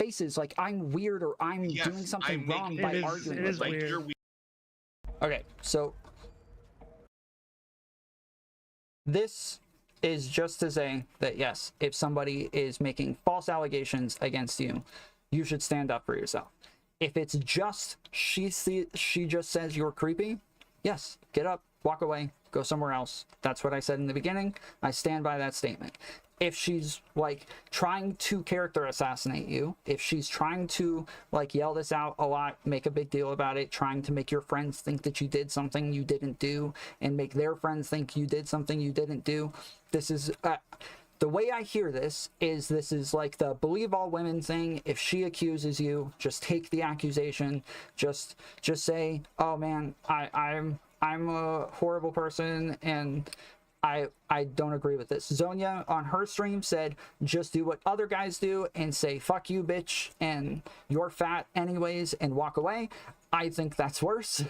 faces like I'm weird or I'm doing something wrong by arguing with them. Weird. Okay, so this is just to say that yes, if somebody is making false allegations against you, you should stand up for yourself. If it's just she just says you're creepy, yes, get up, walk away, go somewhere else. That's what I said in the beginning. I stand by that statement. If she's like trying to character assassinate you, if she's trying to like yell this out a lot, make a big deal about it, trying to make your friends think that you did something you didn't do and make their friends think you did something you didn't do, this is the way I hear this is like the believe all women thing. If she accuses you, just take the accusation, just say, oh man, I'm a horrible person and I don't agree with this. Zonia on her stream said, just do what other guys do and say, fuck you, bitch, and you're fat anyways, and walk away. I think that's worse.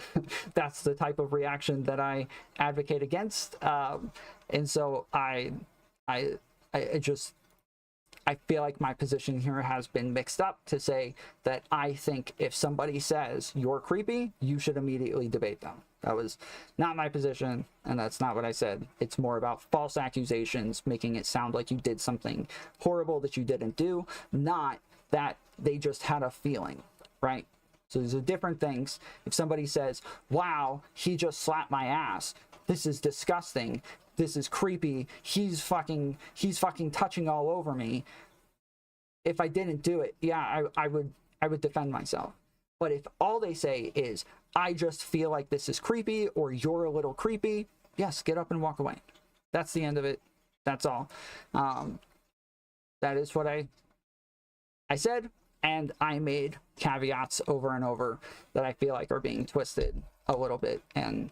That's the type of reaction that I advocate against. And so I feel like my position here has been mixed up to say that I think if somebody says you're creepy, you should immediately debate them. That was not my position, and that's not what I said. It's more about false accusations, making it sound like you did something horrible that you didn't do, not that they just had a feeling, right? So these are different things. If somebody says, wow, he just slapped my ass, this is disgusting, this is creepy, he's fucking touching all over me. If I didn't do it, yeah, I would defend myself. But if all they say is, I just feel like this is creepy or you're a little creepy, yes, get up and walk away. That's the end of it. That's all. That is what I said, and I made caveats over and over that I feel like are being twisted a little bit. And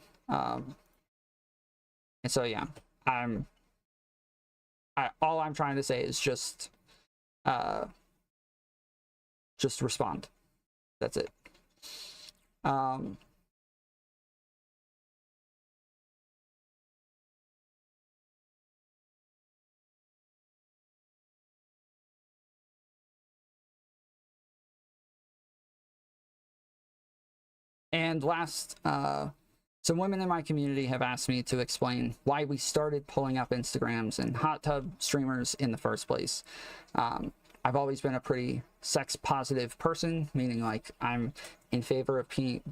so yeah, all I'm trying to say is just respond. That's it. And last, some women in my community have asked me to explain why we started pulling up Instagrams and hot tub streamers in the first place. I've always been a pretty sex positive person, meaning like I'm in favor of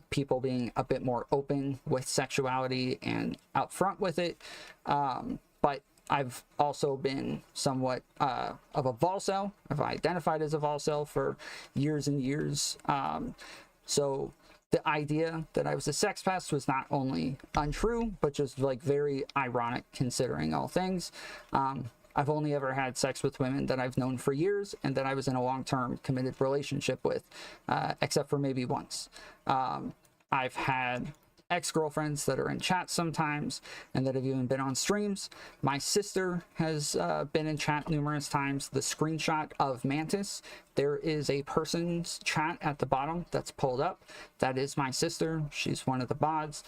people being a bit more open with sexuality and out front with it. But I've also been somewhat of a volcel. I've identified as a volcel for years and years. So the idea that I was a sex pest was not only untrue, but just like very ironic considering all things. I've only ever had sex with women that I've known for years and that I was in a long-term committed relationship with, except for maybe once. I've had ex-girlfriends that are in chat sometimes and that have even been on streams. My sister has been in chat numerous times. The screenshot of Mantis, there is a person's chat at the bottom that's pulled up. That is my sister. She's one of the bods.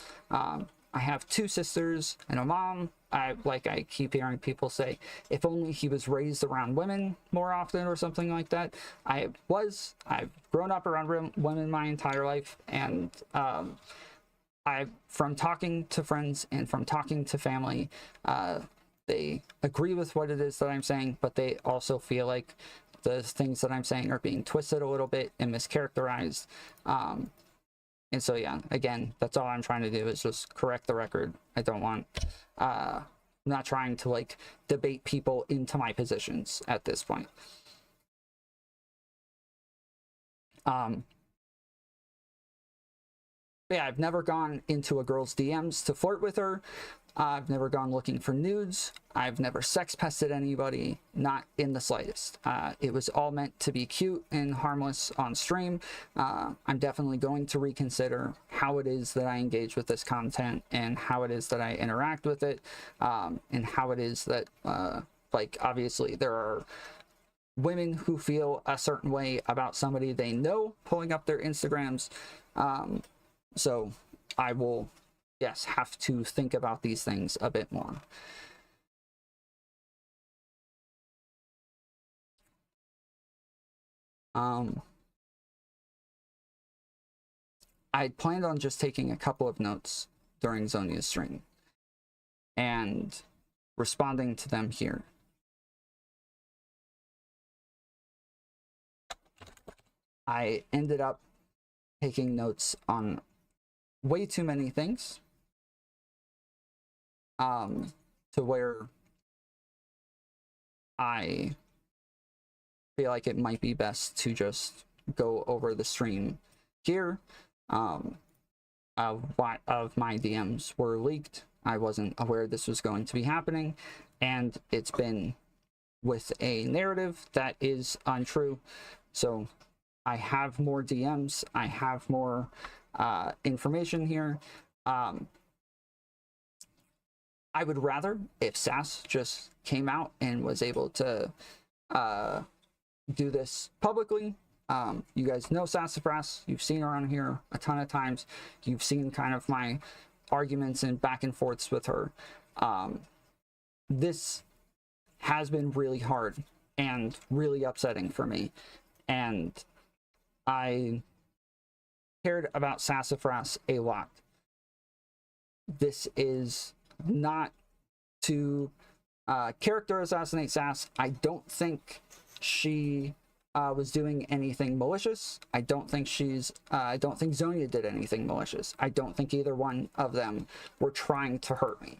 I have two sisters and a mom. I keep hearing people say, if only he was raised around women more often or something like that. I've grown up around women my entire life, and from talking to friends and from talking to family, they agree with what it is that I'm saying, but they also feel like the things that I'm saying are being twisted a little bit and mischaracterized. And so, yeah, again, that's all I'm trying to do is just correct the record. I don't want, I'm not trying to like debate people into my positions at this point. Yeah, I've never gone into a girl's DMs to flirt with her. I've never gone looking for nudes. I've never sex pested anybody, not in the slightest. It was all meant to be cute and harmless on stream. I'm definitely going to reconsider how it is that I engage with this content and how it is that I interact with it, and how it is that, like, obviously there are women who feel a certain way about somebody they know pulling up their Instagrams. So I will, yes, have to think about these things a bit more. I planned on just taking a couple of notes during Zonia's stream and responding to them here. I ended up taking notes on way too many things, to where I feel like it might be best to just go over the stream here. Of my DMs were leaked. I wasn't aware this was going to be happening, and it's been with a narrative that is untrue. So I have more DMs, I have more information here. I would rather if SAS just came out and was able to do this publicly. You guys know Sassafras. You've seen her on here a ton of times. You've seen kind of my arguments and back and forths with her. This has been really hard and really upsetting for me. And I cared about Sassafras a lot. This is not to character assassinate Sass. I don't think she was doing anything malicious. I don't think Zonia did anything malicious. I don't think either one of them were trying to hurt me.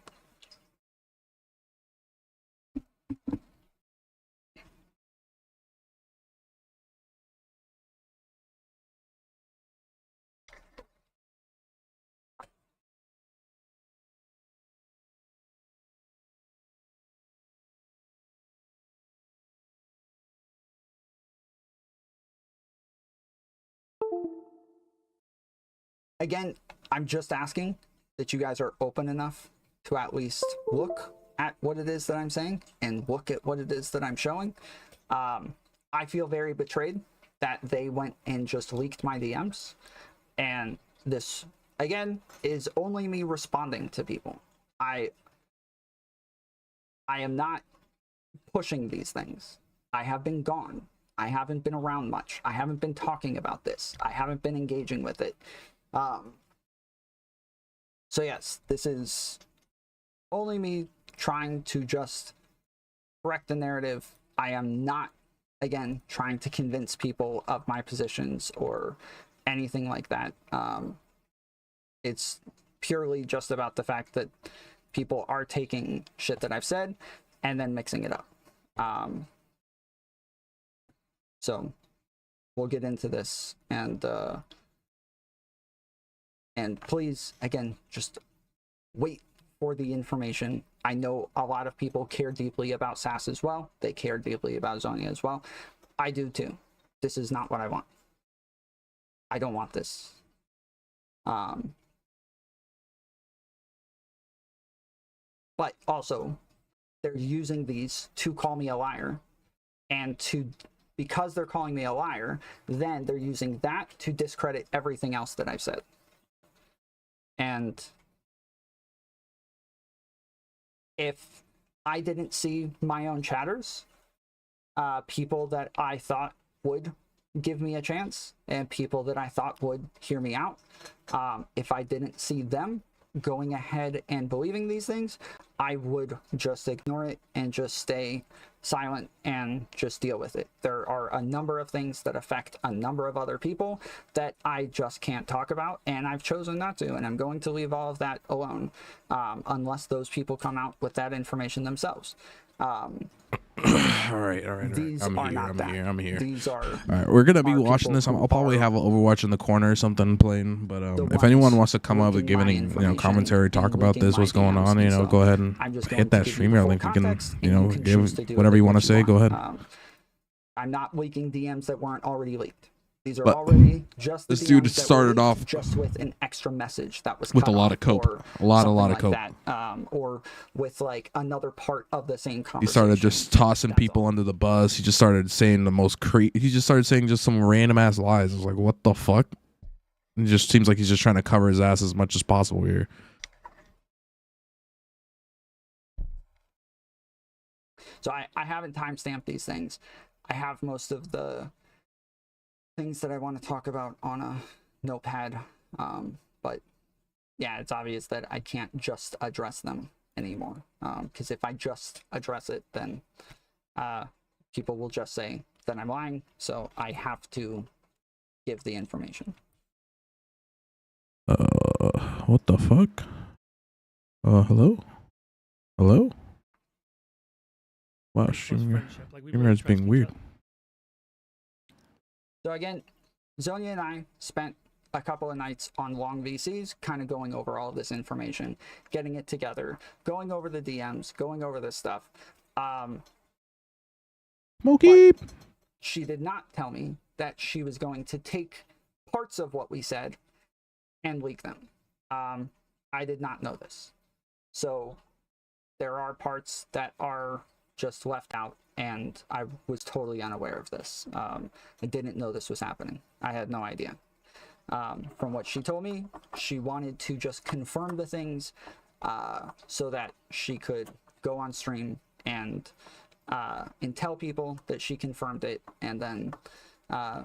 Again, I'm just asking that you guys are open enough to at least look at what it is that I'm saying and look at what it is that I'm showing. I feel very betrayed that they went and just leaked my DMs. And this, again, is only me responding to people. I am not pushing these things. I have been gone. I haven't been around much. I haven't been talking about this. I haven't been engaging with it. So yes, this is only me trying to just correct the narrative. I am not, again, trying to convince people of my positions or anything like that. It's purely just about the fact that people are taking shit that I've said and then mixing it up. So we'll get into this, and please, again, just wait for the information. I know a lot of people care deeply about Sass as well. They care deeply about Zonia as well. I do too. This is not what I want. I don't want this. But also, they're using these to call me a liar, and because they're calling me a liar, then they're using that to discredit everything else that I've said. And if I didn't see my own chatters, people that I thought would give me a chance and people that I thought would hear me out, if I didn't see them going ahead and believing these things, I would just ignore it and just stay silent and just deal with it. There are a number of things that affect a number of other people that I just can't talk about, and I've chosen not to, and I'm going to leave all of that alone, unless those people come out with that information themselves. All right. These are not that. I'm here. These are. All right, we're gonna be watching people this. who I'll probably are have an Overwatch in the corner or something playing. But the if anyone ones wants to come up and give leaking any my information commentary, talk and about leaking this, my what's going DMs on, themselves. go ahead and I'm just going hit to that give you streamer full link. You can context, and you can choose to give do whatever with you it want what to say. Go ahead. I'm not leaking DMs that weren't already leaked. These are But already just the this dude DMs that started were off leaked, just with an extra message that was with cut a lot off, of cope, or a lot something of like cope. that, or with like another part of the same conversation. He started just tossing That's people all. under the bus. He just started saying the most he just started saying just some random ass lies. I was like, what the fuck? It just seems like he's just trying to cover his ass as much as possible here. So I haven't timestamped these things. I have most of the things that I want to talk about on a notepad. But yeah, it's obvious that I can't just address them anymore. Because if I just address it, then people will just say that I'm lying. So I have to give the information. What the fuck? Hello? Hello? Wow, Streamer is being weird. So again, Zonia and I spent a couple of nights on long VCs, kind of going over all of this information, getting it together, going over the DMs, going over this stuff. Smokey! She did not tell me that she was going to take parts of what we said and leak them. I did not know this. So there are parts that are just left out, and I was totally unaware of this. I didn't know this was happening. I had no idea. From what she told me, she wanted to just confirm the things so that she could go on stream and tell people that she confirmed it, and then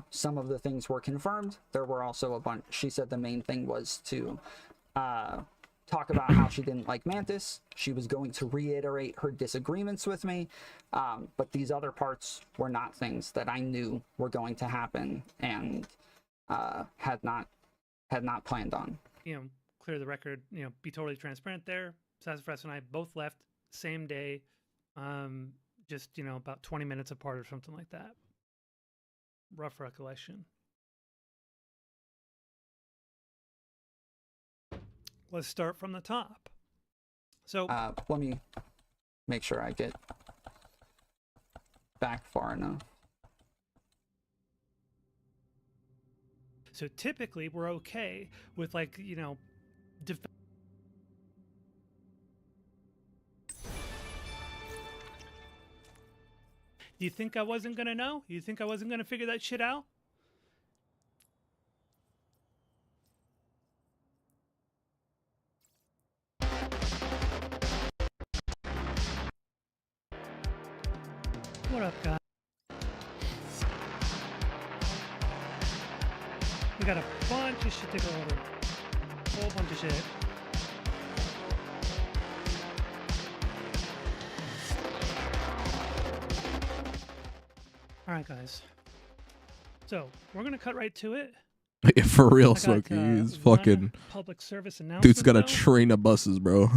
some of the things were confirmed. There were also a bunch. She said the main thing was to talk about how she didn't like Mantis. She was going to reiterate her disagreements with me, but these other parts were not things that I knew were going to happen and had not planned on. Clear the record. Be totally transparent there. Sassafras and I both left same day, just about 20 minutes apart or something like that. Rough recollection. Let's start from the top. So let me make sure I get back far enough. So typically we're okay with You think I wasn't gonna know? You think I wasn't gonna figure that shit out? What up, guys? We got a bunch of shit to go over. A whole bunch of shit. Alright, guys. So, we're gonna cut right to it. Yeah, for real, Smokey. He's fucking... Public service announcement. Dude's got a train of buses, bro.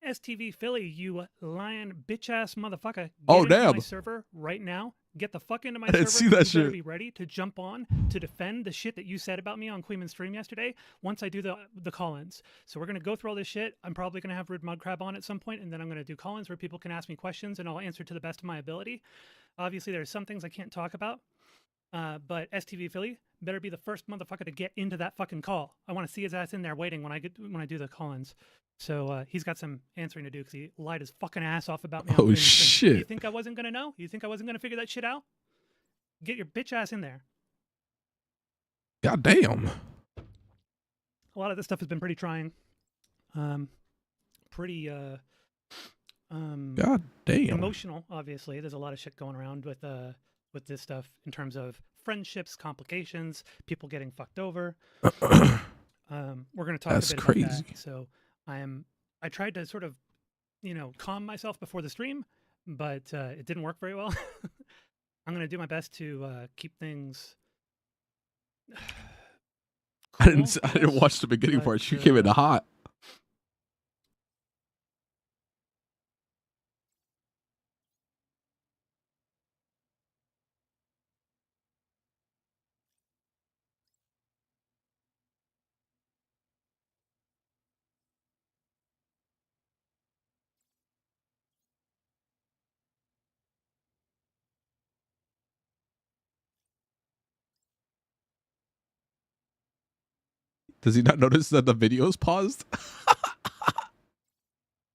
STV Philly, you lying bitch-ass motherfucker. Oh, into damn. my server right now. Get the fuck into my I server. didn't see that you better shit. Be ready to jump on to defend the shit that you said about me on Queen's stream yesterday once I do the call-ins. So we're going to go through all this shit. I'm probably going to have Rude Mudcrab on at some point, and then I'm going to do call-ins where people can ask me questions, and I'll answer to the best of my ability. Obviously, there's some things I can't talk about, but STV Philly better be the first motherfucker to get into that fucking call. I want to see his ass in there waiting when I do the call-ins. So he's got some answering to do because he lied his fucking ass off about me. Oh, shit. You think I wasn't going to know? You think I wasn't going to figure that shit out? Get your bitch ass in there. God damn. A lot of this stuff has been pretty trying. Pretty God damn. emotional, obviously. There's a lot of shit going around with this stuff in terms of friendships, complications, people getting fucked over. We're going to talk That's a bit crazy. about that. So I tried to sort of, calm myself before the stream, but it didn't work very well. I'm going to do my best to keep things cool, I didn't watch the beginning part. She came in hot. Does he not notice that the video's paused?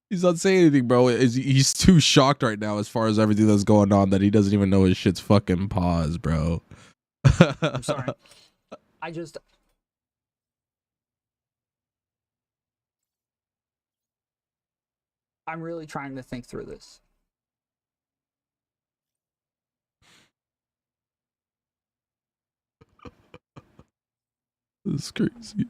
He's not saying anything, bro. He's too shocked right now as far as everything that's going on that he doesn't even know his shit's fucking paused, bro. I'm sorry. I'm really trying to think through this. That's crazy.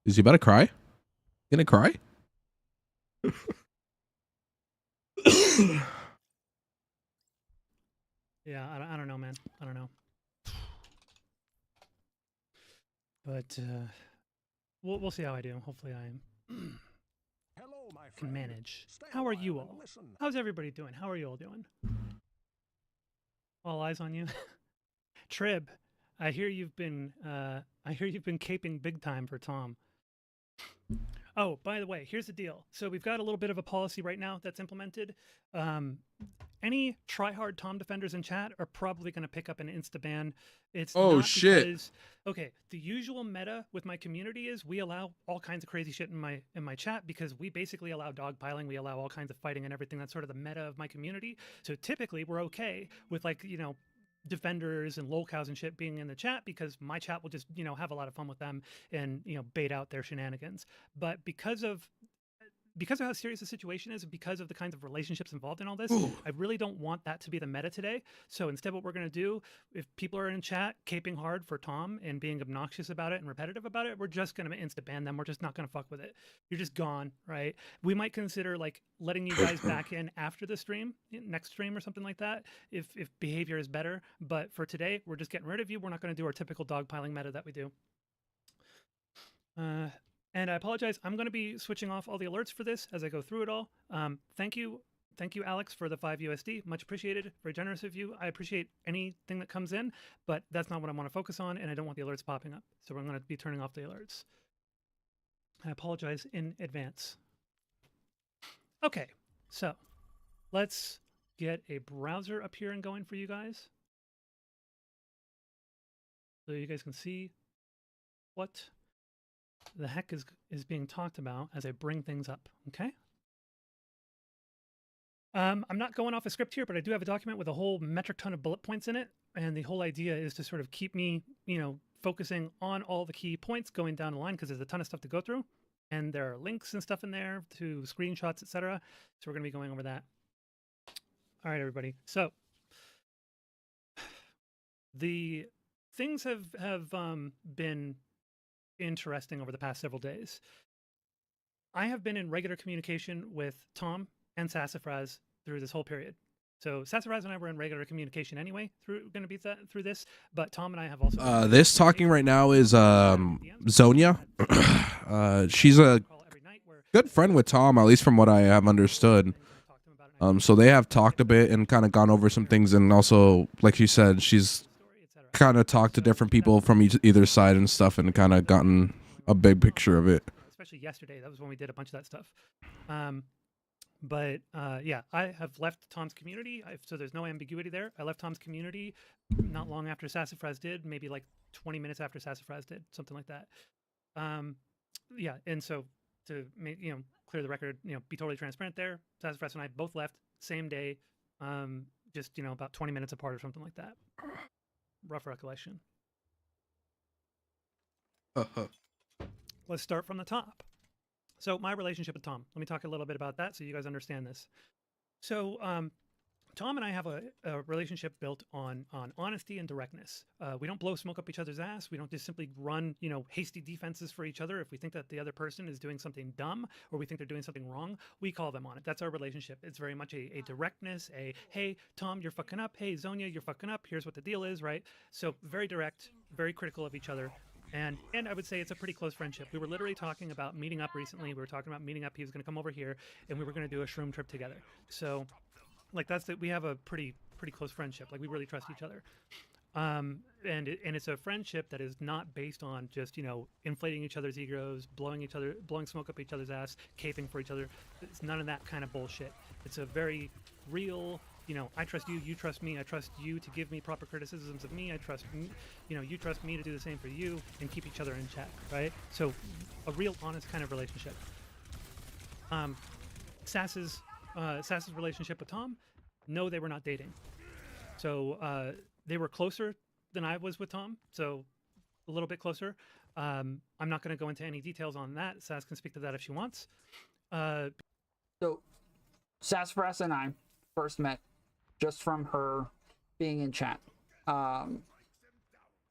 Is he about to cry? Gonna cry? Yeah, I don't know, man. I don't know. But we'll see how I do. Hopefully I Hello, my can friend. manage. Stay a How are you while and all? listen. How's everybody doing? How are you all doing? All eyes on you. Trib, I hear you've been caping big time for Tom. Oh, by the way, here's the deal. So we've got a little bit of a policy right now that's implemented. Any tryhard Tom defenders in chat are probably going to pick up an insta ban. It's Oh, not shit. Because, okay, the usual meta with my community is we allow all kinds of crazy shit in my chat because we basically allow dogpiling, we allow all kinds of fighting and everything. That's sort of the meta of my community. So typically we're okay with, like, you know, defenders and lolcows and shit being in the chat because my chat will just, you know, have a lot of fun with them and, you know, bait out their shenanigans. But because of how serious the situation is, because of the kinds of relationships involved in all this, I really don't want that to be the meta today. So instead, what we're going to do, if people are in chat caping hard for Tom and being obnoxious about it and repetitive about it, we're just going to insta ban them. We're just not going to fuck with it. You're just gone, right? We might consider like letting you guys back in after the stream, next stream or something like that, if behavior is better. But for today, we're just getting rid of you. We're not going to do our typical dogpiling meta that we do. And I apologize. I'm going to be switching off all the alerts for this as I go through it all. Thank you, Alex, for the 5 USD. Much appreciated. Very generous of you. I appreciate anything that comes in, but that's not what I want to focus on, and I don't want the alerts popping up. So I'm going to be turning off the alerts. I apologize in advance. Okay, so let's get a browser up here and going for you guys, so you guys can see what the heck is being talked about as I bring things up, okay? I'm not going off a script here, but I do have a document with a whole metric ton of bullet points in it, and the whole idea is to sort of keep me, you know, focusing on all the key points going down the line because there's a ton of stuff to go through, and there are links and stuff in there to screenshots, etc. So we're going to be going over that. All right, everybody. So the things have been interesting over the past several days. I have been in regular communication with Tom and Sassafras through this whole period. So Sassafras and I were in regular communication anyway through this, but Tom and I have also This talking right now is Zonia. She's a good friend with Tom, at least from what I have understood. So they have talked a bit and kind of gone over some things, and also, like you said, she's kind of talked to different people from either side and stuff, and kind of gotten a big picture of it. Especially yesterday, that was when we did a bunch of that stuff. But yeah, I have left Tom's community, so there's no ambiguity there. I left Tom's community not long after Sassafras did, maybe like 20 minutes after Sassafras did, something like that. Yeah, and so to make, you know, clear the record, you know, be totally transparent there, Sassafras and I both left same day, just, you know, about 20 minutes apart or something like that. Rough recollection. Let's start from the top. So my relationship with Tom. Let me talk a little bit about that so you guys understand this. So Tom and I have a relationship built on honesty and directness. We don't blow smoke up each other's ass. We don't just simply run, you know, hasty defenses for each other. If we think that the other person is doing something dumb or we think they're doing something wrong, we call them on it. That's our relationship. It's very much a directness, hey, Tom, you're fucking up. Hey, Zonia, you're fucking up. Here's what the deal is, right? So very direct, very critical of each other. And I would say it's a pretty close friendship. We were literally talking about meeting up recently. We were talking about meeting up. He was going to come over here, and we were going to do a shroom trip together. So, like, we have a pretty close friendship. Like, we really trust each other. And it's a friendship that is not based on just, you know, inflating each other's egos, blowing smoke up each other's ass, caping for each other. It's none of that kind of bullshit. It's a very real, I trust you, you trust me, I trust you to give me proper criticisms of me, I trust you trust me to do the same for you, and keep each other in check, right? So a real honest kind of relationship. Sass's relationship with Tom, no, they were not dating. So they were closer than I was with Tom, so a little bit closer. I'm not going to go into any details on that. Sass can speak to that if she wants. So Sassafras and I first met just from her being in chat.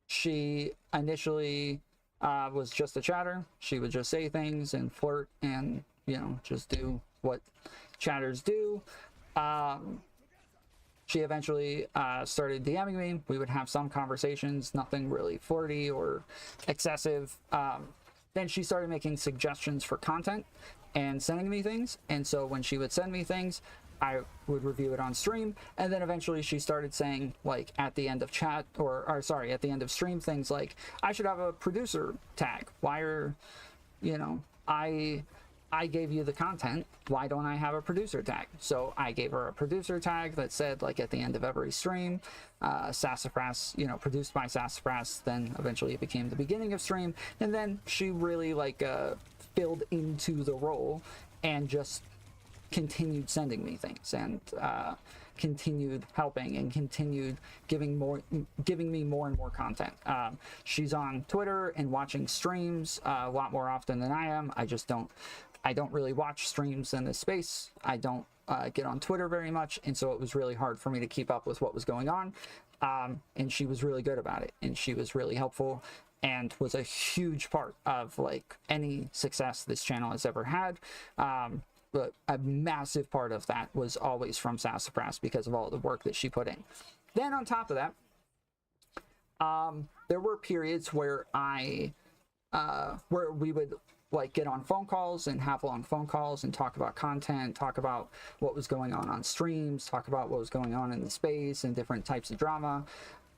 She initially was just a chatter. She would just say things and flirt and, just do what chatters do. She eventually started DMing me. We would have some conversations, nothing really flirty or excessive. Then she started making suggestions for content and sending me things. And so when she would send me things, I would review it on stream. And then eventually she started saying, like, at the end of chat, at the end of stream, things like, I should have a producer tag. Why are, I gave you the content, why don't I have a producer tag? So I gave her a producer tag that said, like, at the end of every stream, Sassafras, produced by Sassafras. Then eventually it became the beginning of stream. And then she really, filled into the role and just continued sending me things and continued helping and continued giving me more and more content. She's on Twitter and watching streams a lot more often than I am. I don't really watch streams in this space. I don't get on Twitter very much, and so it was really hard for me to keep up with what was going on. And she was really good about it, and she was really helpful and was a huge part of any success this channel has ever had. But a massive part of that was always from Sassafras because of all the work that she put in. Then on top of that, there were periods where where we would get on phone calls and have long phone calls and talk about content, talk about what was going on streams, talk about what was going on in the space and different types of drama.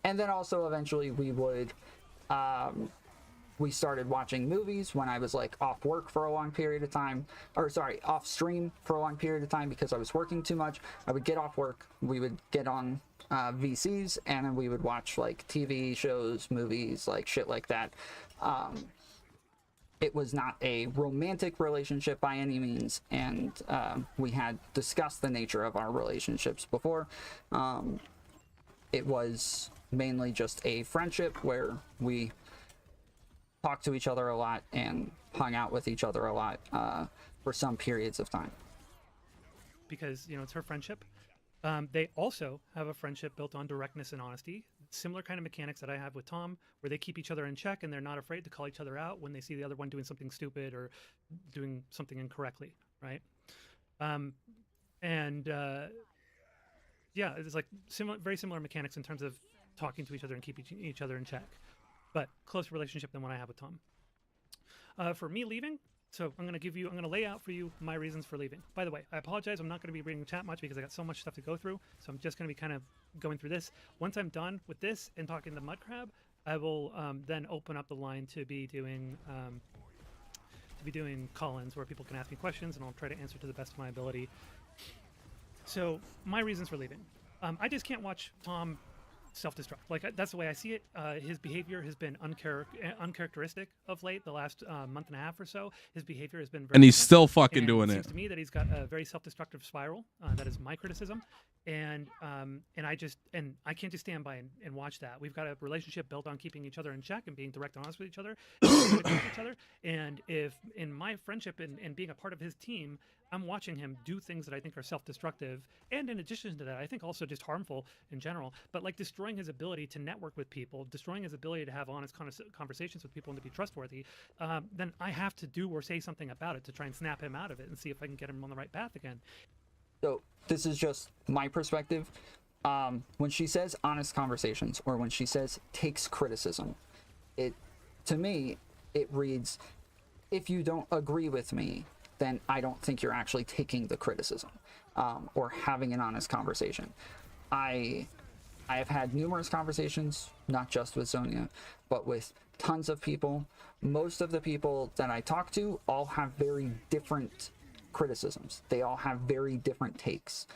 And then also eventually we started watching movies when I was off work for a long period of time, off stream for a long period of time because I was working too much. I would get off work, we would get on VCs, and then we would watch TV shows, movies, shit like that. It was not a romantic relationship by any means, and we had discussed the nature of our relationships before. It was mainly just a friendship where we talked to each other a lot and hung out with each other a lot for some periods of time. Because, it's her friendship. They also have a friendship built on directness and honesty. Similar kind of mechanics that I have with Tom, where they keep each other in check and they're not afraid to call each other out when they see the other one doing something stupid or doing something incorrectly, right? It's very similar mechanics in terms of talking to each other and keeping each other in check. But closer relationship than what I have with Tom. For me leaving, so I'm going to lay out for you my reasons for leaving. By the way, I apologize. I'm not going to be reading the chat much because I got so much stuff to go through. So I'm just going to be kind of going through this. Once I'm done with this and talking to Mudcrab, I will then open up the line to be doing call-ins where people can ask me questions and I'll try to answer to the best of my ability. So my reasons for leaving. I just can't watch Tom self-destruct. That's the way I see it. His behavior has been uncharacteristic of late. The last month and a half or so, his behavior has been very. And he's still fucking doing it. It seems to me that he's got a very self-destructive spiral. That is my criticism, and I can't just stand by and watch that. We've got a relationship built on keeping each other in check and being direct and honest with each other, and if in my friendship and being a part of his team, I'm watching him do things that I think are self-destructive, and in addition to that, I think also just harmful in general, but destroying his ability to network with people, destroying his ability to have honest conversations with people and to be trustworthy, then I have to do or say something about it to try and snap him out of it and see if I can get him on the right path again. So this is just my perspective. When she says honest conversations or when she says takes criticism, to me, it reads, if you don't agree with me, then I don't think you're actually taking the criticism or having an honest conversation. I have had numerous conversations, not just with Zonia, but with tons of people. Most of the people that I talk to all have very different criticisms. They all have very different takes.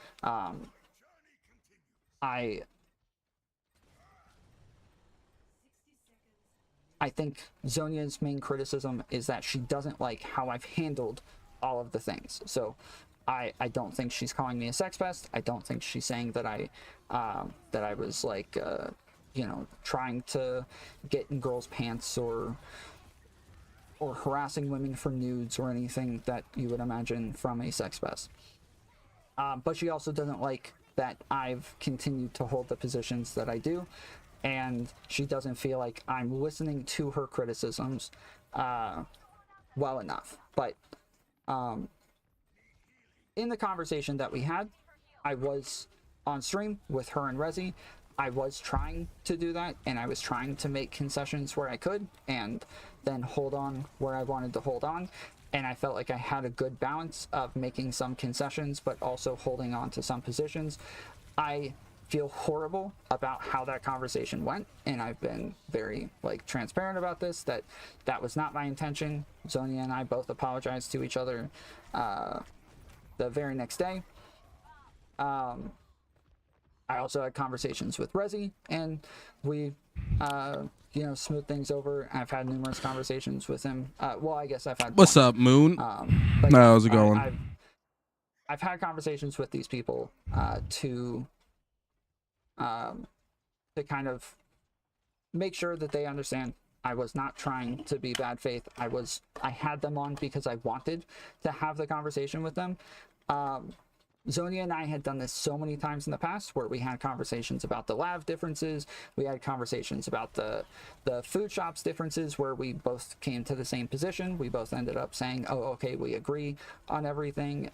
I think Zonia's main criticism is that she doesn't like how I've handled all of the things. So I don't think she's calling me a sex pest. I don't think she's saying that I was like you know, trying to get in girls' pants or harassing women for nudes or anything that you would imagine from a sex pest. But she also doesn't like that I've continued to hold the positions that I do, and she doesn't feel like I'm listening to her criticisms well enough. But in the conversation that we had, I was on stream with her and Rezi. I was trying to do that, and I was trying to make concessions where I could, and then hold on where I wanted to hold on. And I felt like I had a good balance of making some concessions, but also holding on to some positions. I feel horrible about how that conversation went, and I've been very like transparent about this, that was not my intention. Zonia and I both apologized to each other the very next day. I also had conversations with Rezi, and we you know, smooth things over. I've had numerous conversations with him. Well, I guess I've had What's one. up, Moon? But No, how's it going? I've had conversations with these people to kind of make sure that they understand I was not trying to be bad faith. I had them on because I wanted to have the conversation with them. Zonia and I had done this so many times in the past, where we had conversations about the lab differences. We had conversations about the food shops differences, where we both came to the same position. We both ended up saying, oh, okay, we agree on everything.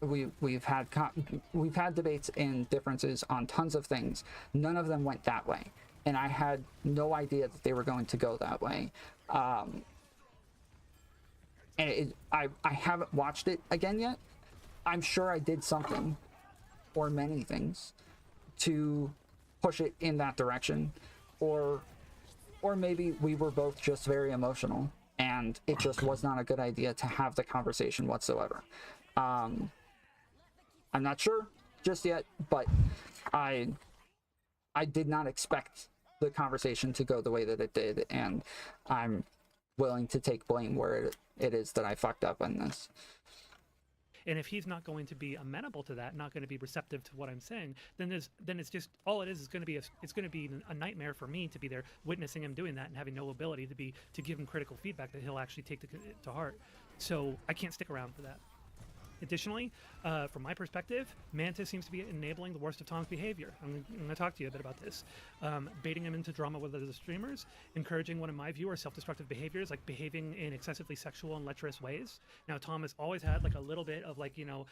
We've had debates and differences on tons of things. None of them went that way, and I had no idea that they were going to go that way. And I haven't watched it again yet. I'm sure I did something, or many things, to push it in that direction, or maybe we were both just very emotional, and it just was not a good idea to have the conversation whatsoever. I'm not sure just yet, but I did not expect the conversation to go the way that it did, and I'm willing to take blame where it is that I fucked up on this. And if he's not going to be amenable to that, not going to be receptive to what I'm saying, then it's just all it is going to be it's going to be a nightmare for me to be there witnessing him doing that and having no ability to give him critical feedback that he'll actually take to heart. So I can't stick around for that. Additionally, from my perspective, Mantis seems to be enabling the worst of Tom's behavior. I'm going to talk to you a bit about this. Baiting him into drama with other streamers, encouraging one of my viewers' self-destructive behaviors, like behaving in excessively sexual and lecherous ways. Now, Tom has always had like a little bit of like, you know,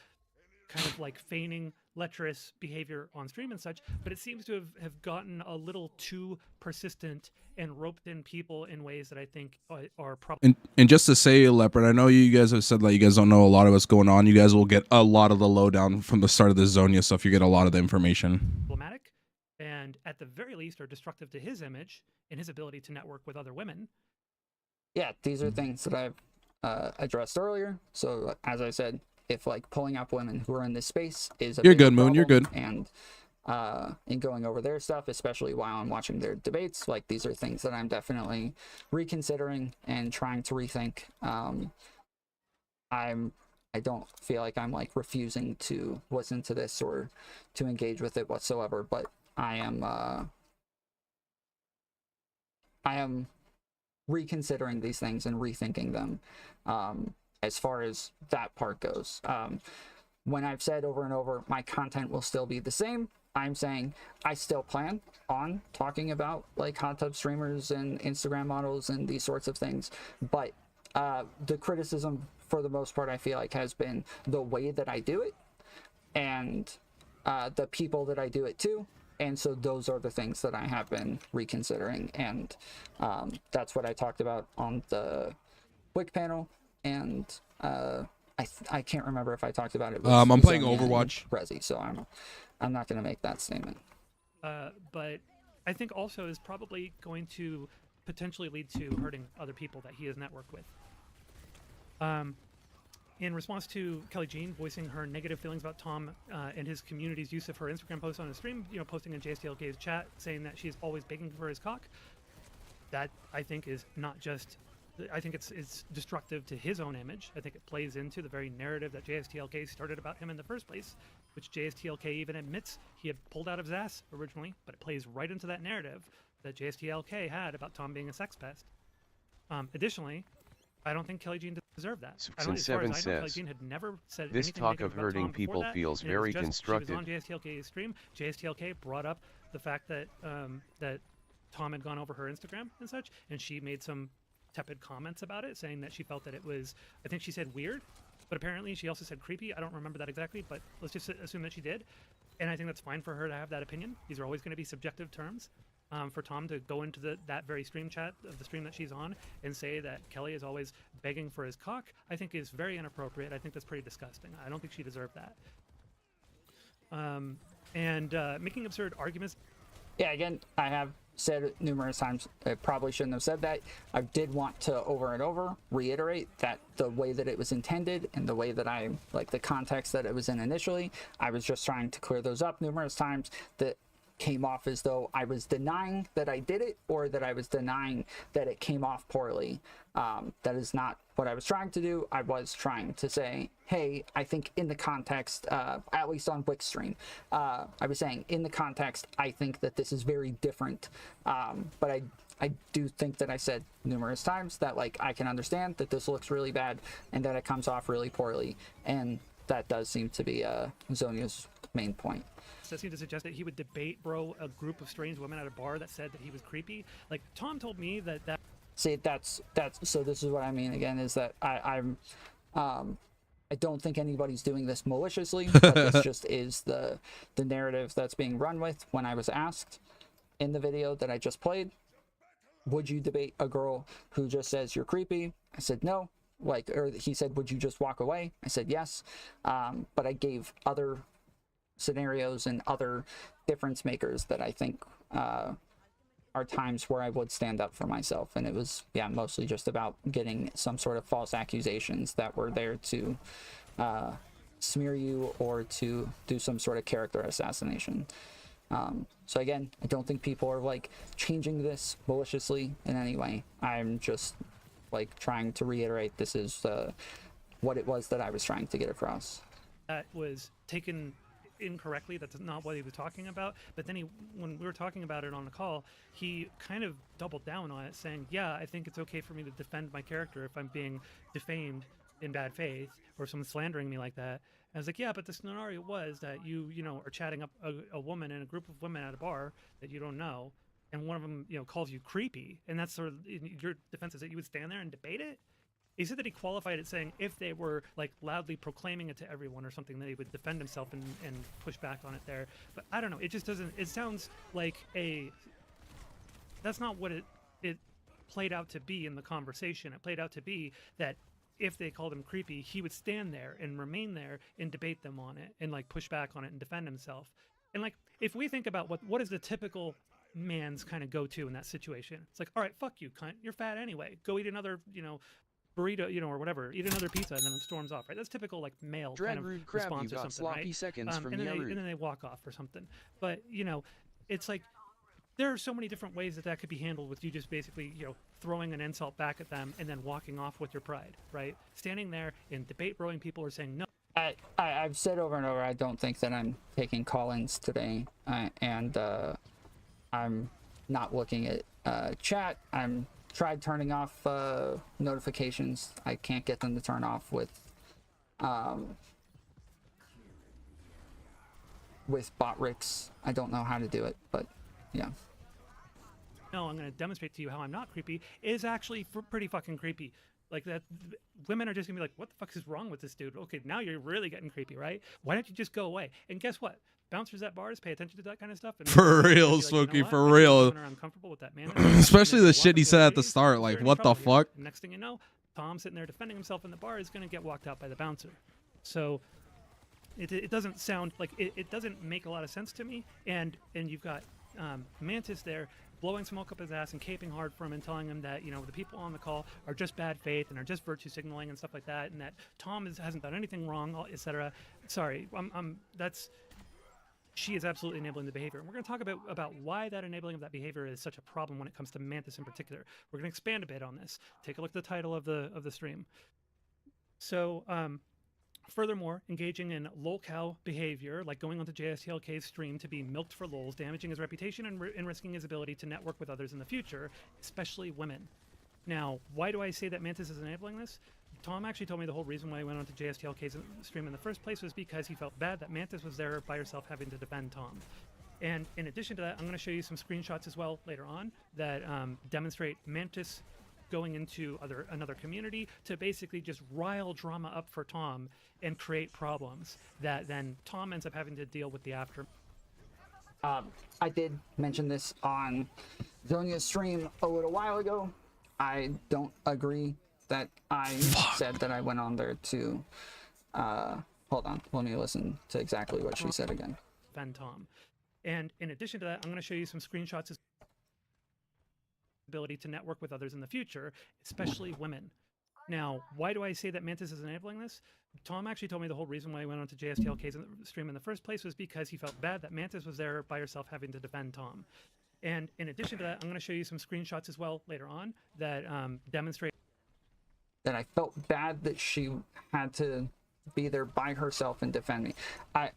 kind of like feigning lecherous behavior on stream and such, but it seems to have gotten a little too persistent and roped in people in ways that I think are probably. And just to say, Leopard, I know you guys have said that you guys don't know a lot of what's going on. You guys will get a lot of the lowdown from the start of the Zonia stuff. You get a lot of the information. Problematic, and at the very least are destructive to his image and his ability to network with other women. Yeah, these are things that I've addressed earlier. So as I said, if like pulling up women who are in this space is a You're big good, Moon. You're problem, good. And in going over their stuff, especially while I'm watching their debates, like these are things that I'm definitely reconsidering and trying to rethink. I don't feel like I'm like refusing to listen to this or to engage with it whatsoever, but I am reconsidering these things and rethinking them. As far as that part goes, when I've said over and over, my content will still be the same, I'm saying I still plan on talking about like hot tub streamers and Instagram models and these sorts of things. But the criticism for the most part, I feel like, has been the way that I do it and the people that I do it to. And so those are the things that I have been reconsidering. And that's what I talked about on the Wick panel. And I can't remember if I talked about it with I'm playing Zonia and Overwatch. Rezi, so I'm not going to make that statement. But I think also is probably going to potentially lead to hurting other people that he has networked with. in response to Kelly Jean voicing her negative feelings about Tom and his community's use of her Instagram post on his stream, posting in JSTLK's chat saying that she's always begging for his cock, that I think is not just, I think it's destructive to his own image. I think it plays into the very narrative that JSTLK started about him in the first place, which JSTLK even admits he had pulled out of his ass originally, but it plays right into that narrative that JSTLK had about Tom being a sex pest. Additionally, I don't think Kelly Jean deserved that. Suxin7 Kelly says, Jean had never said this anything talk negative of about hurting Tom before people that, feels and it was very just, constructive. She was on JSTLK's stream. JSTLK brought up the fact that that Tom had gone over her Instagram and such, and she made some tepid comments about it, saying that she felt that it was, I think she said weird, but apparently she also said creepy. I don't remember that exactly, but let's just assume that she did. And I think that's fine for her to have that opinion. These are always going to be subjective terms. For Tom to go into that very stream chat of the stream that she's on and say that Kelly is always begging for his cock, I think is very inappropriate. I think that's pretty disgusting. I don't think she deserved that. Making absurd arguments. Yeah, again, I have said it numerous times. I probably shouldn't have said that. I did want to over and over reiterate that the way that it was intended and the way that I, like the context that it was in initially, I was just trying to clear those up numerous times. That came off as though I was denying that I did it or that I was denying that it came off poorly. That is not what I was trying to do. I was trying to say, hey, I think in the context, at least on Wick's stream, I was saying in the context, I think that this is very different. But I do think that I said numerous times that, like, I can understand that this looks really bad and that it comes off really poorly. And that does seem to be Zonia's main point. That seemed to suggest that he would debate a group of strange women at a bar that said that he was creepy. Like, Tom told me that See, that's so this is what I mean again, is that I don't think anybody's doing this maliciously, but this just is the narrative that's being run with. When I was asked in the video that I just played, would you debate a girl who just says you're creepy? I said no. Or he said, would you just walk away? I said yes. But I gave other scenarios and other difference makers that I think are times where I would stand up for myself, and it was mostly just about getting some sort of false accusations that were there to smear you or to do some sort of character assassination. So again, I don't think people are like changing this maliciously in any way. I'm just like trying to reiterate this is what it was that I was trying to get across. that was taken incorrectly. That's not what he was talking about. But then when we were talking about it on the call, he kind of doubled down on it, saying, yeah, I think it's okay for me to defend my character if I'm being defamed in bad faith or someone slandering me like that. And I was like, yeah, but the scenario was that you are chatting up a woman in a group of women at a bar that you don't know, and one of them, calls you creepy, and that's sort of your defense is that you would stand there and debate it. He said that he qualified it saying if they were like loudly proclaiming it to everyone or something, that he would defend himself and push back on it there. But I don't know. It just doesn't. It sounds like that's not what it played out to be in the conversation. It played out to be that if they called him creepy, he would stand there and remain there and debate them on it and like push back on it and defend himself. And like if we think about what is the typical man's kind of go-to in that situation, it's like, all right, fuck you, cunt. You're fat anyway. Go eat another, burrito, or whatever. Eat another pizza, and then storms off. Right? That's typical like male kind of response or something, right? Seconds from and then they walk off or something. But it's like there are so many different ways that could be handled with you just basically throwing an insult back at them and then walking off with your pride, right? Standing there in debate broing people or saying no. I've said over and over, I don't think that I'm taking call-ins today, and I'm not looking at chat. I'm tried turning off notifications. I can't get them to turn off with Botrix. I don't know how to do it, but yeah. No, I'm going to demonstrate to you how I'm not creepy is actually pretty fucking creepy. Like that, women are just gonna be like, "What the fuck is wrong with this dude?" Okay, now you're really getting creepy, right? Why don't you just go away? And guess what? Bouncers at bars pay attention to that kind of stuff. And for real, Smokey, for real. Uncomfortable with that man. Especially the shit he said at the start. Like, what the fuck? Next thing you know, Tom sitting there defending himself in the bar is gonna get walked out by the bouncer. So it doesn't sound like it doesn't make a lot of sense to me. And you've got Mantis there blowing smoke up his ass and caping hard for him and telling him that, you know, the people on the call are just bad faith and are just virtue signaling and stuff like that, and that Tom hasn't done anything wrong, etc. Sorry, she is absolutely enabling the behavior. And we're going to talk about why that enabling of that behavior is such a problem when it comes to Mantis in particular. We're going to expand a bit on this. Take a look at the title of the stream. So, furthermore, engaging in lolcow behavior, like going onto JSTLK's stream to be milked for lols, damaging his reputation and risking his ability to network with others in the future, especially women. Now, why do I say that Mantis is enabling this? Tom actually told me the whole reason why he went onto JSTLK's stream in the first place was because he felt bad that Mantis was there by herself having to defend Tom. And in addition to that, I'm going to show you some screenshots as well later on that demonstrate Mantis going into another community to basically just rile drama up for Tom and create problems that then Tom ends up having to deal with the after. I did mention this on Zonia's stream a little while ago. I don't agree that I said that I went on there to hold on, let me listen to exactly what she said again. Defend Tom. And in addition to that, I'm going to show you some screenshots of ability to network with others in the future, especially women. Now, why do I say that Mantis is enabling this? Tom actually told me the whole reason why he went onto JSTLK's stream in the first place was because he felt bad that Mantis was there by herself having to defend Tom. And in addition to that, I'm going to show you some screenshots as well later on that demonstrate that I felt bad that she had to be there by herself and defend me.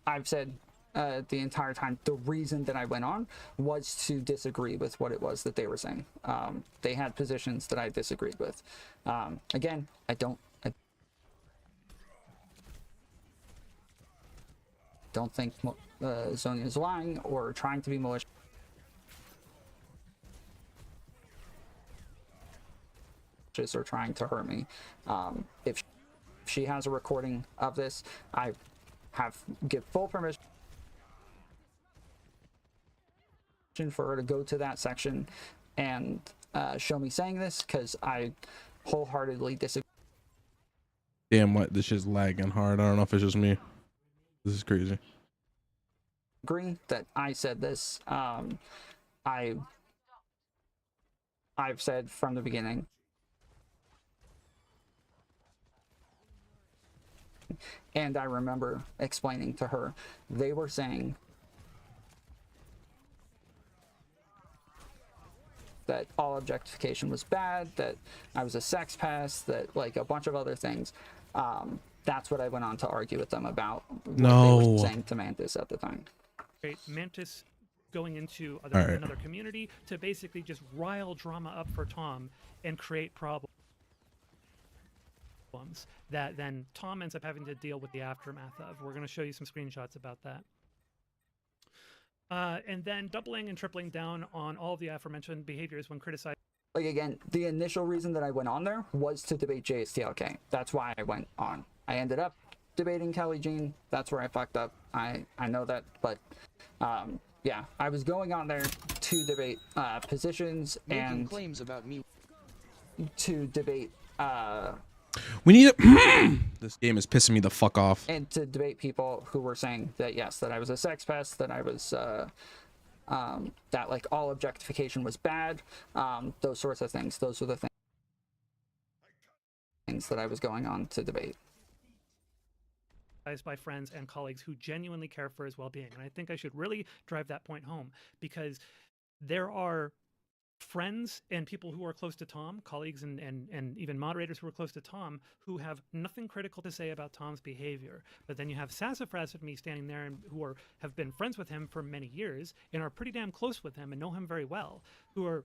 I've said the entire time the reason that I went on was to disagree with what it was that they were saying. They had positions that I disagreed with. Again, I don't think Zonia is lying or trying to be malicious or trying to hurt me. If she has a recording of this, I give full permission for her to go to that section and show me saying this, because I wholeheartedly disagree. Damn, what, this shit's lagging hard. I don't know if it's just me. This is crazy. That I said this. I've said from the beginning, and I remember explaining to her, they were saying that all objectification was bad, that I was a sex pest, that like a bunch of other things. That's what I went on to argue with them about. What they were saying to Mantis at the time. Mantis going into another community to basically just rile drama up for Tom and create problems that then Tom ends up having to deal with the aftermath of. We're going to show you some screenshots about that. And then doubling and tripling down on all of the aforementioned behaviors when criticizing. Like, again, the initial reason that I went on there was to debate JSTLK. That's why I went on. I ended up debating Kelly Jean. That's where I fucked up. I know that, but yeah, I was going on there to debate positions and claims about me. To debate we need to this game is pissing me the fuck off. And to debate people who were saying that, yes, that I was a sex pest, that I was that like all objectification was bad, those sorts of things. Those were the things that I was going on to debate by friends and colleagues who genuinely care for his well-being. And I think I should really drive that point home, because there are friends and people who are close to Tom, colleagues and even moderators who are close to Tom, who have nothing critical to say about Tom's behavior. But then you have Sassafras and me standing there and who have been friends with him for many years and are pretty damn close with him and know him very well, who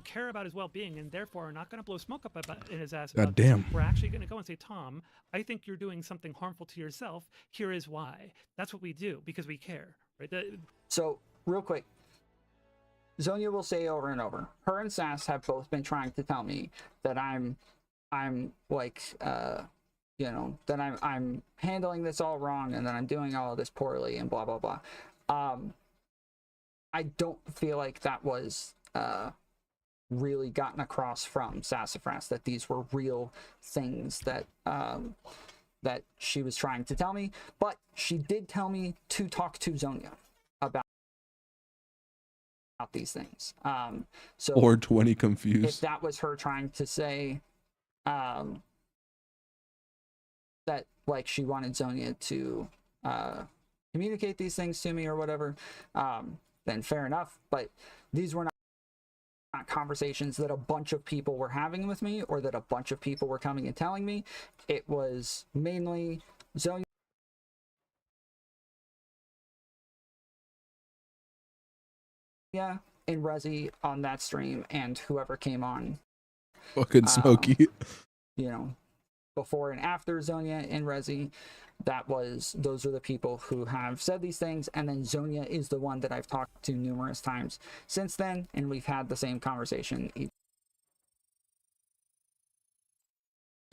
care about his well-being and therefore are not going to blow smoke up in his ass. God damn. We're actually going to go and say, Tom, I think you're doing something harmful to yourself. Here is why. That's what we do, because we care, right? So real quick, Zonia will say over and over, her and Sass have both been trying to tell me that I'm like, you know, that I'm handling this all wrong and that I'm doing all of this poorly and blah, blah, blah. I don't feel like that was really gotten across from Sassafras, that these were real things that that she was trying to tell me, but she did tell me to talk to Zonia about these things. So Or 20 if confused. that was her trying to say that like she wanted Zonia to communicate these things to me or whatever, then fair enough. But these were not conversations that a bunch of people were having with me or that a bunch of people were coming and telling me. It was mainly Zonia and Rezi on that stream and whoever came on, Fucking Smokey. before and after Zonia and Rezi. Those are the people who have said these things, and then Zonia is the one that I've talked to numerous times since then, and we've had the same conversation each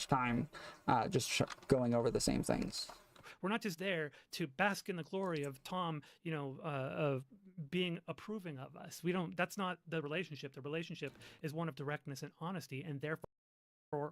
time, just going over the same things. We're not just there to bask in the glory of Tom, of being approving of us. That's not the relationship. The relationship is one of directness and honesty, and therefore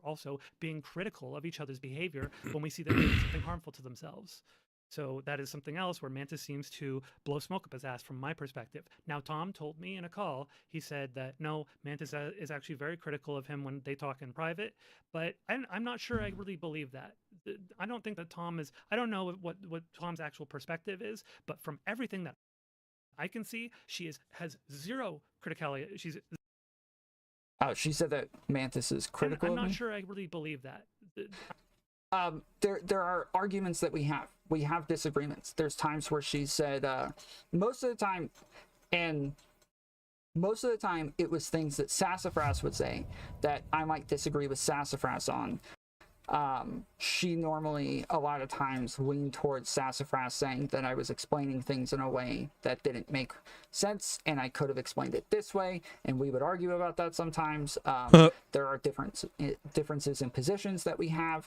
also being critical of each other's behavior when we see that they're doing something harmful to themselves. So that is something else where Mantis seems to blow smoke up his ass from my perspective. Now, Tom told me in a call, he said that no, Mantis is actually very critical of him when they talk in private, but I'm not sure I really believe that. I don't think that I don't know what Tom's actual perspective is, but from everything that I can see, she has zero criticality. She said that Mantis is critical. I'm of not me. sure I really believe that. There are arguments that we have disagreements. There's times where she said most of the time it was things that Sassafras would say that I might disagree with Sassafras on. She normally a lot of times leaned towards Sassafras saying that I was explaining things in a way that didn't make sense and I could have explained it this way, and we would argue about that sometimes. There are differences in positions that we have.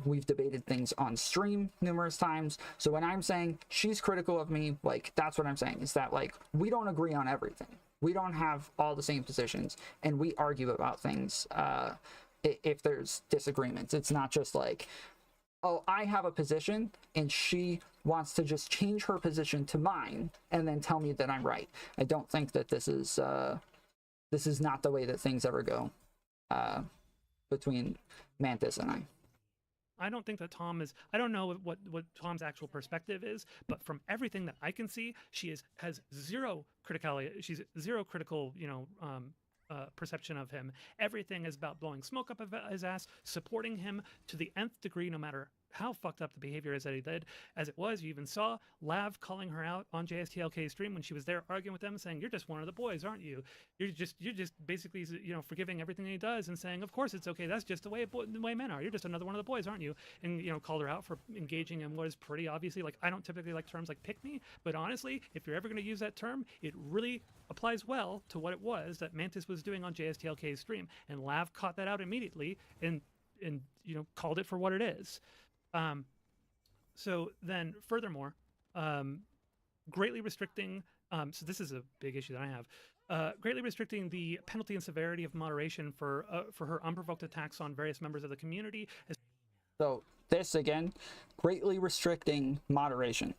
We've debated things on stream numerous times. So when I'm saying she's critical of me, like that's what I'm saying, is that like we don't agree on everything. We don't have all the same positions, and we argue about things if there's disagreements. It's not just like, oh, I have a position and she wants to just change her position to mine and then tell me that I'm right. I don't think that this is not the way that things ever go between Mantis and I. I don't think that I don't know what Tom's actual perspective is, but from everything that I can see, she has zero criticality. She's zero critical, perception of him. Everything is about blowing smoke up his ass, supporting him to the nth degree, no matter how fucked up the behavior is that he did. As it was, you even saw Lav calling her out on JSTLK's stream when she was there arguing with them, saying, "You're just one of the boys, aren't you? You're just basically, forgiving everything he does and saying, of course it's okay. That's just the way men are. You're just another one of the boys, aren't you?" And called her out for engaging in what is pretty obviously, like, I don't typically like terms like pick me, but honestly, if you're ever going to use that term, it really applies well to what it was that Mantis was doing on JSTLK's stream, and Lav caught that out immediately and called it for what it is. So then furthermore, greatly restricting, so this is a big issue that I have, greatly restricting the penalty and severity of moderation for her unprovoked attacks on various members of the community. So this again, greatly restricting moderation.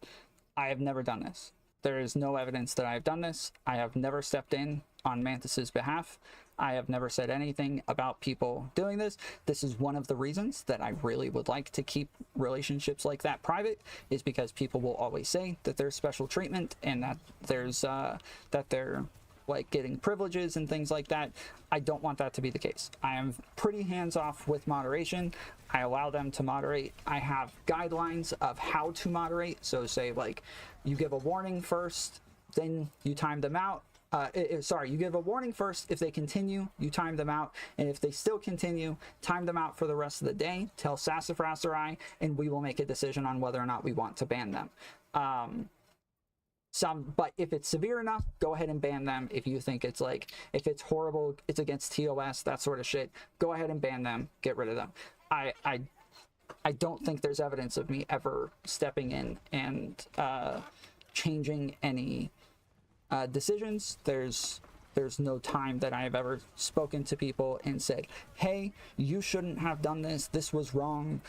I have never done this. There is no evidence that I have done this. I have never stepped in on Mantis's behalf. I have never said anything about people doing this. This is one of the reasons that I really would like to keep relationships like that private, is because people will always say that there's special treatment and that there's that they're like getting privileges and things like that. I don't want that to be the case. I am pretty hands-off with moderation. I allow them to moderate. I have guidelines of how to moderate. So say like you give a warning first, then you time them out. You give a warning first. If they continue, you time them out. And if they still continue, time them out for the rest of the day. Tell Sassafras or I, and we will make a decision on whether or not we want to ban them. But if it's severe enough, go ahead and ban them. If you think it's like, if it's horrible, it's against TOS, that sort of shit, go ahead and ban them, get rid of them. I don't think there's evidence of me ever stepping in and changing any decisions. There's no time that I have ever spoken to people and said, hey, you shouldn't have done this, this was wrong,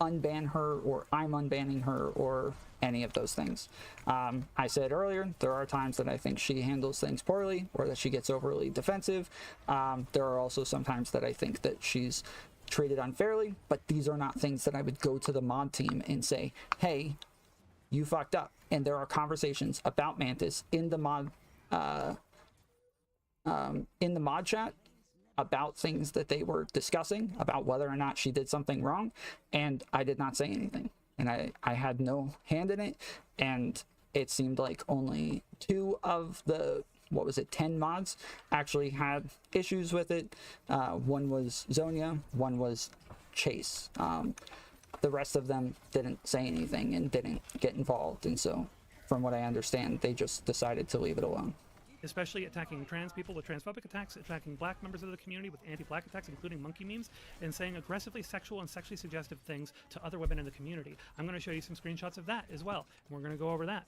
unban her or I'm unbanning her or any of those things. I said earlier, there are times that I think she handles things poorly or that she gets overly defensive. There are also some times that I think that she's treated unfairly, but these are not things that I would go to the mod team and say, hey, you fucked up. And there are conversations about Mantis in the mod chat about things that they were discussing about whether or not she did something wrong, and I did not say anything, and I had no hand in it. And it seemed like only 2 of the 10 mods actually had issues with it. One was Zonia, one was Chase. The rest of them didn't say anything and didn't get involved, and so from what I understand, they just decided to leave it alone. Especially attacking trans people with transphobic attacks, attacking black members of the community with anti-black attacks, including monkey memes, and saying aggressively sexual and sexually suggestive things to other women in the community. I'm going to show you some screenshots of that as well, and we're going to go over that.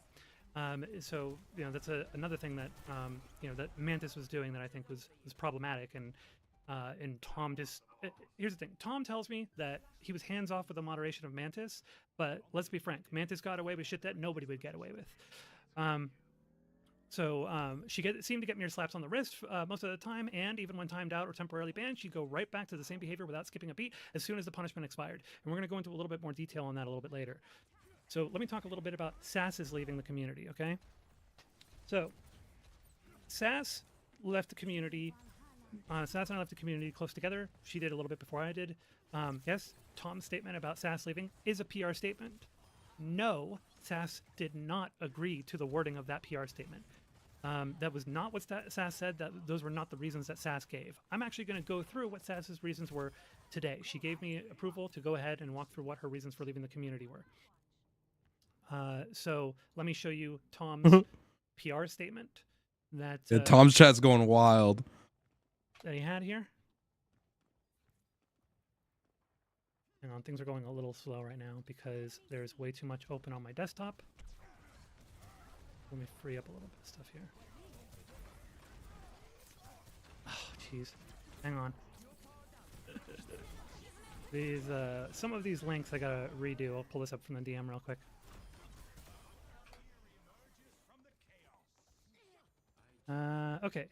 So, you know, that's another thing that, you know, that Mantis was doing that I think was problematic. And Tom just, here's the thing. Tom tells me that he was hands off with the moderation of Mantis, but let's be frank, Mantis got away with shit that nobody would get away with. She seemed to get mere slaps on the wrist most of the time, and even when timed out or temporarily banned, she'd go right back to the same behavior without skipping a beat as soon as the punishment expired. And we're going to go into a little bit more detail on that a little bit later. So let me talk a little bit about Sass's leaving the community, okay? So, Sass left the community. Sass and I left the community close together. She did a little bit before I did. Yes, Tom's statement about Sass leaving is a PR statement. No, Sass did not agree to the wording of that PR statement. That was not what Sass said. Those were not the reasons that Sass gave. I'm actually going to go through what Sass's reasons were today. She gave me approval to go ahead and walk through what her reasons for leaving the community were. So let me show you Tom's PR statement that Tom's chat's going wild. That he had here. Hang on, things are going a little slow right now because there's way too much open on my desktop. Let me free up a little bit of stuff here. Oh, jeez. Hang on. These, some of these links I gotta redo. I'll pull this up from the DM real quick. Okay.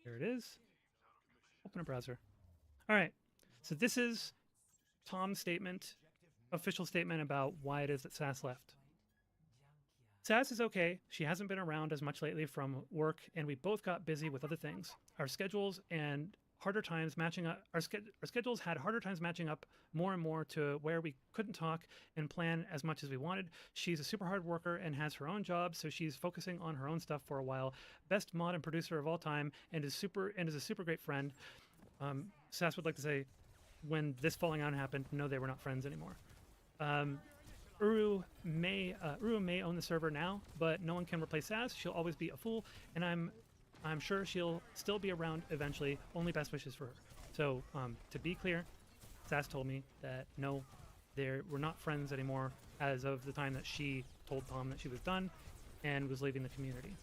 Here it is. Open a browser. All right. So this is Tom's statement, official statement about why it is that Sass left. Sass is okay. She hasn't been around as much lately from work, and we both got busy with other things. Our schedules and harder times matching up. Our schedules had harder times matching up more and more to where we couldn't talk and plan as much as we wanted. She's a super hard worker and has her own job, so she's focusing on her own stuff for a while. Best mod and producer of all time, and is a super great friend. Sass would like to say, when this falling out happened, no, they were not friends anymore. Uru may own the server now, but no one can replace Sass. She'll always be a fool, and I'm sure she'll still be around eventually. Only best wishes for her. So, to be clear, Sass told me that no, we're not friends anymore as of the time that she told Tom that she was done and was leaving the community.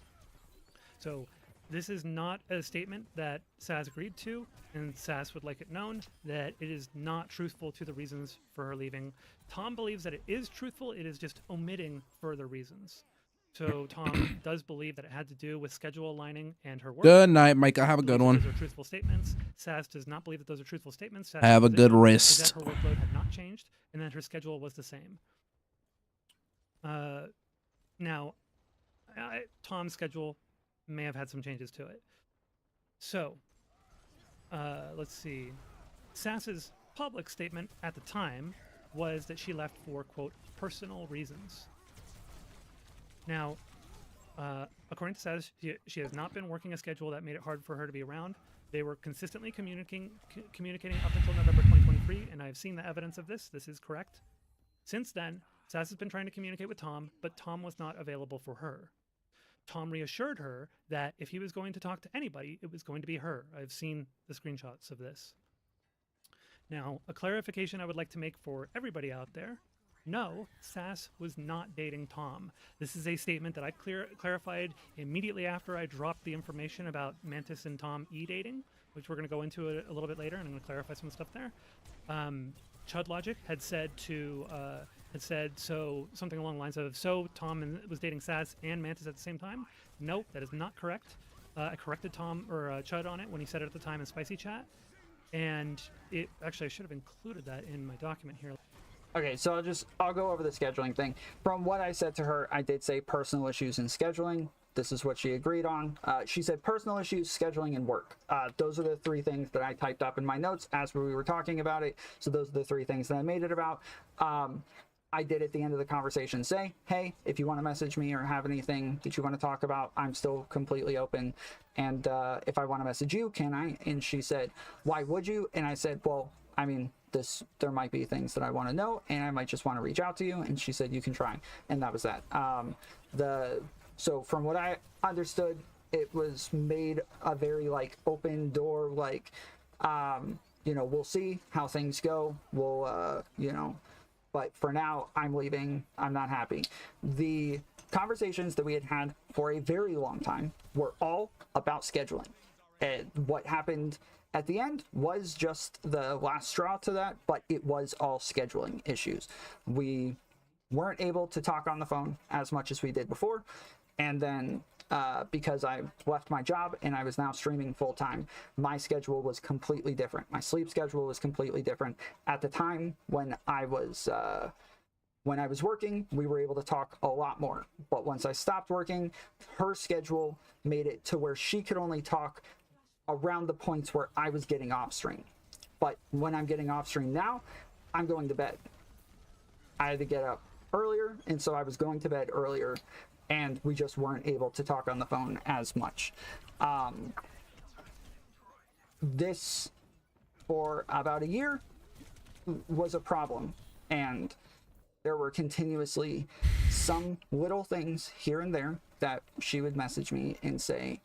So, this is not a statement that Sass agreed to, and Sass would like it known that it is not truthful to the reasons for her leaving. Tom believes that it is truthful, it is just omitting further reasons. So Tom does believe that it had to do with schedule aligning and her work. Good night, Micah. Have a good one. Those are truthful statements. Sass does not believe that those are truthful statements. Sass Have a good that rest. her workload had not changed, and that her schedule was the same. Now, Tom's schedule may have had some changes to it. So, let's see. Sass's public statement at the time was that she left for, quote, personal reasons. Now, according to Sass, she has not been working a schedule that made it hard for her to be around. They were consistently communicating up until November 2023, and I've seen the evidence of this. This is correct. Since then, Sass has been trying to communicate with Tom, but Tom was not available for her. Tom reassured her that if he was going to talk to anybody, it was going to be her. I've seen the screenshots of this. Now, a clarification I would like to make for everybody out there. No, Sass was not dating Tom. This is a statement that I clarified immediately after I dropped the information about Mantis and Tom e-dating, which we're going to go into a little bit later, and I'm going to clarify some stuff there. Chud Logic had said so something along the lines of, so Tom was dating Sass and Mantis at the same time. Nope, that is not correct. I corrected Tom or Chud on it when he said it at the time in Spicy Chat, and it actually I should have included that in my document here. Okay, so I'll go over the scheduling thing. From what I said to her, I did say personal issues and scheduling. This is what she agreed on. She said personal issues, scheduling, and work. Those are the three things that I typed up in my notes as we were talking about it. So those are the three things that I made it about. I did at the end of the conversation say, hey, if you want to message me or have anything that you want to talk about, I'm still completely open. And if I want to message you, can I? And she said, why would you? And I said, well, I mean, there might be things that I want to know, and I might just want to reach out to you. And she said, you can try. And that was that. So from what I understood, it was made a very like open door, like, we'll see how things go. We'll, but for now, I'm leaving. I'm not happy. The conversations that we had for a very long time were all about scheduling. And what happened at the end was just the last straw to that, but it was all scheduling issues. We weren't able to talk on the phone as much as we did before. And then because I left my job and I was now streaming full time, my schedule was completely different. My sleep schedule was completely different. At the time when I was working, we were able to talk a lot more. But once I stopped working, her schedule made it to where she could only talk around the points where I was getting off stream. But when I'm getting off stream now, I'm going to bed. I had to get up earlier, and so I was going to bed earlier, and we just weren't able to talk on the phone as much. This, for about a year, was a problem, and there were continuously some little things here and there that she would message me and say,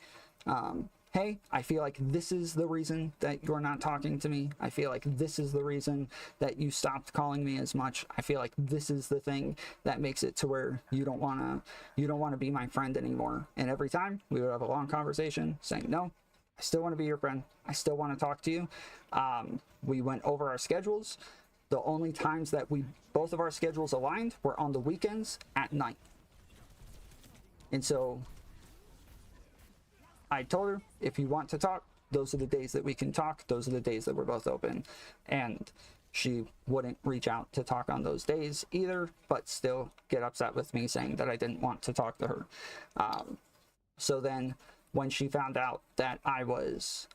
hey, I feel like this is the reason that you're not talking to me. I feel like this is the reason that you stopped calling me as much. I feel like this is the thing that makes it to where you don't want to be my friend anymore. And every time we would have a long conversation saying, no, I still want to be your friend. I still want to talk to you. We went over our schedules. The only times that both of our schedules aligned were on the weekends at night. And so I told her, if you want to talk, those are the days that we can talk. Those are the days that we're both open. And she wouldn't reach out to talk on those days either, but still get upset with me saying that I didn't want to talk to her. So then when she found out that I was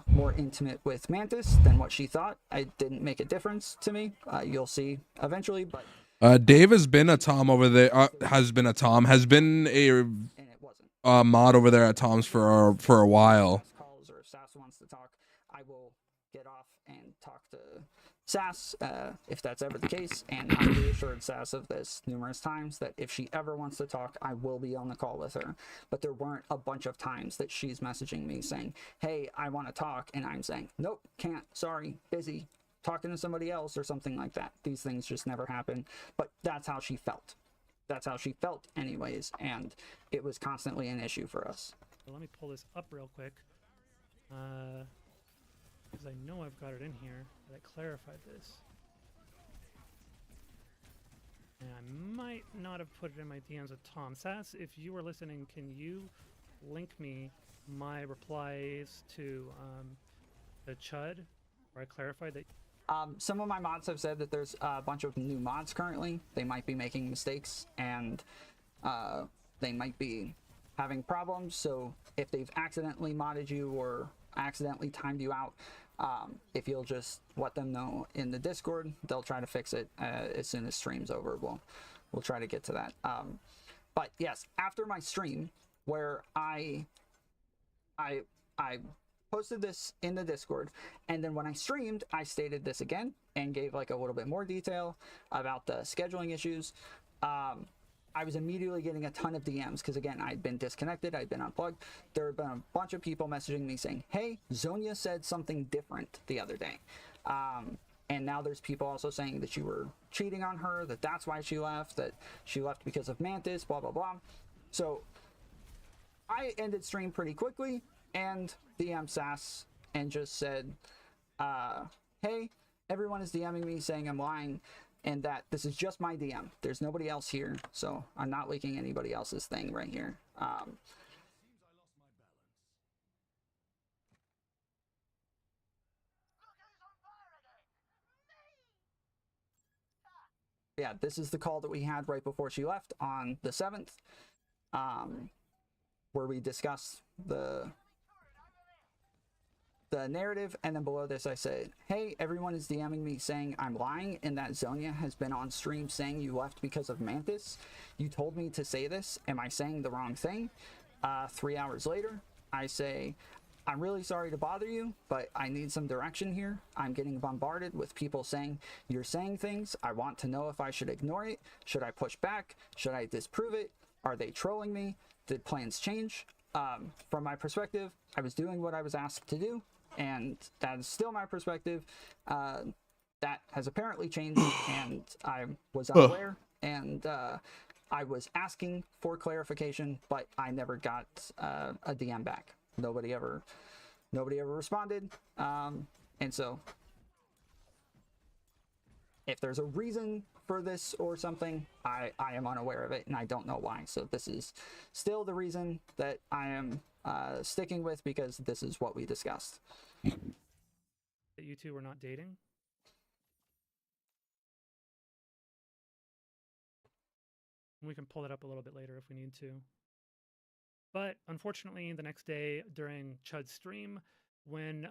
more intimate with Mantis than what she thought, it didn't make a difference to me. You'll see eventually, but Dave has been a Tom over there. Has been a mod over there at Tom's for a while. Calls, or if Sass wants to talk, I will get off and talk to Sass if that's ever the case. And I've reassured Sass of this numerous times that if she ever wants to talk, I will be on the call with her. But there weren't a bunch of times that she's messaging me saying, hey, I want to talk, and I'm saying, nope, can't, sorry, busy, talking to somebody else or something like that. These things just never happen. But that's how she felt. That's how she felt anyways, and it was constantly an issue for us. Let me pull this up real quick, because I know I've got it in here, but I clarified this. And I might not have put it in my DMs with Tom. Sass, if you were listening, can you link me my replies to the Chud, where I clarified that? Some of my mods have said that there's a bunch of new mods currently. They might be making mistakes, and they might be having problems. So if they've accidentally modded you or accidentally timed you out, if you'll just let them know in the Discord, they'll try to fix it as soon as stream's over. We'll try to get to that. But yes, after my stream, where I posted this in the Discord, and then when I streamed, I stated this again and gave like a little bit more detail about the scheduling issues. I was immediately getting a ton of DMs because, again, I'd been disconnected, I'd been unplugged. There had been a bunch of people messaging me saying, hey, Zonia said something different the other day. And now there's people also saying that you were cheating on her, that that's why she left, that she left because of Mantis, blah, blah, blah. So I ended stream pretty quickly and DM'd Sass and just said, hey, everyone is DMing me saying I'm lying, and that this is just my DM. There's nobody else here, so I'm not leaking anybody else's thing right here. Yeah, this is the call that we had right before she left on the 7th, where we discussed the narrative, and then below this I said, hey, everyone is DMing me saying I'm lying and that Zonia has been on stream saying you left because of Mantis. You told me to say this. Am I saying the wrong thing? 3 hours later, I say, I'm really sorry to bother you, but I need some direction here. I'm getting bombarded with people saying you're saying things. I want to know if I should ignore it. Should I push back? Should I disprove it? Are they trolling me? Did plans change? From my perspective, I was doing what I was asked to do, and that is still my perspective. That has apparently changed, and I was unaware, and I was asking for clarification, but I never got a DM back. Nobody ever responded, and so if there's a reason for this or something, I am unaware of it, and I don't know why. So this is still the reason that I am sticking with, because this is what we discussed. That you two were not dating? We can pull it up a little bit later if we need to. But unfortunately, the next day during Chud's stream, when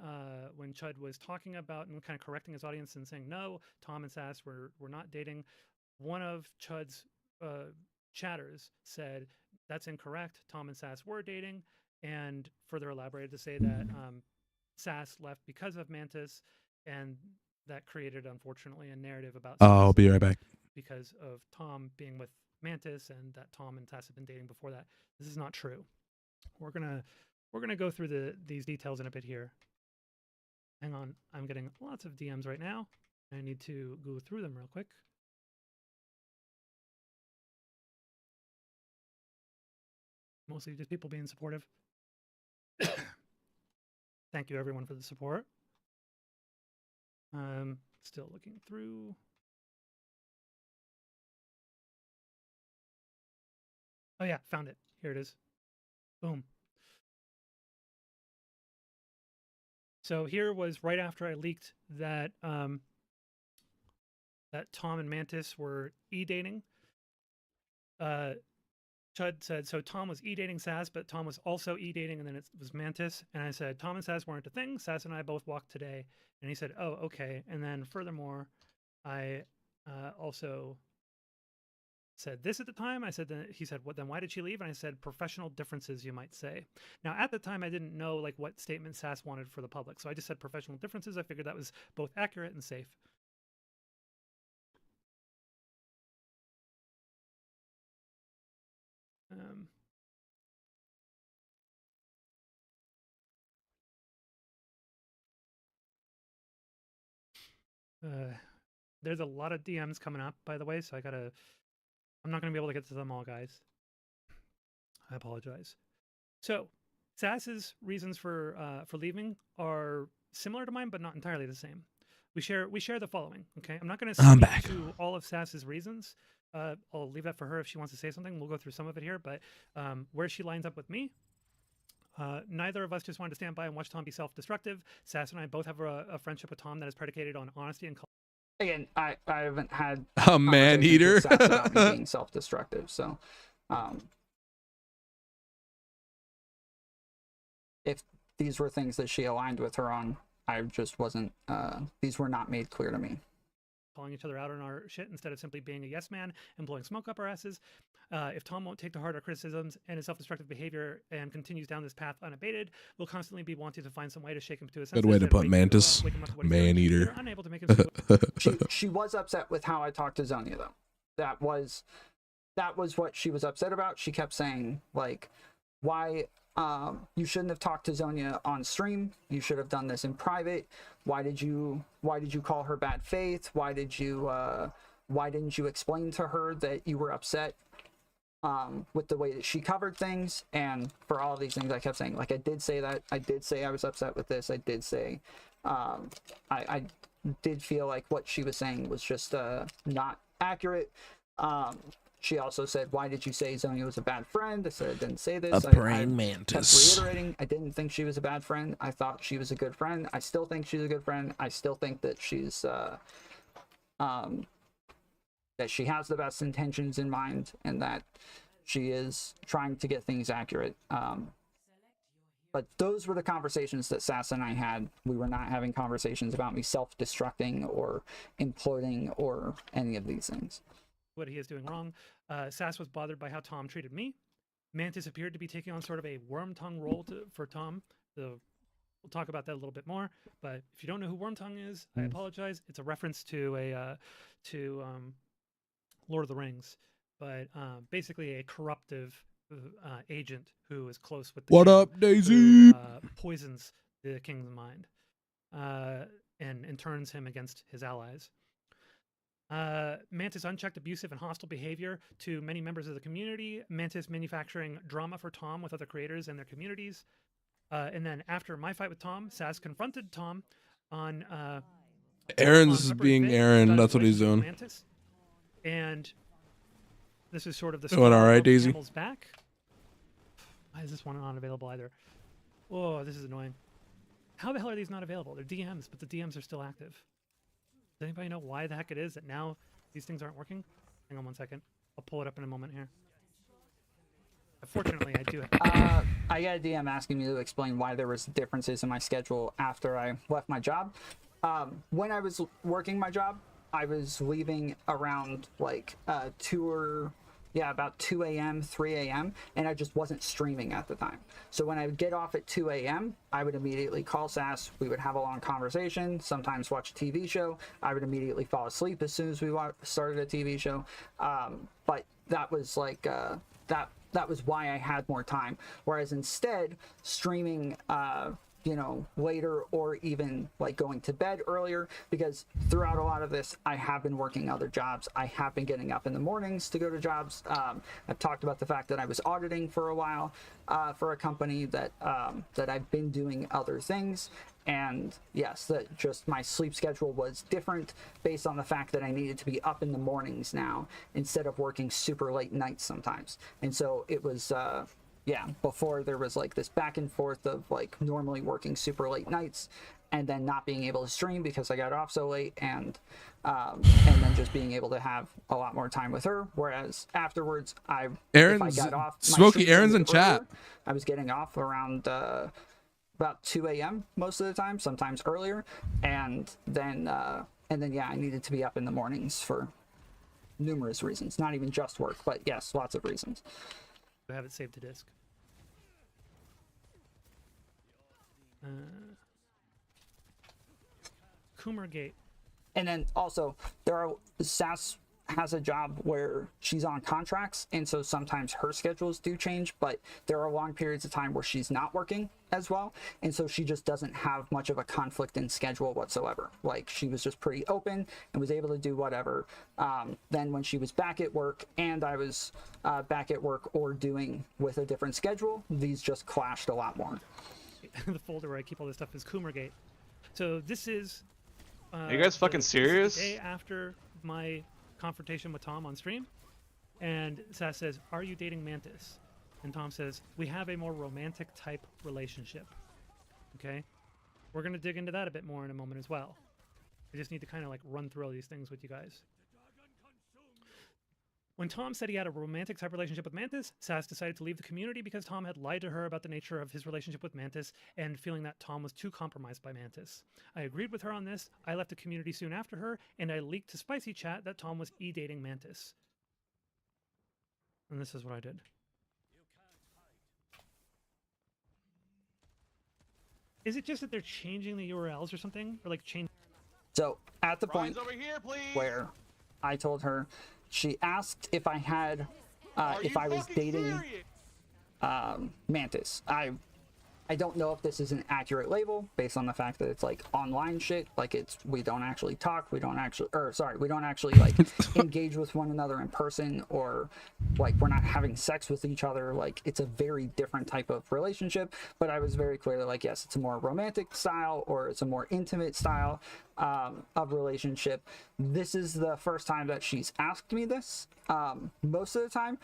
Chud was talking about and kind of correcting his audience and saying, no, Tom and Sass were not dating, one of Chud's chatters said, that's incorrect. Tom and Sass were dating, and further elaborated to say that Sass left because of Mantis, and that created, unfortunately, a narrative about I'll be right back. because of Tom being with Mantis, and that Tom and Sass have been dating before that. This is not true. We're gonna go through these details in a bit here. Hang on, I'm getting lots of DMs right now. I need to go through them real quick. Mostly just people being supportive. Thank you everyone for the support. Still looking through. Oh yeah, found it. Here it is. Boom. So here was right after I leaked that that Tom and Mantis were e-dating. Chud said, so Tom was e-dating Sass, but Tom was also e-dating, and then it was Mantis. And I said, Tom and Sass weren't a thing. Sass and I both walked today. And he said, oh, okay. And then furthermore, I also said this at the time. I said that he said, "What then? Why did she leave?" And I said, "Professional differences, you might say." Now, at the time, I didn't know like what statement Sass wanted for the public, so I just said professional differences. I figured that was both accurate and safe. There's a lot of DMs coming up, by the way, so I'm not gonna be able to get to them all, guys. I apologize. So, Sass's reasons for leaving are similar to mine, but not entirely the same. We share the following. Okay, I'm not going to speak to all of Sass's reasons. I'll leave that for her if she wants to say something. We'll go through some of it here, but where she lines up with me. Neither of us just wanted to stand by and watch Tom be self-destructive. Sass and I both have a friendship with Tom that is predicated on honesty and. Again, I haven't had a man eater about me being self-destructive, so if these were things that she aligned with her on, I just wasn't these were not made clear to me. Calling each other out on our shit instead of simply being a yes man and blowing smoke up our asses. If Tom won't take to heart our criticisms and his self-destructive behavior and continues down this path unabated, we'll constantly be wanting to find some way to shake him to his senses. Good way to put Mantis. Man eater. Unable to make him she was upset with how I talked to Zonia, though. That was what she was upset about. She kept saying, like, why you shouldn't have talked to Zonia on stream. You should have done this in private. Why did you call her bad faith? Why didn't you explain to her that you were upset with the way that she covered things? And for all of these things, I kept saying, like, I did say that. I did say I was upset with this. I did say I did feel like what she was saying was just not accurate. She also said, "Why did you say Zonia was a bad friend?" I said, "I didn't say this." A praying I mantis. kept reiterating, I didn't think she was a bad friend. I thought she was a good friend. I still think she's a good friend. I still think that she's that she has the best intentions in mind and that she is trying to get things accurate. But those were the conversations that Sass and I had. We were not having conversations about me self-destructing or imploding or any of these things. What he is doing wrong. Sass was bothered by how Tom treated me. Mantis appeared to be taking on sort of a Wormtongue role for Tom. We'll talk about that a little bit more. But if you don't know who Wormtongue is, I apologize. It's a reference to Lord of the Rings, but basically a corruptive agent who is close with the What king, up, Daisy? who, poisons the king's mind and turns him against his allies. Mantis unchecked abusive and hostile behavior to many members of the community. Mantis manufacturing drama for Tom with other creators and their communities. And then after my fight with Tom, Sass confronted Tom on Aaron's on being February 5th Aaron. about That's his what he's relationship with doing. Mantis. And this is sort of the Doing straw all that right, broke the Daisy? camel's back. Why is this one not available either? Oh, this is annoying. How the hell are these not available? They're DMs, but the DMs are still active. Does anybody know why the heck it is that now these things aren't working? Hang on one second. I'll pull it up in a moment here. Fortunately, I do have. I got a DM asking me to explain why there was differences in my schedule after I left my job. When I was working my job, I was leaving around like about 2 a.m., 3 a.m., and I just wasn't streaming at the time. So when I would get off at 2 a.m., I would immediately call Sass. We would have a long conversation, sometimes watch a TV show. I would immediately fall asleep as soon as we started a TV show. But that was like, that was why I had more time. Whereas instead, streaming, later or even like going to bed earlier, because throughout a lot of this, I have been working other jobs. I have been getting up in the mornings to go to jobs. I've talked about the fact that I was auditing for a while for a company that I've been doing other things. And yes, that just my sleep schedule was different based on the fact that I needed to be up in the mornings now instead of working super late nights sometimes. And so it was, before there was like this back and forth of like normally working super late nights and then not being able to stream because I got off so late, and then just being able to have a lot more time with her. Whereas afterwards, if I got off, my Smokey, streams Aaron's in ended chat. earlier. I was getting off around about 2 a.m. most of the time, sometimes earlier, and then I needed to be up in the mornings for numerous reasons, not even just work, but yes, lots of reasons. I have it saved to disk. Coomer Gate. And then also Sass has a job where she's on contracts, and so sometimes her schedules do change, but there are long periods of time where she's not working as well, and so she just doesn't have much of a conflict in schedule whatsoever. Like, she was just pretty open and was able to do whatever. Then when she was back at work and I was back at work or doing with a different schedule, these just clashed a lot more. The folder where I keep all this stuff is Coomer Gate. So this is Are you guys fucking this is serious? the day after my confrontation with Tom on stream, and Sass says, "Are you dating Mantis?" And Tom says, "We have a more romantic type relationship." Okay, we're gonna dig into that a bit more in a moment as well. I just need to kind of like run through all these things with you guys. When Tom said he had a romantic type relationship with Mantis, Sass decided to leave the community because Tom had lied to her about the nature of his relationship with Mantis and feeling that Tom was too compromised by Mantis. I agreed with her on this. I left the community soon after her, and I leaked to Spicy Chat that Tom was e-dating Mantis. And this is what I did. Is it just that they're changing the URLs or something? Or like change? So at the point Brian's over here, please. where I told her, she asked if I had, Are if you I was fucking dating serious? Mantis. I I don't know if this is an accurate label based on the fact that it's like online shit. Like we don't actually talk, we don't actually like engage with one another in person, or like we're not having sex with each other. Like it's a very different type of relationship. But I was very clear that like, yes, it's a more romantic style or it's a more intimate style of relationship. This is the first time that she's asked me this. Most of the time,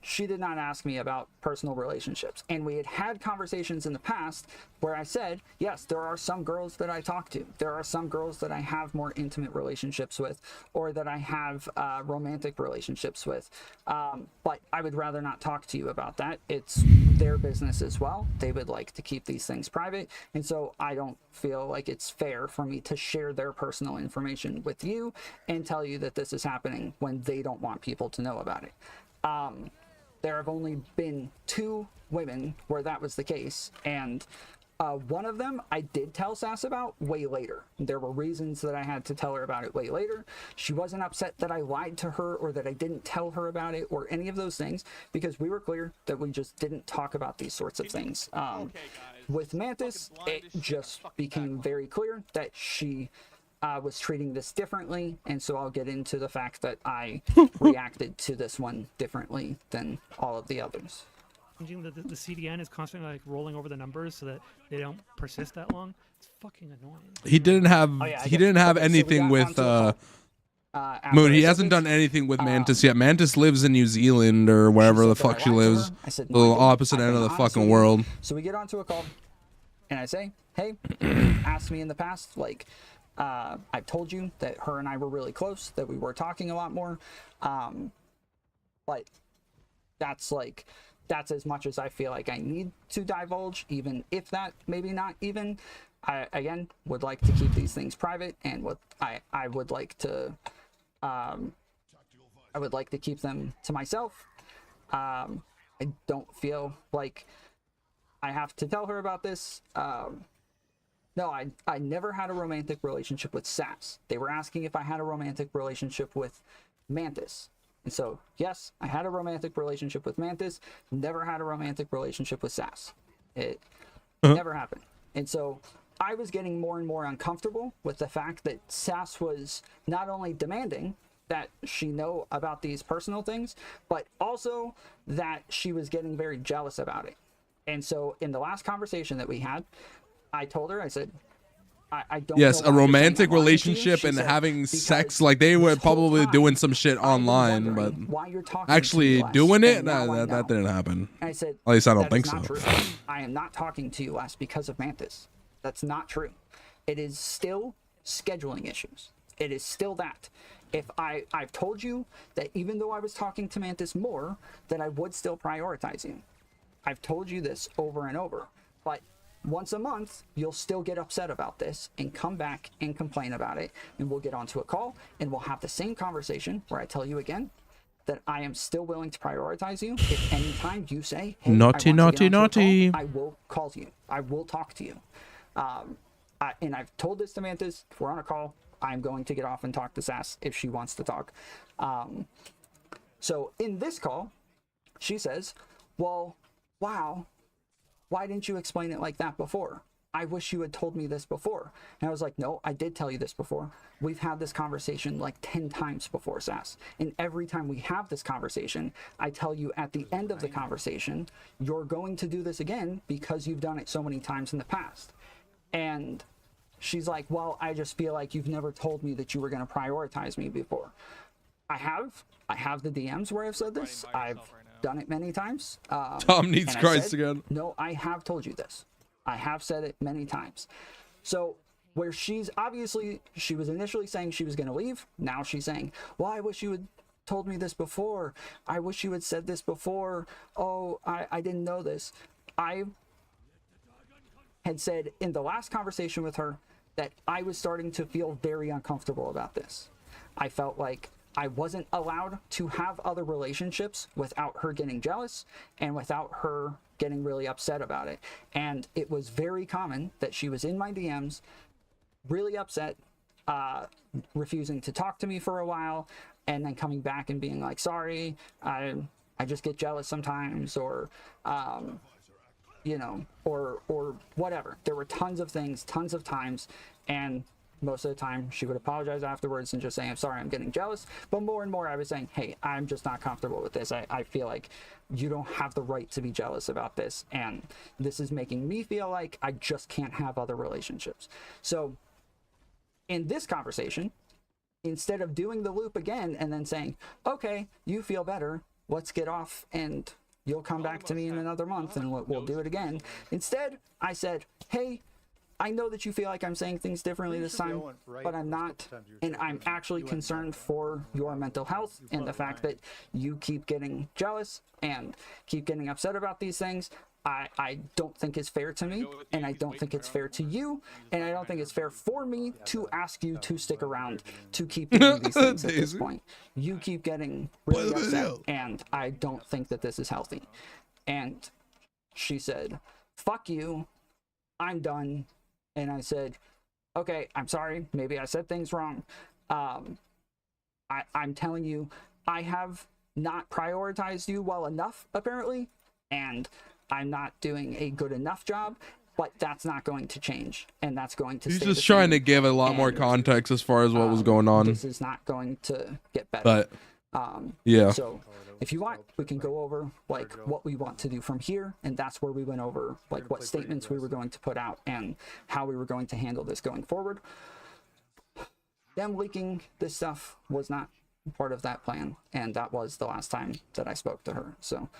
she did not ask me about personal relationships. And we had had conversations in the past where I said, yes, there are some girls that I talk to. There are some girls that I have more intimate relationships with, or that I have romantic relationships with. But I would rather not talk to you about that. It's their business as well. They would like to keep these things private. And so I don't feel like it's fair for me to share their personal information with you and tell you that this is happening when they don't want people to know about it. There have only been 2 women where that was the case, and one of them I did tell Sass about way later. There were reasons that I had to tell her about it way later. She wasn't upset that I lied to her or that I didn't tell her about it or any of those things, because we were clear that we just didn't talk about these sorts of things. With Mantis, it just became very clear that she was treating this differently, and so I'll get into the fact that I reacted to this one differently than all of the others. The CDN is constantly like rolling over the numbers so that they don't persist that long. It's fucking annoying. He didn't have anything with Moon. He hasn't done anything with Mantis yet. Mantis lives in New Zealand or wherever the fuck she lives. The opposite end of the fucking world. So we get onto a call, and I say, hey, asked me in the past, like, I've told you that her and I were really close, that we were talking a lot more, but that's as much as I feel like I need to divulge, even if that maybe not even. I again would like to keep these things private, and what I would like to keep them to myself. I don't feel like I have to tell her about this. No, I never had a romantic relationship with Sass. They were asking if I had a romantic relationship with Mantis. And so, yes, I had a romantic relationship with Mantis, never had a romantic relationship with Sass. It never happened. And so I was getting more and more uncomfortable with the fact that Sass was not only demanding that she know about these personal things, but also that she was getting very jealous about it. And so in the last conversation that we had, I told her, I said, I don't know a romantic relationship and having sex, like they were probably doing some shit online, but why you're talking actually doing it, that didn't happen. And I said, at least I don't think so. True. I am not talking to you less because of Mantis. That's not true. It is still scheduling issues. It is still that. If I've told you that even though I was talking to Mantis more, that I would still prioritize you. I've told you this over and over, but once a month, you'll still get upset about this and come back and complain about it. And we'll get onto a call and we'll have the same conversation where I tell you again that I am still willing to prioritize you. If anytime you say, hey, naughty, call, I will call you. I will talk to you. And I've told this to Mantis, if we're on a call, I'm going to get off and talk to Sass if she wants to talk. So in this call, she says, well, wow, why didn't you explain it like that before? I wish you had told me this before. And I was like, no, I did tell you this before. We've had this conversation like 10 times before, Sass. And every time we have this conversation, I tell you at the end of the conversation, you're going to do this again because you've done it so many times in the past. And she's like, well, I just feel like you've never told me that you were going to prioritize me before. I have the DMs where I've said this. I've done it many times. Tom needs Christ again. No, I have told you this. I have said it many times. So where she was initially saying she was going to leave. Now she's saying, well, I wish you had told me this before. I wish you had said this before. Oh, I didn't know this. I had said in the last conversation with her that I was starting to feel very uncomfortable about this. I felt like I wasn't allowed to have other relationships without her getting jealous and without her getting really upset about it. And it was very common that she was in my DMs, really upset, refusing to talk to me for a while, and then coming back and being like, sorry, I just get jealous sometimes, or you know, or whatever. There were tons of things, tons of times, and most of the time she would apologize afterwards and just say, I'm sorry, I'm getting jealous. But more and more I was saying, hey, I'm just not comfortable with this. I feel like you don't have the right to be jealous about this, and this is making me feel like I just can't have other relationships. So in this conversation, instead of doing the loop again and then saying, okay, you feel better, let's get off and you'll come back to me in another month and we'll do it again. Instead, I said, hey, I know that you feel like I'm saying things differently this time, but I'm not, and I'm actually concerned for your mental health and the fact that you keep getting jealous and keep getting upset about these things. I don't think it's fair to me, and I don't think it's fair to you, and I don't think it's fair for me to ask you to stick around to keep doing these things at this point. You keep getting really upset, and I don't think that this is healthy. And she said, fuck you, I'm done. And I said, okay, I'm sorry, maybe I said things wrong. I'm telling you, I have not prioritized you well enough, apparently, and I'm not doing a good enough job, but that's not going to change, and that's going to He's stay just the trying same. to give a lot more And, context as far as what was going on. This is not going to get better. But yeah. So if you want, we can go over like what we want to do from here, and that's where we went over like what statements we were going to put out and how we were going to handle this going forward. Them leaking this stuff was not part of that plan, and that was the last time that I spoke to her. So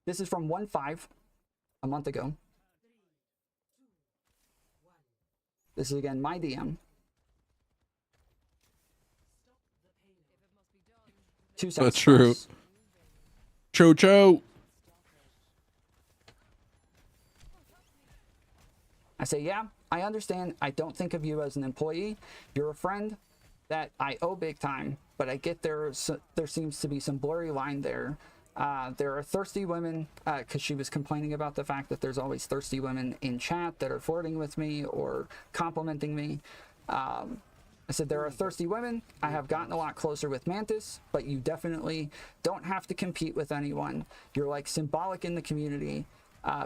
this is from 1/5, a month ago. This is again my DM. 2 cents. That's true. Cho. I say, yeah, I understand. I don't think of you as an employee. You're a friend that I owe big time, but I get there seems to be some blurry line there. There are thirsty women, because she was complaining about the fact that there's always thirsty women in chat that are flirting with me or complimenting me. I said, there are thirsty women. I have gotten a lot closer with Mantis, but you definitely don't have to compete with anyone. You're like symbolic in the community.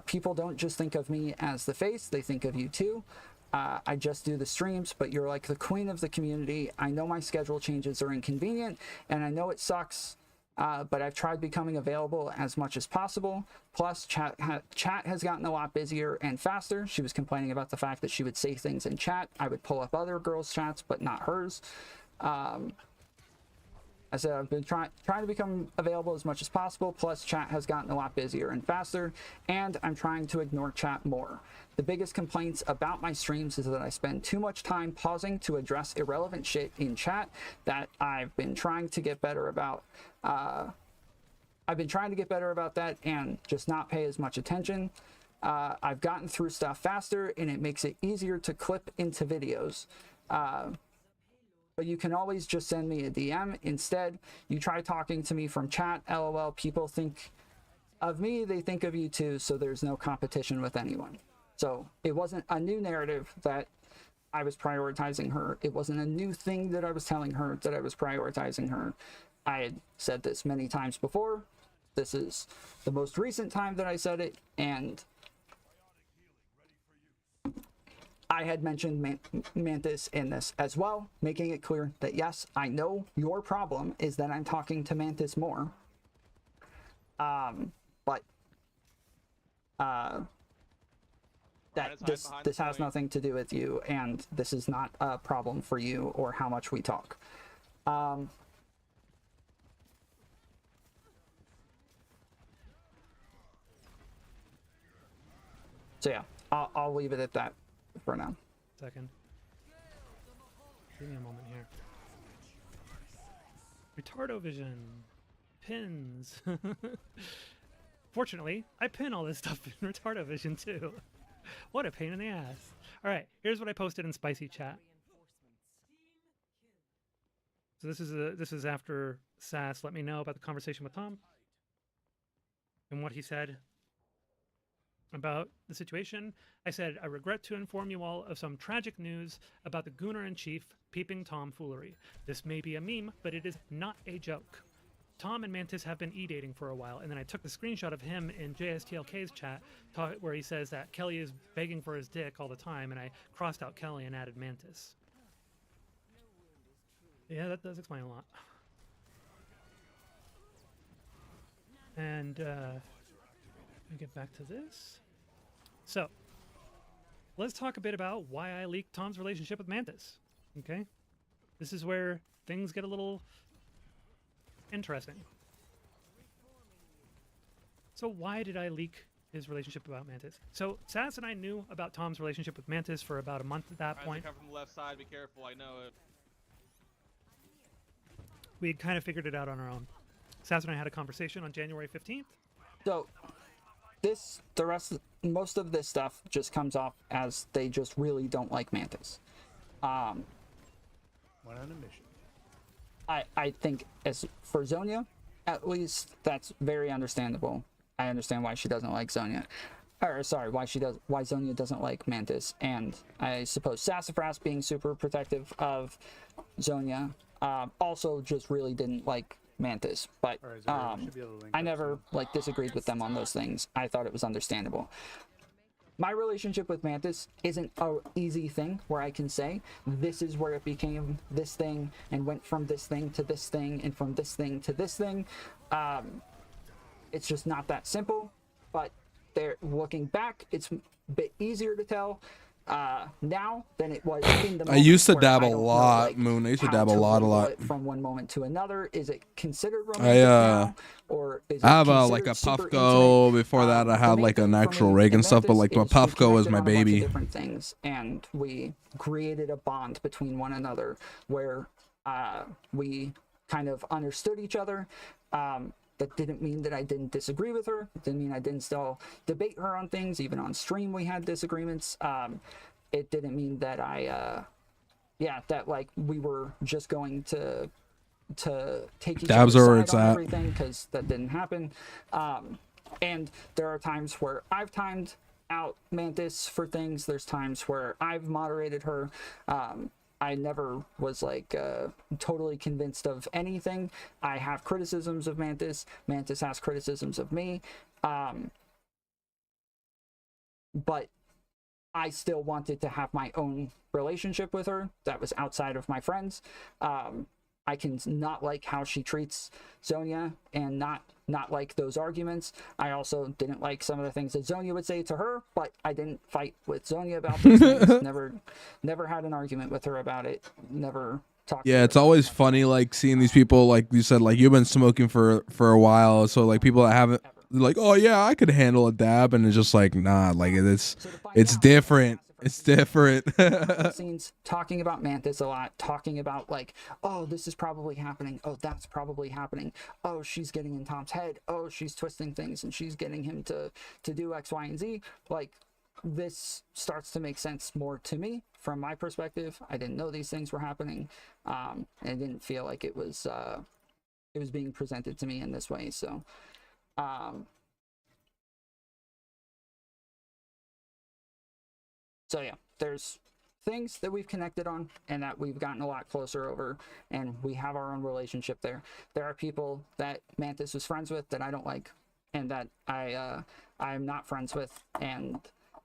People don't just think of me as the face, they think of you too. I just do the streams, but you're like the queen of the community. I know my schedule changes are inconvenient, and I know it sucks, but I've tried becoming available as much as possible. Plus, chat has gotten a lot busier and faster. She was complaining about the fact that she would say things in chat. I would pull up other girls' chats, but not hers. I said, I've been trying to become available as much as possible, plus chat has gotten a lot busier and faster, and I'm trying to ignore chat more. The biggest complaints about my streams is that I spend too much time pausing to address irrelevant shit in chat that I've been trying to get better about. I've been trying to get better about that and just not pay as much attention. I've gotten through stuff faster, and it makes it easier to clip into videos. But you can always just send me a DM. Instead, you try talking to me from chat. LOL, people think of me, they think of you too, so there's no competition with anyone. So it wasn't a new narrative that I was prioritizing her. It wasn't a new thing that I was telling her that I was prioritizing her. I had said this many times before. This is the most recent time that I said it, and I had mentioned Mantis in this as well, making it clear that yes, I know your problem is that I'm talking to Mantis more. But that this has nothing to do with you, and this is not a problem for you or how much we talk. So yeah, I'll leave it at that for now. Second. Give me a moment here. Retardo vision. Pins. Fortunately, I pin all this stuff in Retardo vision too. What a pain in the ass. Alright, here's what I posted in Spicy Chat. So this is after Sass let me know about the conversation with Tom and what he said about the situation. I said, I regret to inform you all of some tragic news about the Gunner-in-Chief peeping tomfoolery. This may be a meme, but it is not a joke. Tom and Mantis have been e-dating for a while, and then I took the screenshot of him in JSTLK's chat where he says that Kelly is begging for his dick all the time, and I crossed out Kelly and added Mantis. Yeah, that does explain a lot. And let me get back to this. So, let's talk a bit about why I leaked Tom's relationship with Mantis. Okay? This is where things get a little interesting. So why did I leak his relationship about Mantis? So Sass and I knew about Tom's relationship with Mantis for about a month at that point. Come from the left side. Be careful. I know it. We had kind of figured it out on our own. Sass and I had a conversation on January 15th. So most of this stuff just comes off as they just really don't like Mantis. Went on a mission. I think as for Zonia, at least that's very understandable. I understand why she doesn't like Zonia. Or sorry, why Zonia doesn't like Mantis. And I suppose Sassafras being super protective of Zonia also just really didn't like Mantis. But I never disagreed with them on those things. I thought it was understandable. My relationship with Mantis isn't an easy thing where I can say this is where it became this thing and went from this thing to this thing and from this thing to this thing. It's just not that simple, but looking back, it's a bit easier to tell now than it was in the moment. I used to where dab I a don't know, lot, Moon. I used to how dab a lot. label it from one moment to another. Is it considered romantic now, or is it I have a considered super Puffco. intimate? Before that, I The had main like thing an for actual me rig and and stuff, but Mantis like my is we Puffco was connected my on a bunch of baby. different things, and we created a bond between one another where we kind of understood each other. That didn't mean that I didn't disagree with her. It didn't mean I didn't still debate her on things. Even on stream, we had disagreements. It didn't mean that that like we were just going to take each Dabs other's are where side it's on at. everything, because that didn't happen. And there are times where I've timed out Mantis for things. There's times where I've moderated her. I never was totally convinced of anything. I have criticisms of Mantis. Mantis has criticisms of me. But I still wanted to have my own relationship with her that was outside of my friends. I can not like how she treats Zonia and not like those arguments. I also didn't like some of the things that Zonia would say to her, but I didn't fight with Zonia about those things. Never had an argument with her about it. Never talked to Yeah, her it's about always it. funny like seeing these people, like you said, like you've been smoking for a while, so like people that haven't, like, oh yeah, I could handle a dab, and it's just like, nah, like So to find it's out, different. It's different. scenes talking about Mantis a lot, talking about like, oh, this is probably happening, oh, that's probably happening, oh, she's getting in Tom's head, oh, she's twisting things and she's getting him to do X, Y, and Z. Like, this starts to make sense more to me from my perspective. I didn't know these things were happening, and it didn't feel like it was being presented to me in this way. So So yeah, there's things that we've connected on and that we've gotten a lot closer over, and we have our own relationship there. There are people that Mantis was friends with that I don't like, and that I'm not friends with, and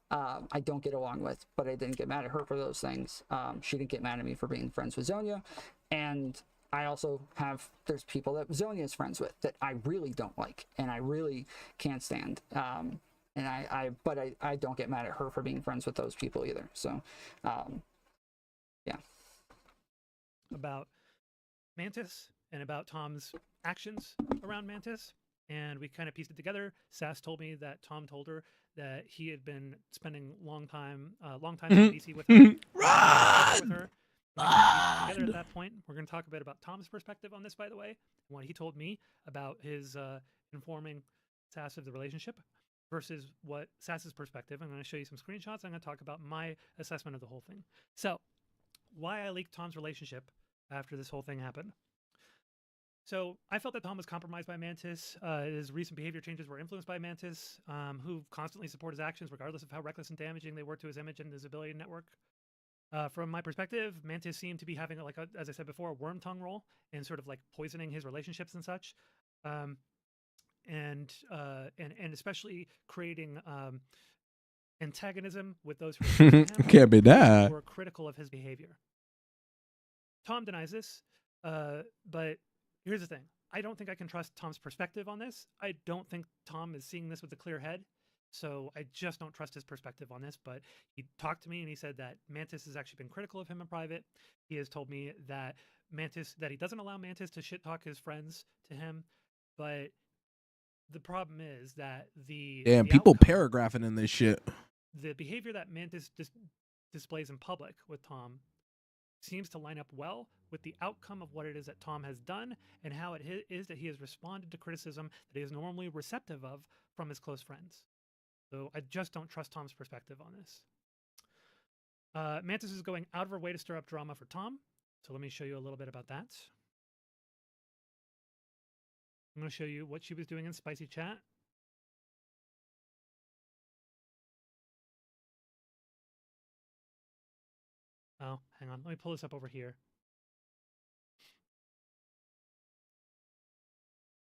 I don't get along with, but I didn't get mad at her for those things. She didn't get mad at me for being friends with Zonia, and I also there's people that Zonia is friends with that I really don't like, and I really can't stand. And I don't get mad at her for being friends with those people either. So, yeah. About Mantis and about Tom's actions around Mantis, and we kind of pieced it together. Sass told me that Tom told her that he had been spending long time in DC with her. Run! With her. Together at that point, we're going to talk a bit about Tom's perspective on this, by the way, and what he told me about his informing Sass of the relationship versus what Sass's perspective. I'm going to show you some screenshots. I'm going to talk about my assessment of the whole thing. So, why I leaked Tom's relationship after this whole thing happened. So, I felt that Tom was compromised by Mantis. His recent behavior changes were influenced by Mantis, who constantly support his actions regardless of how reckless and damaging they were to his image and his ability network. From my perspective, Mantis seemed to be having, as I said before, a worm tongue role and sort of like poisoning his relationships and such. and especially creating antagonism with those who are against him, Can't be that. who are critical of his behavior. Tom denies this, but here's the thing. I don't think I can trust Tom's perspective on this. I don't think Tom is seeing this with a clear head. So I just don't trust his perspective on this. But he talked to me and he said that Mantis has actually been critical of him in private. He has told me that he doesn't allow Mantis to shit talk his friends to him. But the problem is that the People outcome, paragraphing in this shit. the behavior that Mantis displays in public with Tom seems to line up well with the outcome of what it is that Tom has done and how it is that he has responded to criticism that he is normally receptive of from his close friends. So I just don't trust Tom's perspective on this. Mantis is going out of her way to stir up drama for Tom. So let me show you a little bit about that. I'm going to show you what she was doing in Spicy Chat. Oh, hang on. Let me pull this up over here.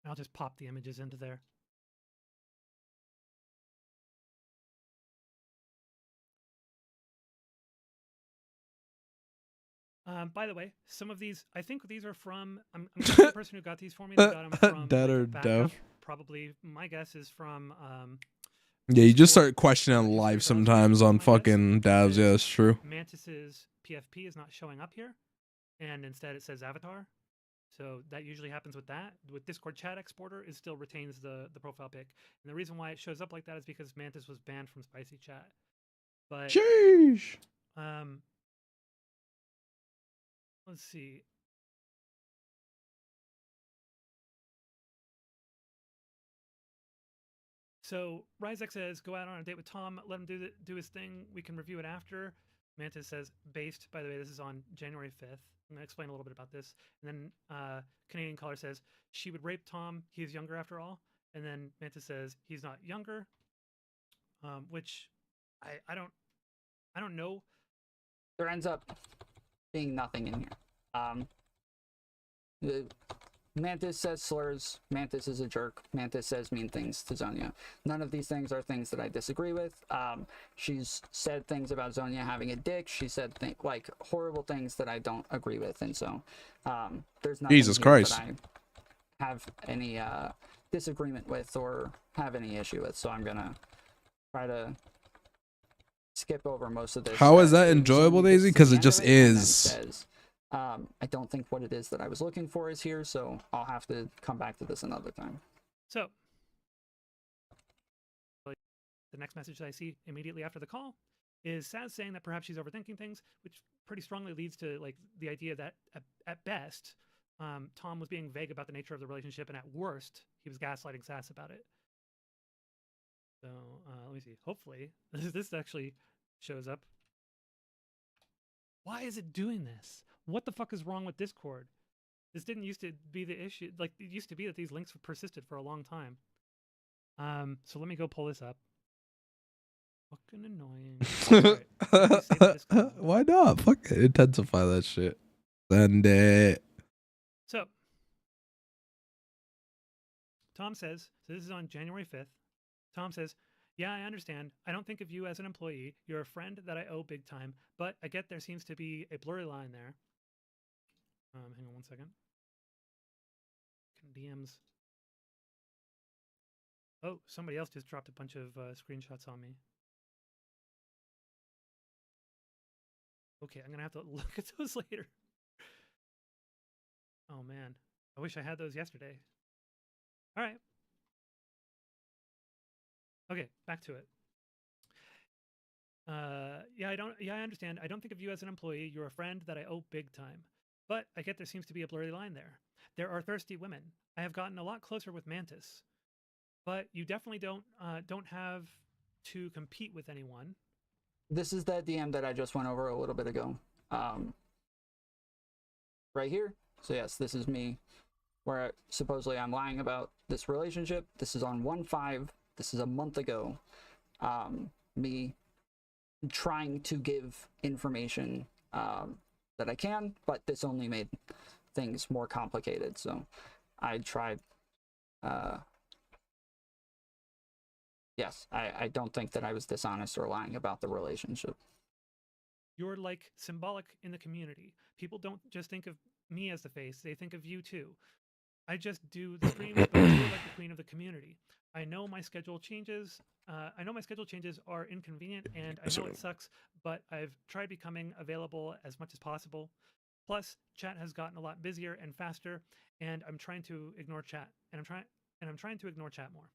I'll just pop the images into there. By the way, some of these, I think these are from, I'm the person who got these for me. They got them from Dead or backup. Dev. Probably, my guess is from Yeah, you just start questioning life sometimes on fucking devs. Yeah, that's true. Mantis's PFP is not showing up here, and instead it says avatar. So that usually happens with that. With Discord chat exporter, it still retains the profile pic. And the reason why it shows up like that is because Mantis was banned from Spicy Chat. But Sheesh. let's see. So Ryzek says, go out on a date with Tom, let him do his thing. We can review it after. Mantis says, based, by the way, this is on January 5th. I'm going to explain a little bit about this. And then Canadian Caller says, she would rape Tom. He's younger after all. And then Mantis says, he's not younger, which I don't know. There ends up being nothing in here. Mantis says slurs. Mantis is a jerk. Mantis says mean things to Zonia. None of these things are things that I disagree with. She's said things about Zonia having a dick. She said like horrible things that I don't agree with, and so there's nothing Jesus here Christ. that I have any disagreement with or have any issue with. So I'm gonna try to skip over most of this. How is that Zonia enjoyable, gets Daisy? to Because the it end just of and then is. says, I don't think what it is that I was looking for is here, so I'll have to come back to this another time. So the next message that I see immediately after the call is Saz saying that perhaps she's overthinking things, which pretty strongly leads to like the idea that at best, Tom was being vague about the nature of the relationship, and at worst, he was gaslighting Saz about it. So let me see. Hopefully, this actually shows up. Why is it doing this? What the fuck is wrong with Discord? This didn't used to be the issue. Like, it used to be that these links persisted for a long time. So let me go pull this up. Fucking annoying. Alright, let me save this call. Why not? Fuck it. Intensify that shit. Send it. So, Tom says, so this is on January 5th. Tom says, yeah, I understand. I don't think of you as an employee. You're a friend that I owe big time, but I get there seems to be a blurry line there. Hang on one second. DMs. Oh, somebody else just dropped a bunch of screenshots on me. Okay, I'm going to have to look at those later. Oh, man. I wish I had those yesterday. All right. Okay, back to it. Yeah, I understand. I don't think of you as an employee. You're a friend that I owe big time. But I get there seems to be a blurry line there. There are thirsty women. I have gotten a lot closer with Mantis. But you definitely don't have to compete with anyone. This is that DM that I just went over a little bit ago. Right here. So yes, this is me, where supposedly I'm lying about this relationship. This is on 1/5. This is a month ago. Me trying to give information that I can, but this only made things more complicated. So I tried Yes, I don't think that I was dishonest or lying about the relationship. You're like symbolic in the community. People don't just think of me as the face, they think of you too. I just do the streams, but you're like the queen of the community. I know my schedule changes. I know my schedule changes are inconvenient, and I know it sucks, but I've tried becoming available as much as possible. Plus, chat has gotten a lot busier and faster, and I'm trying to ignore chat, and I'm trying to ignore chat more.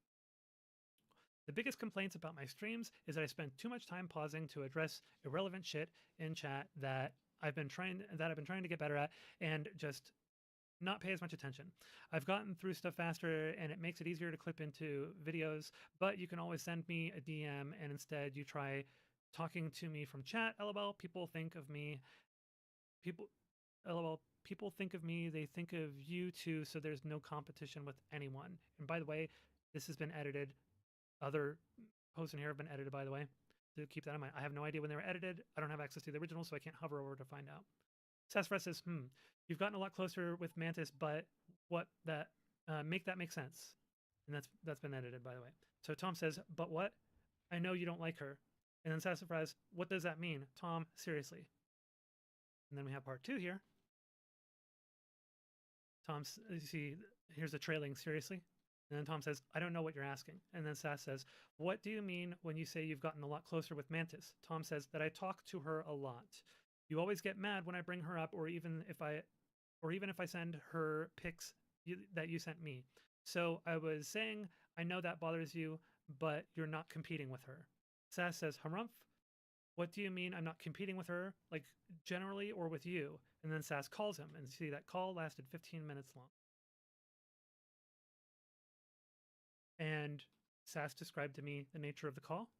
The biggest complaints about my streams is that I spend too much time pausing to address irrelevant shit in chat that I've been trying to get better at, and just not pay as much attention. I've gotten through stuff faster and it makes it easier to clip into videos, but you can always send me a DM and instead you try talking to me from chat. LOL, people think of me. People think of me, they think of you too, so there's no competition with anyone. And by the way, this has been edited. Other posts in here have been edited, by the way. To keep that in mind. I have no idea when they were edited. I don't have access to the original, so I can't hover over to find out. Sassafras says, you've gotten a lot closer with Mantis, but what that make that make sense? And that's been edited, by the way. So Tom says, but what? I know you don't like her. And then Sassafras, what does that mean? Tom, seriously. And then we have part 2 here. Tom, you see, here's a trailing, seriously. And then Tom says, I don't know what you're asking. And then Sass says, what do you mean when you say you've gotten a lot closer with Mantis? Tom says that I talk to her a lot. You always get mad when I bring her up, or even if I send her pics that you sent me. So I was saying, I know that bothers you, but you're not competing with her. Sass says, Harumph, what do you mean I'm not competing with her? Like generally or with you? And then Sass calls him, and see that call lasted 15 minutes long. And Sass described to me the nature of the call.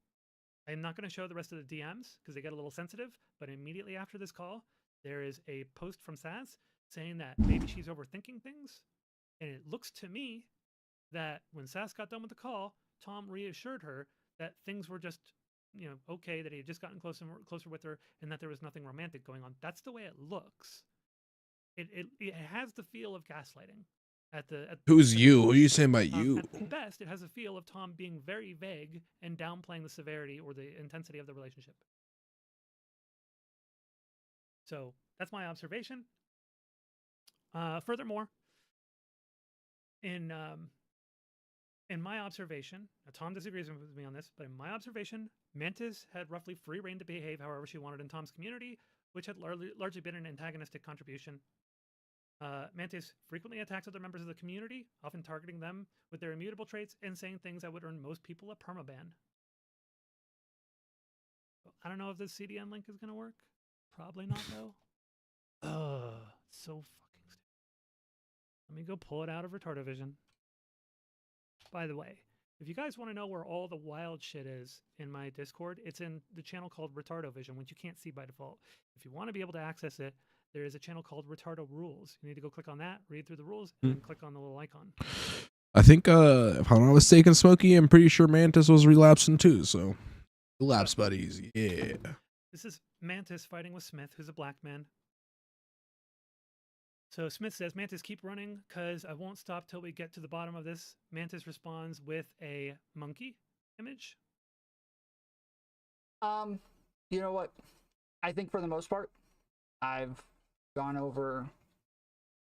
I'm not going to show the rest of the DMs because they get a little sensitive, but immediately after this call, there is a post from Sass saying that maybe she's overthinking things. And it looks to me that when Sass got done with the call, Tom reassured her that things were just, okay, that he had just gotten closer with her and that there was nothing romantic going on. That's the way it looks. It has the feel of gaslighting. Who's you? What are you saying about you? At best, it has a feel of Tom being very vague and downplaying the severity or the intensity of the relationship. So that's my observation. Furthermore, in my observation, now Tom disagrees with me on this, but in my observation, Mantis had roughly free reign to behave however she wanted in Tom's community, which had largely been an antagonistic contribution. Mantis frequently attacks other members of the community, often targeting them with their immutable traits and saying things that would earn most people a permaban. I don't know if this CDN link is going to work. Probably not, though. Ugh, so fucking stupid. Let me go pull it out of Retardovision. By the way, if you guys want to know where all the wild shit is in my Discord, it's in the channel called Retardovision, which you can't see by default. If you want to be able to access it, there is a channel called Retardo Rules. You need to go click on that, read through the rules, and then click on the little icon. I think, if I'm not mistaken, Smokey, I'm pretty sure Mantis was relapsing too, so relapse buddies, yeah. This is Mantis fighting with Smith, who's a black man. So Smith says, Mantis, keep running, because I won't stop till we get to the bottom of this. Mantis responds with a monkey image. You know what? I think for the most part, I've gone over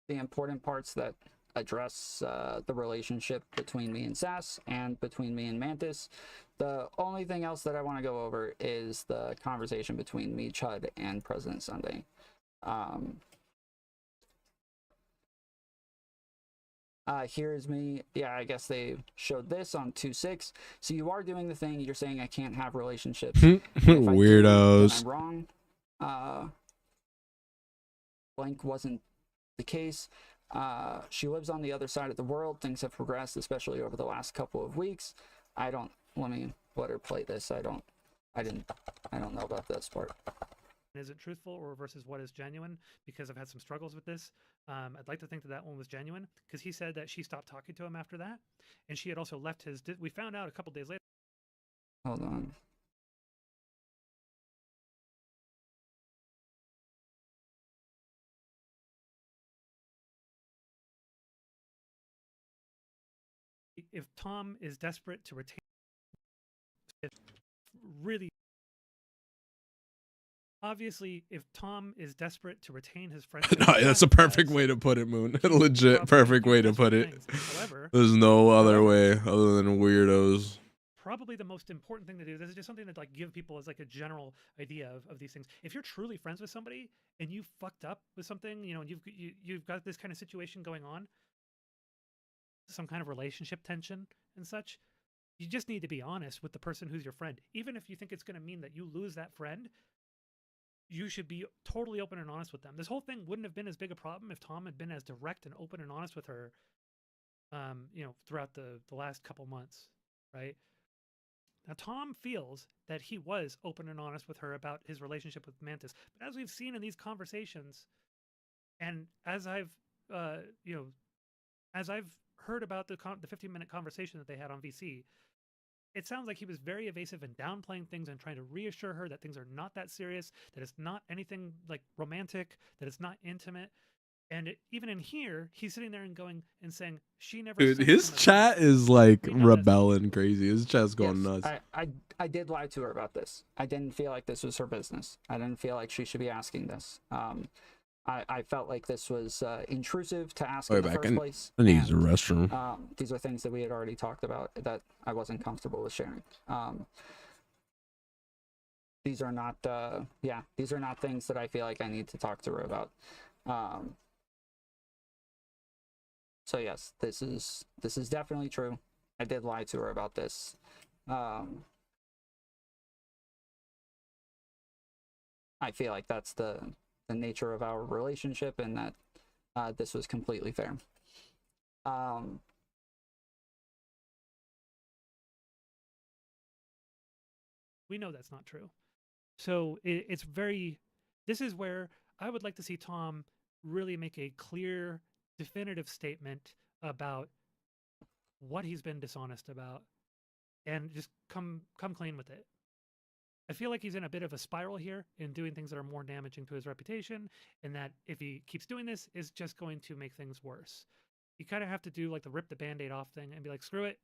the important parts that address the relationship between me and Sass and between me and Mantis. The only thing else that I want to go over is the conversation between me, Chud, and President Sunday. Here's me. Yeah, I guess they showed this on 2.6. So you are doing the thing. You're saying I can't have relationships. Weirdos. I'm wrong. Blank wasn't the case. She lives on the other side of the world. Things have progressed, especially over the last couple of weeks. Let me let her play this. I don't know about this part. Is it truthful or versus what is genuine? Because I've had some struggles with this. I'd like to think that one was genuine because he said that she stopped talking to him after that. And she had also left his, we found out a couple days later. Hold on. if Tom is desperate to retain, really, obviously, if Tom is desperate to retain his friendship, No, that's a perfect way to put it, Moon. He's Legit probably perfect way to doing put desperate it. things. However, There's no other way other than weirdos. probably the most important thing to do, this is just something that like give people as like a general idea of these things. If you're truly friends with somebody and you fucked up with something, you know, and you've got this kind of situation going on, some kind of relationship tension and such, you just need to be honest with the person who's your friend. Even if you think it's going to mean that you lose that friend, you should be totally open and honest with them. This whole thing wouldn't have been as big a problem if Tom had been as direct and open and honest with her, you know, throughout the last couple months, right? Now, Tom feels that he was open and honest with her about his relationship with Mantis. But as we've seen in these conversations, and as I've, you know, as I've heard about the 15-minute conversation that they had on VC, it sounds like he was very evasive and downplaying things and trying to reassure her that things are not that serious, that it's not anything like romantic, that it's not intimate. And even in here, he's sitting there and going and saying, she never. Dude, sent his him a chat message." is like We know that's- rebelling crazy. His chat's going Yes, nuts. I did lie to her about this. I didn't feel like this was her business. I didn't feel like she should be asking this. I felt like this was intrusive to ask in the first place. I need to use the and, restroom. these are things that we had already talked about that I wasn't comfortable with sharing. These are not, these are not things that I feel like I need to talk to her about. So yes, this is definitely true. I did lie to her about this. I feel like that's the nature of our relationship, and that this was completely fair. We know that's not true. So it's very, this is where I would like to see Tom really make a clear, definitive statement about what he's been dishonest about and just come clean with it. I feel like he's in a bit of a spiral here in doing things that are more damaging to his reputation, and that if he keeps doing this, is just going to make things worse. You kind of have to do like the rip the band-aid off thing and be like, screw it.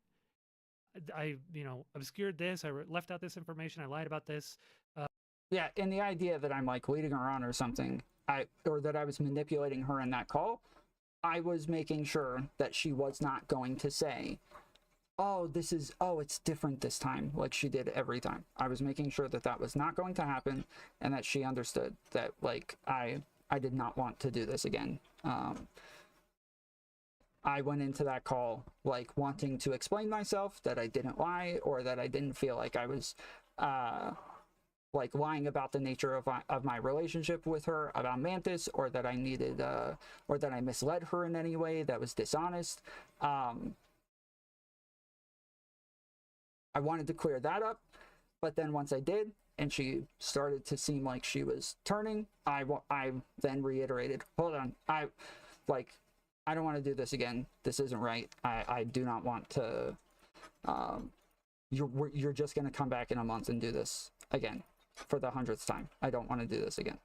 I you know, obscured this. I left out this information. I lied about this. Yeah, and the idea that I'm like leading her on or something, or that I was manipulating her in that call, I was making sure that she was not going to say, oh, it's different this time, like she did every time. I was making sure that that was not going to happen, and that she understood that, like, I did not want to do this again. I went into that call, like, wanting to explain myself, that I didn't lie, or that I didn't feel like I was, like, lying about the nature of my relationship with her, about Mantis, or that I needed, or that I misled her in any way that was dishonest. I wanted to clear that up, but then once I did, and she started to seem like she was turning, I then reiterated, hold on, I don't want to do this again. This isn't right. I do not want to, you're just going to come back in a month and do this again for the 100th time. I don't want to do this again.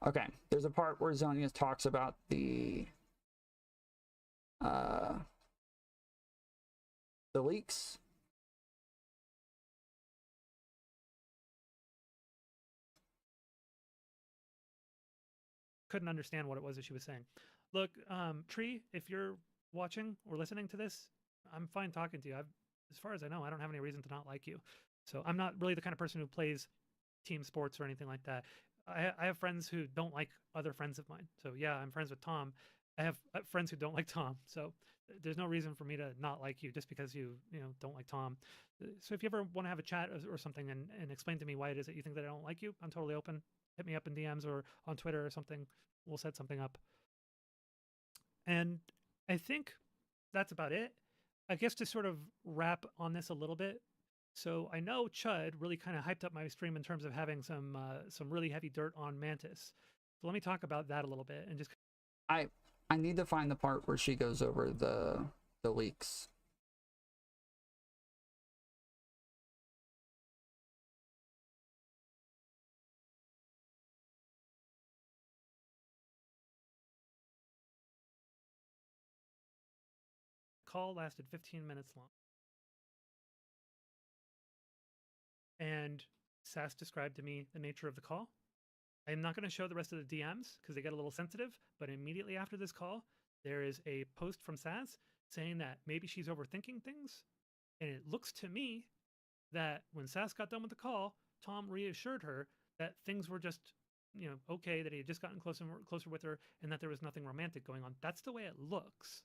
Okay, there's a part where Zonia talks about the leaks. Couldn't understand what it was that she was saying. Look, Tree, if you're watching or listening to this, I'm fine talking to you. As far as I know, I don't have any reason to not like you. So I'm not really the kind of person who plays team sports or anything like that. I have friends who don't like other friends of mine. So yeah, I'm friends with Tom. I have friends who don't like Tom. So there's no reason for me to not like you just because you don't like Tom. So if you ever want to have a chat or something and explain to me why it is that you think that I don't like you, I'm totally open. Hit me up in DMs or on Twitter or something. We'll set something up. And I think that's about it. I guess to sort of wrap on this a little bit. So I know Chud really kind of hyped up my stream in terms of having some really heavy dirt on Mantis. So let me talk about that a little bit and just. I need to find the part where she goes over the leaks. call lasted 15 minutes long. And Sass described to me the nature of the call. I am not going to show the rest of the DMs because they get a little sensitive, but immediately after this call, there is a post from Sass saying that maybe she's overthinking things. And it looks to me that when Sass got done with the call, Tom reassured her that things were just, okay, that he had just gotten closer with her and that there was nothing romantic going on. That's the way it looks.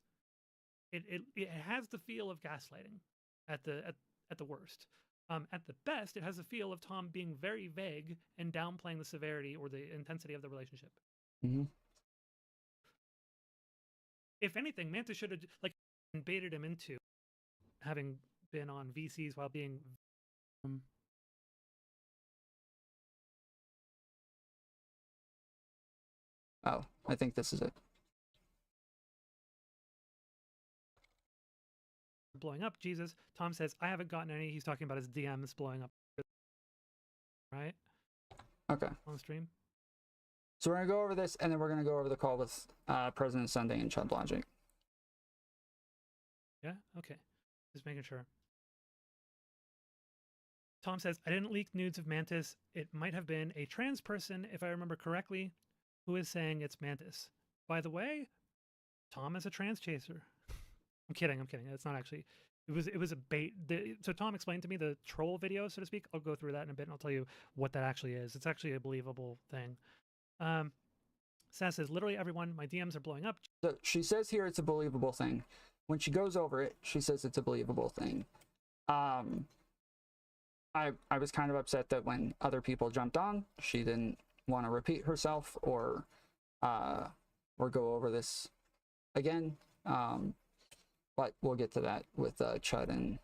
It has the feel of gaslighting at the worst. At the best, it has the feel of Tom being very vague and downplaying the severity or the intensity of the relationship. Mm-hmm. If anything, Mantis should have baited him into having been on VCs while being Oh, I think this is it. blowing up. Jesus. Tom says, I haven't gotten any. He's talking about his DMs blowing up. Right? Okay. On the stream. So we're going to go over this, and then we're going to go over the call with President Sunday and Chud Logic. Yeah? Okay. Just making sure. Tom says, I didn't leak nudes of Mantis. It might have been a trans person, if I remember correctly, who is saying it's Mantis. By the way, Tom is a trans chaser. I'm kidding. It's not actually. It was a bait. So Tom explained to me the troll video, so to speak. I'll go through that in a bit, and I'll tell you what that actually is. It's actually a believable thing. Sass says, literally everyone, my DMs are blowing up. So she says here it's a believable thing. When she goes over it, she says it's a believable thing. I was kind of upset that when other people jumped on, she didn't want to repeat herself or go over this again. But we'll get to that with Chud and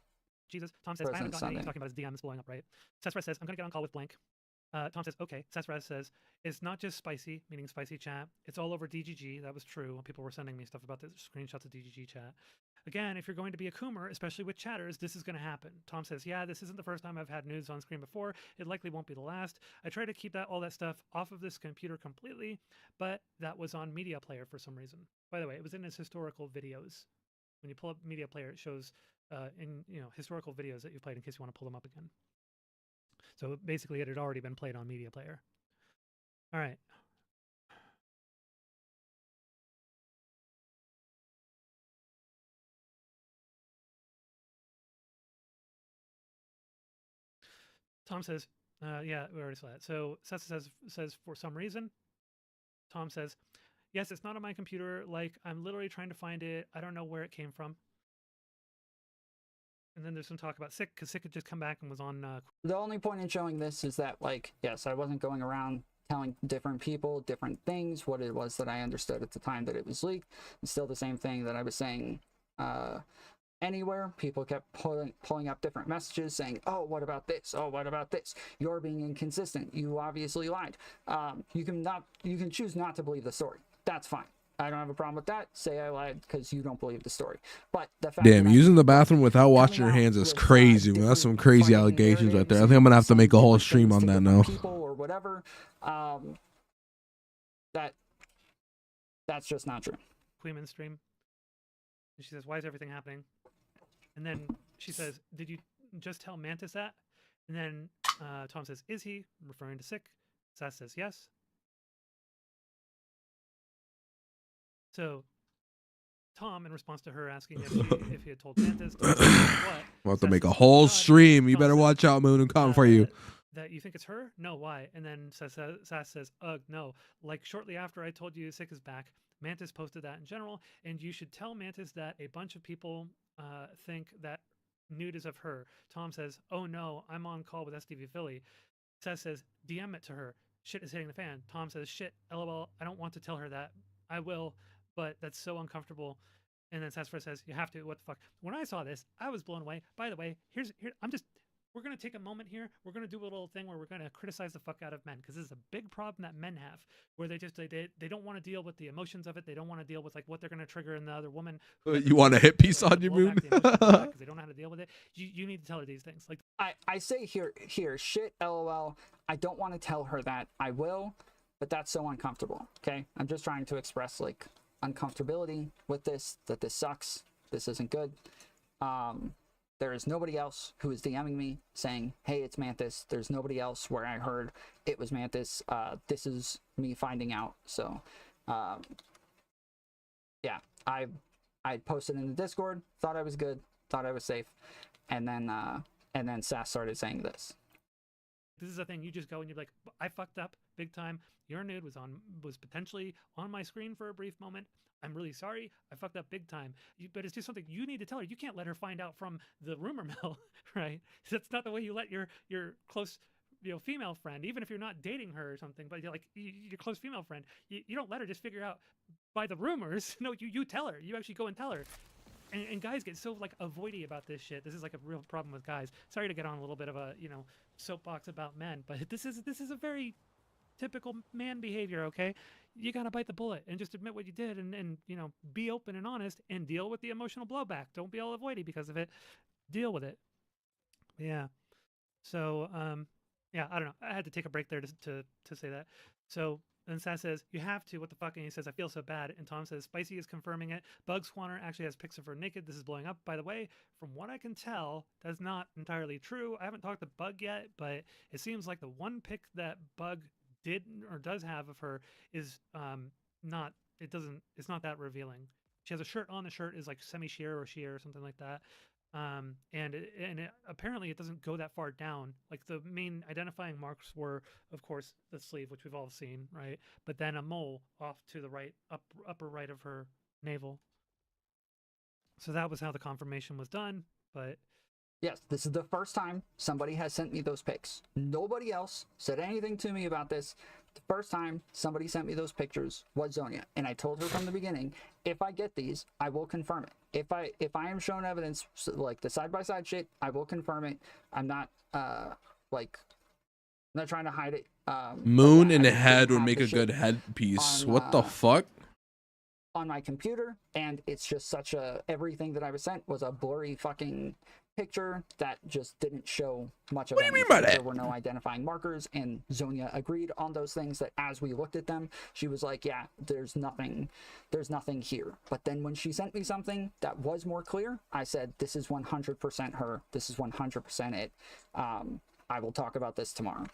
Jesus. Tom says, I haven't gotten any. He's talking about his DMs blowing up, right? Sassrez says, I'm going to get on call with blank. Tom says, okay. Sassrez says, it's not just spicy, meaning spicy chat. It's all over DGG. That was true when people were sending me stuff about the screenshots of DGG chat. Again, if you're going to be a coomer, especially with chatters, this is going to happen. Tom says, yeah, this isn't the first time I've had nudes on screen before. It likely won't be the last. I try to keep all that stuff off of this computer completely, but that was on Media Player for some reason. By the way, it was in his historical videos. When you pull up Media Player, it shows in historical videos that you've played in case you want to pull them up again. So basically, it had already been played on Media Player. All right. Tom says, yeah, we already saw that. So Sessa says for some reason. Tom says, yes, it's not on my computer. Like, I'm literally trying to find it. I don't know where it came from. And then there's some talk about Sick, because Sick had just come back and was on... The only point in showing this is that, like, yes, I wasn't going around telling different people different things, what it was that I understood at the time that it was leaked. It's still the same thing that I was saying anywhere. People kept pulling up different messages saying, oh, what about this? Oh, what about this? You're being inconsistent. You obviously lied. You can choose not to believe the story. That's fine. I don't have a problem with that. Say I lied because you don't believe the story. But the fact damn, using the bathroom without washing your hands is crazy. Man, that's some crazy allegations right there. I think I'm gonna have to make a whole stream on that now. People or whatever. That's just not true. Queeman stream. And she says, why is everything happening? And then she says, did you just tell Mantis that? And then Tom says, is he? Referring to Sick. Sass says, yes. So Tom, in response to her asking if he had told Mantis, what? We'll have to make a whole stream. You better watch out, Moon. I'm coming for you. That you think it's her? No, why? And then Sass says, ugh, no. Like, shortly after I told you Sick is back, Mantis posted that in general, and you should tell Mantis that a bunch of people think that nude is of her. Tom says, oh no, I'm on call with STV Philly. Sass says, DM it to her. Shit is hitting the fan. Tom says, shit, LOL, I don't want to tell her that. I will, but that's so uncomfortable. And then Sassfred says, you have to, what the fuck? When I saw this, I was blown away. By the way, we're going to take a moment here. We're going to do a little thing where we're going to criticize the fuck out of men, because this is a big problem that men have, where they don't want to deal with the emotions of it. They don't want to deal with like what they're going to trigger in the other woman. You want a hit piece on your Moon? Because they don't know how to deal with it. You need to tell her these things. Like I say here, shit, LOL. I don't want to tell her that. I will, but that's so uncomfortable. Okay, I'm just trying to express like uncomfortability with this, that this sucks, This isn't good. There is nobody else who is DMing me saying, hey, it's Mantis. There's nobody else where I heard it was Mantis. This is me finding out. So, yeah, I posted in the Discord, thought I was good, thought I was safe. And then Sass started saying this. This is the thing. You just go and you're like, I fucked up big time. Your nude was potentially on my screen for a brief moment. I'm really sorry. I fucked up big time. But it's just something you need to tell her. You can't let her find out from the rumor mill, right? That's not the way you let your close, female friend, even if you're not dating her or something, but you're like your close female friend, you don't let her just figure out by the rumors. No, you tell her. You actually go and tell her. And guys get so like avoidy about this shit. This is like a real problem with guys. Sorry to get on a little bit of a soapbox about men, but this is a very typical man behavior. Okay, you gotta bite the bullet and just admit what you did, and be open and honest and deal with the emotional blowback. Don't be all avoidy because of it. Deal with it. Yeah. So yeah, I don't know. I had to take a break there to say that. So. And Sass says, you have to, what the fuck? And he says, I feel so bad. And Tom says, Spicy is confirming it. Bug Swanner actually has pics of her naked. This is blowing up. By the way, from what I can tell, that's not entirely true. I haven't talked to Bug yet, but it seems like the one pic that Bug did or does have of her is it's not that revealing. She has a shirt on. The shirt is like semi-sheer or sheer or something like that. Apparently it doesn't go that far down. Like the main identifying marks were, of course, the sleeve, which we've all seen, right? But then a mole off to the right, upper right of her navel. So that was how the confirmation was done. But yes, this is the first time somebody has sent me those pics. Nobody else said anything to me about this. The first time somebody sent me those pictures was Zonia, and I told her from the beginning, if I get these, I will confirm it. If I am shown evidence like the side-by-side shit, I will confirm it. I'm not I'm not trying to hide it. Moon yeah, in I the head would have make the a good shit headpiece. on, What the fuck? on my computer, and it's just such a, everything that I was sent was a blurry fucking picture that just didn't show much of What do you mean anything. by that? There were no identifying markers, and Zonia agreed on those things. That as we looked at them, she was like, yeah, there's nothing here. But then when she sent me something that was more clear, I said, this is 100% her. This is 100% it. I will talk about this tomorrow.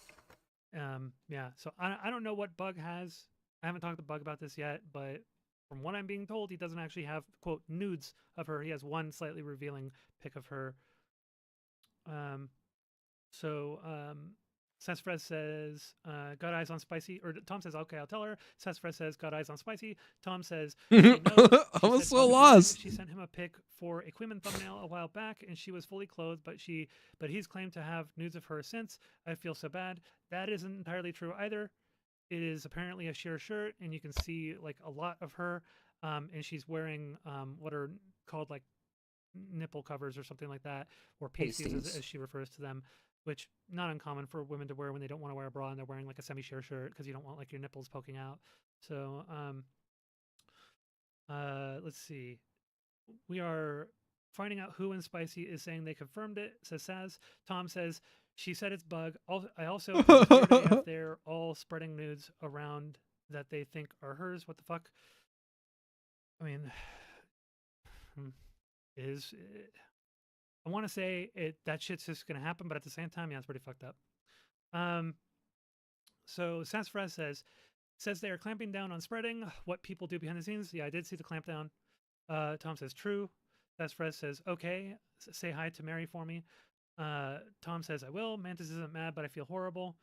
yeah, so I don't know what Bug has. I haven't talked to Bug about this yet, but from what I'm being told, he doesn't actually have, quote, nudes of her. He has one slightly revealing pic of her. Sassfres says, got eyes on Spicy, or Tom says, okay, I'll tell her. Sassfres says, got eyes on Spicy. Tom says, she knows. I was said so Bug is lying. lost. She sent him a pic for a Queeman thumbnail a while back, and she was fully clothed, but he's claimed to have nudes of her since. I feel so bad. That isn't entirely true either. It is apparently a sheer shirt, and you can see like a lot of her, and she's wearing what are called like nipple covers or something like that, or pasties as she refers to them, which not uncommon for women to wear when they don't want to wear a bra and they're wearing like a semi-sheer shirt because you don't want like your nipples poking out. So let's see. We are finding out who in Spicy is saying they confirmed it, says Saz. Tom says, she said it's Bug. I also if they're all spreading nudes around that they think are hers. What the fuck? I mean, I want to say that shit's just gonna happen, but at the same time, yeah, it's pretty fucked up. So Sassfres says they are clamping down on spreading what people do behind the scenes. Yeah, I did see the clamp down. Tom says true. Sassfres says okay. Say hi to Mary for me. Tom says I will. Mantis isn't mad, but I feel horrible.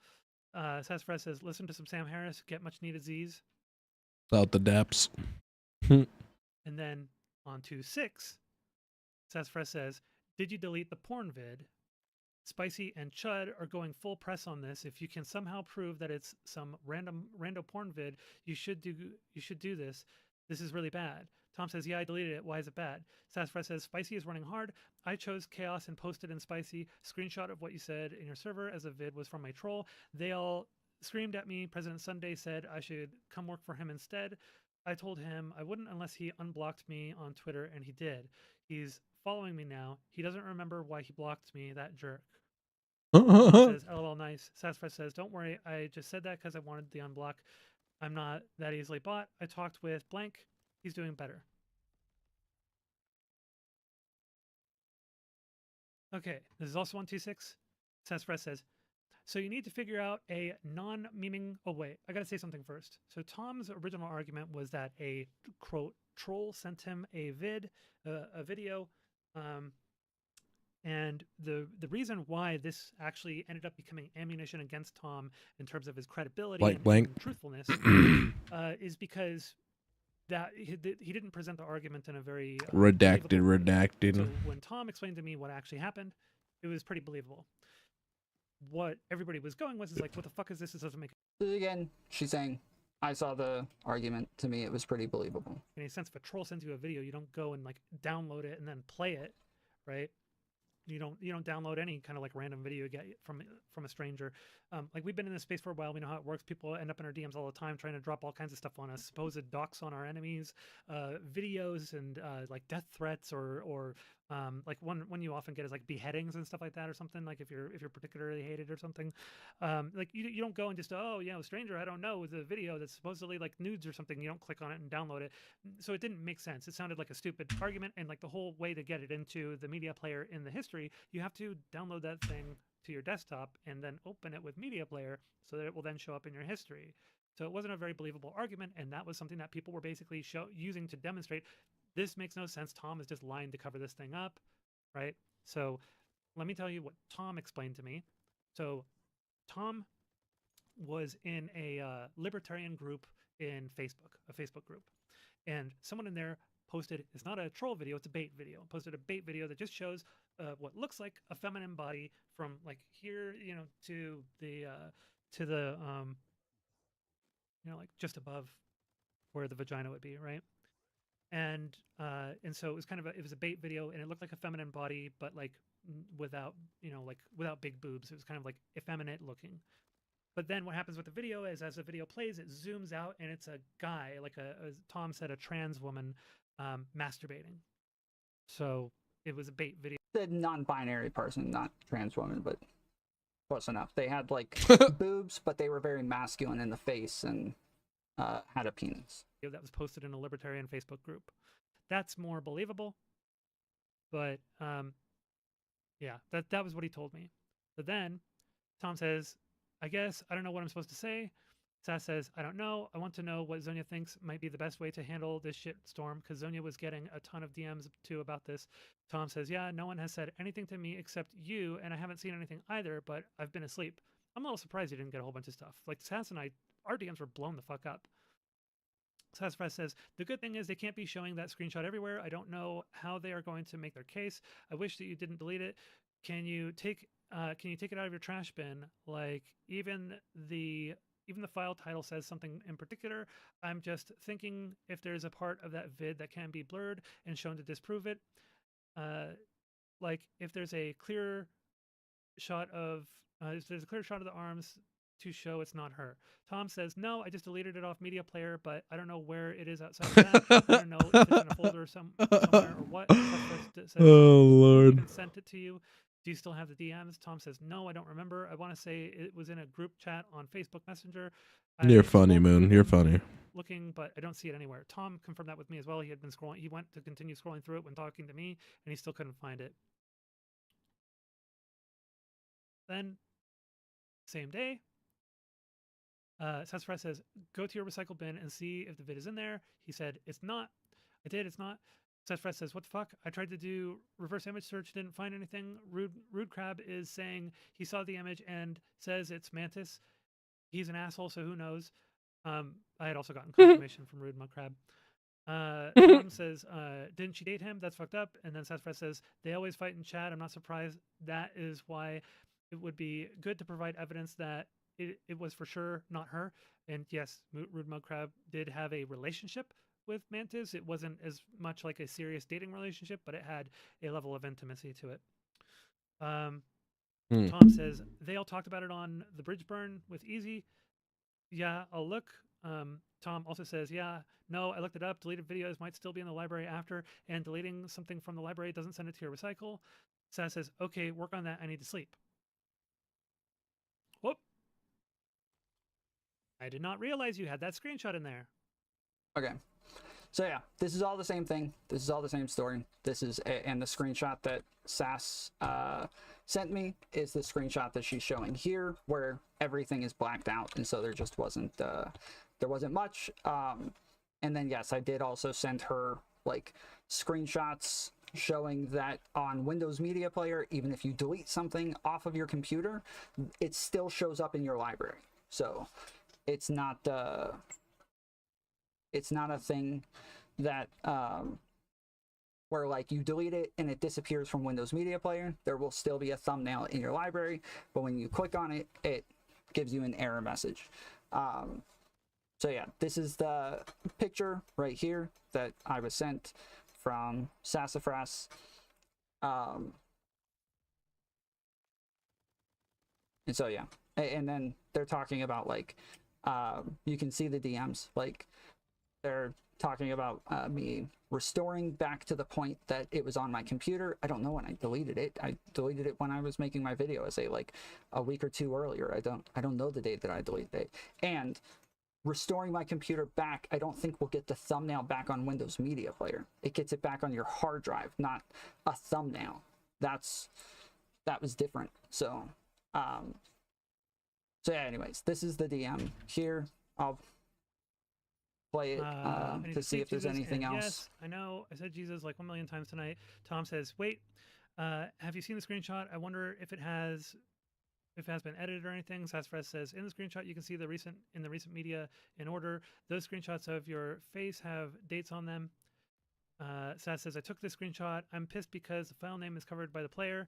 Sassfres says listen to some Sam Harris. Get much needed Z's. Out the depths. And then on to 6. Sassfres says, did you delete the porn vid? Spicy and Chud are going full press on this. If you can somehow prove that it's some rando porn vid, you should do this. This is really bad. Tom says, yeah, I deleted it. Why is it bad? Sassfres says, Spicy is running hard. I chose Chaos and posted in Spicy. Screenshot of what you said in your server as a vid was from my troll. They all screamed at me. President Sunday said I should come work for him instead. I told him I wouldn't unless he unblocked me on Twitter, and he did. He's following me now. He doesn't remember why he blocked me, that jerk. Says, LOL, nice. Sassfres says, don't worry, I just said that because I wanted the unblock. I'm not that easily bought. I talked with blank. He's doing better. Okay, this is also 126. Sasspress says, so you need to figure out a non-memeing. Oh wait, I gotta say something first. So Tom's original argument was that a quote troll sent him a video, and the reason why this actually ended up becoming ammunition against Tom in terms of his credibility Blank, blank. and truthfulness is because that he didn't present the argument in a very Redacted, believable way. redacted. So when Tom explained to me what actually happened, it was pretty believable. What everybody was going was like, what the fuck is this? This doesn't make Again, she's saying, I saw the argument. To me, it was pretty believable. any sense. If a troll sends you a video, you don't go and like download it and then play it, right? You don't download any kind of like random video you get from a stranger. Like we've been in this space for a while. We know how it works. People end up in our DMs all the time trying to drop all kinds of stuff on us, supposed docs on our enemies, videos and like death threats or like one you often get is like beheadings and stuff like that or something. Like if you're particularly hated or something, like you don't go and just stranger I don't know with a video that's supposedly like nudes or something. You don't click on it and download it. So it didn't make sense. It sounded like a stupid argument, and like the whole way to get it into the media player in the history, you have to download that thing to your desktop and then open it with media player so that it will then show up in your history. So it wasn't a very believable argument, and that was something that people were basically using to demonstrate this makes no sense. Tom is just lying to cover this thing up, right? So let me tell you what Tom explained to me. So Tom was in a libertarian group in Facebook, a Facebook group, and someone in there posted, it's not a troll video, it's a bait video, posted a bait video that just shows what looks like a feminine body from like here, to the like just above where the vagina would be, right? And so it was it was a bait video, and it looked like a feminine body, but like without without big boobs. It was kind of like effeminate looking. But then what happens with the video is, as the video plays, it zooms out, and it's a guy, like as Tom said, a trans woman masturbating. So it was a bait video. The non-binary person, not trans woman, but close enough. They had like boobs, but they were very masculine in the face and had a penis. That was posted in a libertarian Facebook group. That's more believable. But yeah, that was what he told me. But then Tom says, I guess I don't know what I'm supposed to say. Sass says, I don't know. I want to know what Zonia thinks might be the best way to handle this shit storm, because Zonia was getting a ton of DMs too about this. Tom says, yeah, no one has said anything to me except you, and I haven't seen anything either, but I've been asleep. I'm a little surprised you didn't get a whole bunch of stuff. Like Sass and I, our DMs were blown the fuck up. Sasspress says, the good thing is they can't be showing that screenshot everywhere. I don't know how they are going to make their case. I wish that you didn't delete it. Can you take it out of your trash bin? Like even the file title says something in particular. I'm just thinking if there's a part of that vid that can be blurred and shown to disprove it. Like if there's a clear shot of the arms to show it's not her. Tom says, no, I just deleted it off media player, but I don't know where it is outside of that. I don't know if it's in a folder somewhere or what. Says, Oh, Lord. Even sent it to you. Do you still have the DMs? Tom says, no, I don't remember. I want to say it was in a group chat on Facebook Messenger. You're funny, Moon. You're funny. Looking, but I don't see it anywhere. Tom confirmed that with me as well. He had been scrolling. He went to continue scrolling through it when talking to me, and he still couldn't find it. Then, same day, Sasspress says, go to your recycle bin and see if the vid is in there. He said, it's not. I did, it's not. Sasspress says, what the fuck? I tried to do reverse image search, didn't find anything. Rude Crab is saying he saw the image and says it's Mantis. He's an asshole, so who knows? I had also gotten confirmation from Rude Mud Crab. Tom says, didn't she date him? That's fucked up. And then Sasspress says, they always fight in chat. I'm not surprised. That is why it would be good to provide evidence that it was for sure not her. And yes, Rude Mud Crab did have a relationship with Mantis. It wasn't as much like a serious dating relationship, but it had a level of intimacy to it. Tom says, they all talked about it on the bridge burn with Easy. Yeah, I'll look. Tom also says, yeah, no, I looked it up. Deleted videos might still be in the library after, and deleting something from the library doesn't send it to your recycle. Sass says, okay, work on that. I need to sleep. Whoop. I did not realize you had that screenshot in there. Okay. So yeah, this is all the same thing. This is all the same story. This is and the screenshot that Sass sent me is the screenshot that she's showing here, where everything is blacked out, and so there just wasn't there wasn't much. And then yes, I did also send her like screenshots showing that on Windows Media Player, even if you delete something off of your computer, it still shows up in your library. So it's not a thing that where like you delete it and it disappears from Windows Media Player. There will still be a thumbnail in your library, but when you click on it, it gives you an error message. So yeah, this is the picture right here that I was sent from Sassafras. And so yeah, and then they're talking about like you can see the DMs, like they're talking about me restoring back to the point that it was on my computer. I don't know when I deleted it. I deleted it when I was making my video, I say like a week or two earlier. I don't know the date that I deleted it. And restoring my computer back, I don't think we'll get the thumbnail back on Windows Media Player. It gets it back on your hard drive, not a thumbnail. That was different. So so yeah, anyways, this is the DM here. I'll play it I need to see if there's Jesus, anything and else. Yes, I know. I said Jesus like 1 million times tonight. Tom says, "Wait, have you seen the screenshot? I wonder if it has been edited or anything." Sassafras says, "In the screenshot, you can see the recent media in order. Those screenshots of your face have dates on them." Sass says, "I took this screenshot. I'm pissed because the file name is covered by the player.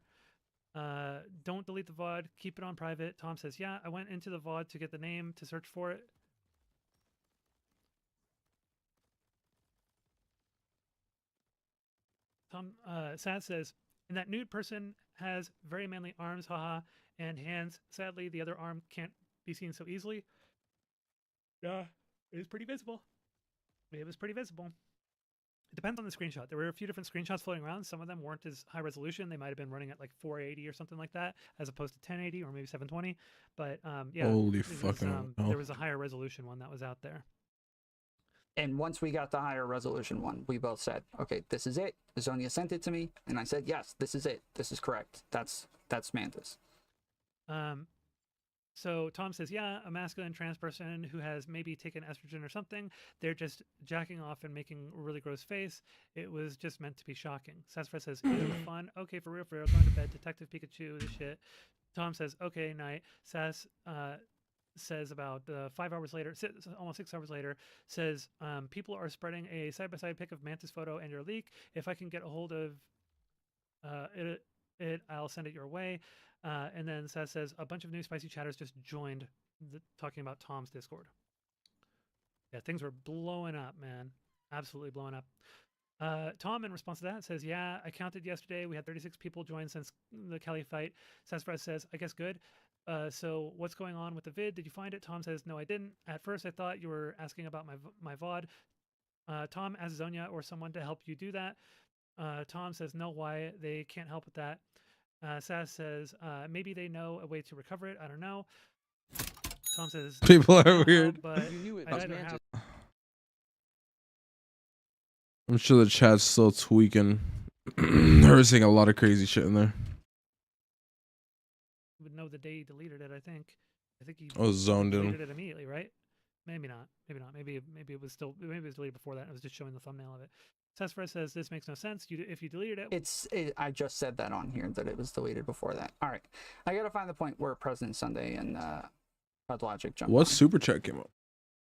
Don't delete the VOD. Keep it on private." Tom says, "Yeah, I went into the VOD to get the name to search for it." Sass says, "And that nude person has very manly arms, haha, and hands. Sadly, the other arm can't be seen so easily." Yeah, it was pretty visible. It was pretty visible. It depends on the screenshot. There were a few different screenshots floating around. Some of them weren't as high resolution. They might have been running at like 480 or something like that, as opposed to 1080 or maybe 720. But yeah, Holy it was, fucking hell. there was a higher resolution one that was out there. And once we got the higher resolution one, we both said, okay, this is it. Zonia sent it to me, and I said, yes, this is it. This is correct. That's Mantis. So Tom says, "Yeah, a masculine trans person who has maybe taken estrogen or something. They're just jacking off and making a really gross face. It was just meant to be shocking." Sassafras says, "Is it fun? Okay, for real, going to bed. Detective Pikachu, this shit." Tom says, "Okay, night." Sass says about 5 hours later, almost 6 hours later, says, "People are spreading a side-by-side pic of Mantis photo and your leak. If I can get a hold of it, I'll send it your way." And then Sass says, "A bunch of new spicy chatters just joined talking about Tom's Discord." Yeah, things were blowing up, man. Absolutely blowing up. Tom, in response to that, says, "Yeah, I counted yesterday. We had 36 people join since the Kelly fight." Sassafras says, "I guess good. So what's going on with the vid? Did you find it?" Tom says, "No, I didn't. At first, I thought you were asking about my VOD." Tom asks Zonia or someone to help you do that. Tom says, "No, why? They can't help with that." Sass says, "Maybe they know a way to recover it. I don't know." Tom says, People are "No, weird. but You knew it I was don't Mantis. have." I'm sure the chat's still tweaking. They're seeing a lot of crazy shit in there. Would know the day he deleted it. I think he I was zoned in. deleted it immediately, right? Maybe not. Maybe it was deleted before that. And it was just showing the thumbnail of it. Sassafras says, "This makes no sense. If you deleted it." I just said that on here, that it was deleted before that. All right. I got to find the point where President Sunday and Logic jumped What on. super chat came up?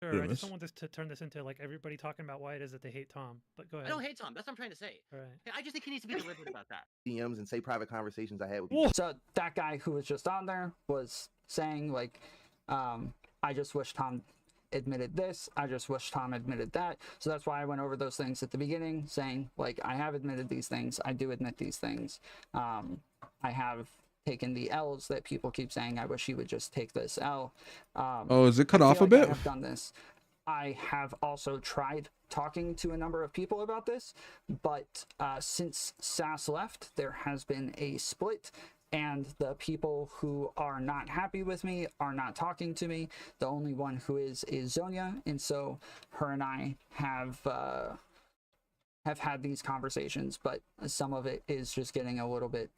Sure, I Yes. just don't want this to turn this into like everybody talking about why it is that they hate Tom. But go I ahead. don't hate Tom. That's what I'm trying to say. All right. I just think he needs to be deliberate about that. DMs and say private conversations I had with Whoa. So that guy who was just on there was saying like, I just wish Tom admitted this. I just wish Tom admitted that. So that's why I went over those things at the beginning, saying like, I have admitted these things. I do admit these things. I have taken the L's that people keep saying. I wish he would just take this L. Oh, is it cut I off feel a like I bit? have done this. I have also tried talking to a number of people about this, but since Sass left, there has been a split, and the people who are not happy with me are not talking to me. The only one who is Zonia, and so her and I have had these conversations, but some of it is just getting a little bit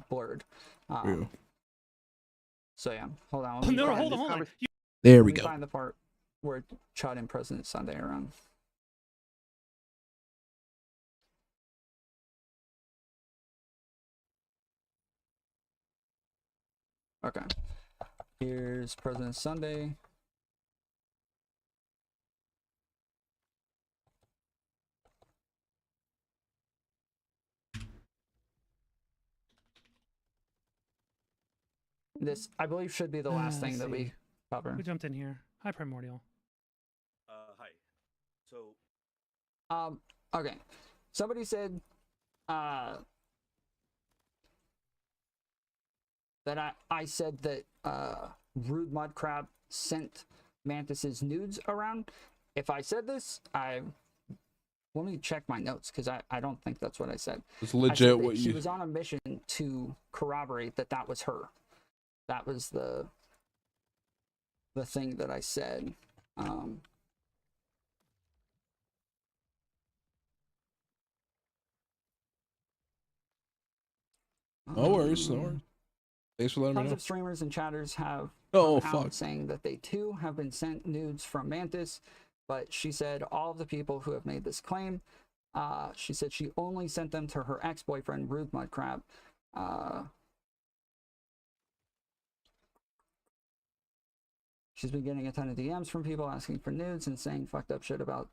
blurred. So yeah, hold on. let me No, find- hold on. There let we me go. find the part where Chud and President Sunday are on. Okay. Here's President Sunday. This, I believe, should be the last thing let's that we see. cover. Who jumped in here? Hi, Primordial. Hi. So, Okay. Somebody said that I said that Rude Mudcrab sent Mantis's nudes around. If I said this, let me check my notes, because I don't think that's what I said. It's I legit said that what he you. was on a mission to corroborate that that was her. That was the thing that I said. No worries, no worries. Thanks for letting me Tons know. of streamers and chatters have Oh, come out fuck. saying that they too have been sent nudes from Mantis, but she said all of the people who have made this claim, she said she only sent them to her ex-boyfriend Rude Mudcrab. She's been getting a ton of DMs from people asking for nudes and saying fucked up shit about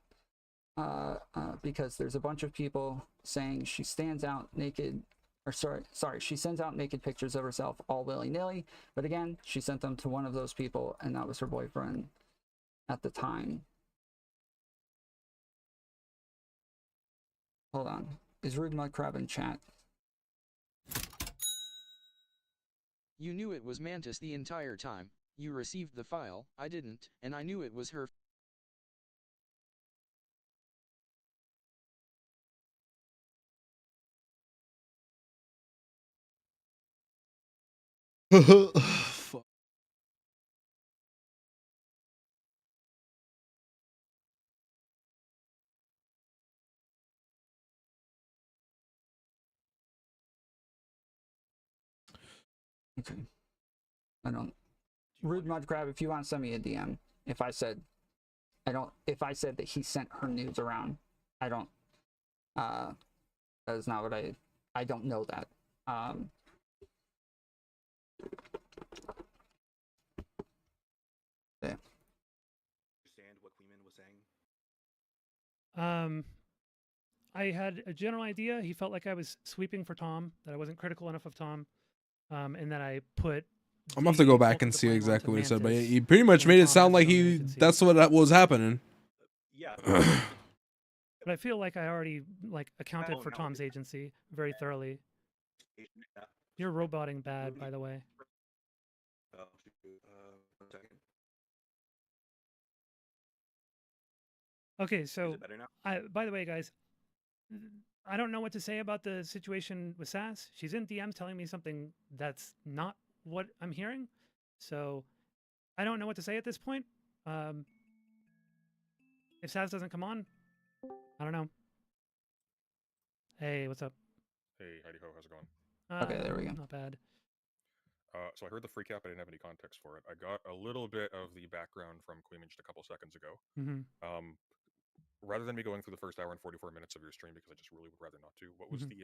because there's a bunch of people saying she stands out naked, or sorry, she sends out naked pictures of herself all willy-nilly, but again, she sent them to one of those people, and that was her boyfriend at the time. Hold on. Is Rude Mudcrab in chat? You knew it was Mantis the entire time. You received the file, I didn't, and I knew it was her. Fuck. Okay. I don't. Rude Mudcrab, if you want to send me a DM, if I said that he sent her nudes around, I don't. That is not what I don't know that. Yeah. understand what Queeman was saying? I had a general idea. He felt like I was sweeping for Tom, that I wasn't critical enough of Tom, and that I put. I'm gonna have to go the back bulk and of the see blame exactly onto what he said, but Mantis, he pretty much and made it Tom sound has like his own he. agency. That's what was happening. Yeah. But I feel like I already accounted Oh, for no, Tom's it- agency very thoroughly. Yeah. You're roboting bad, by the way. Oh, shoot. 1 second. Okay, Is so it better now? by the way, guys, I don't know what to say about the situation with Sass. She's in DMs telling me something that's not what I'm hearing. So I don't know what to say at this point. If Sass doesn't come on, I don't know. Hey, what's up? Hey, howdy ho, how's it going? Okay, there we go. Not bad. So I heard the freak out, but I didn't have any context for it. I got a little bit of the background from Queeman just a couple seconds ago. Mm-hmm. Rather than me going through the first hour and 44 minutes of your stream, because I just really would rather not to, what was the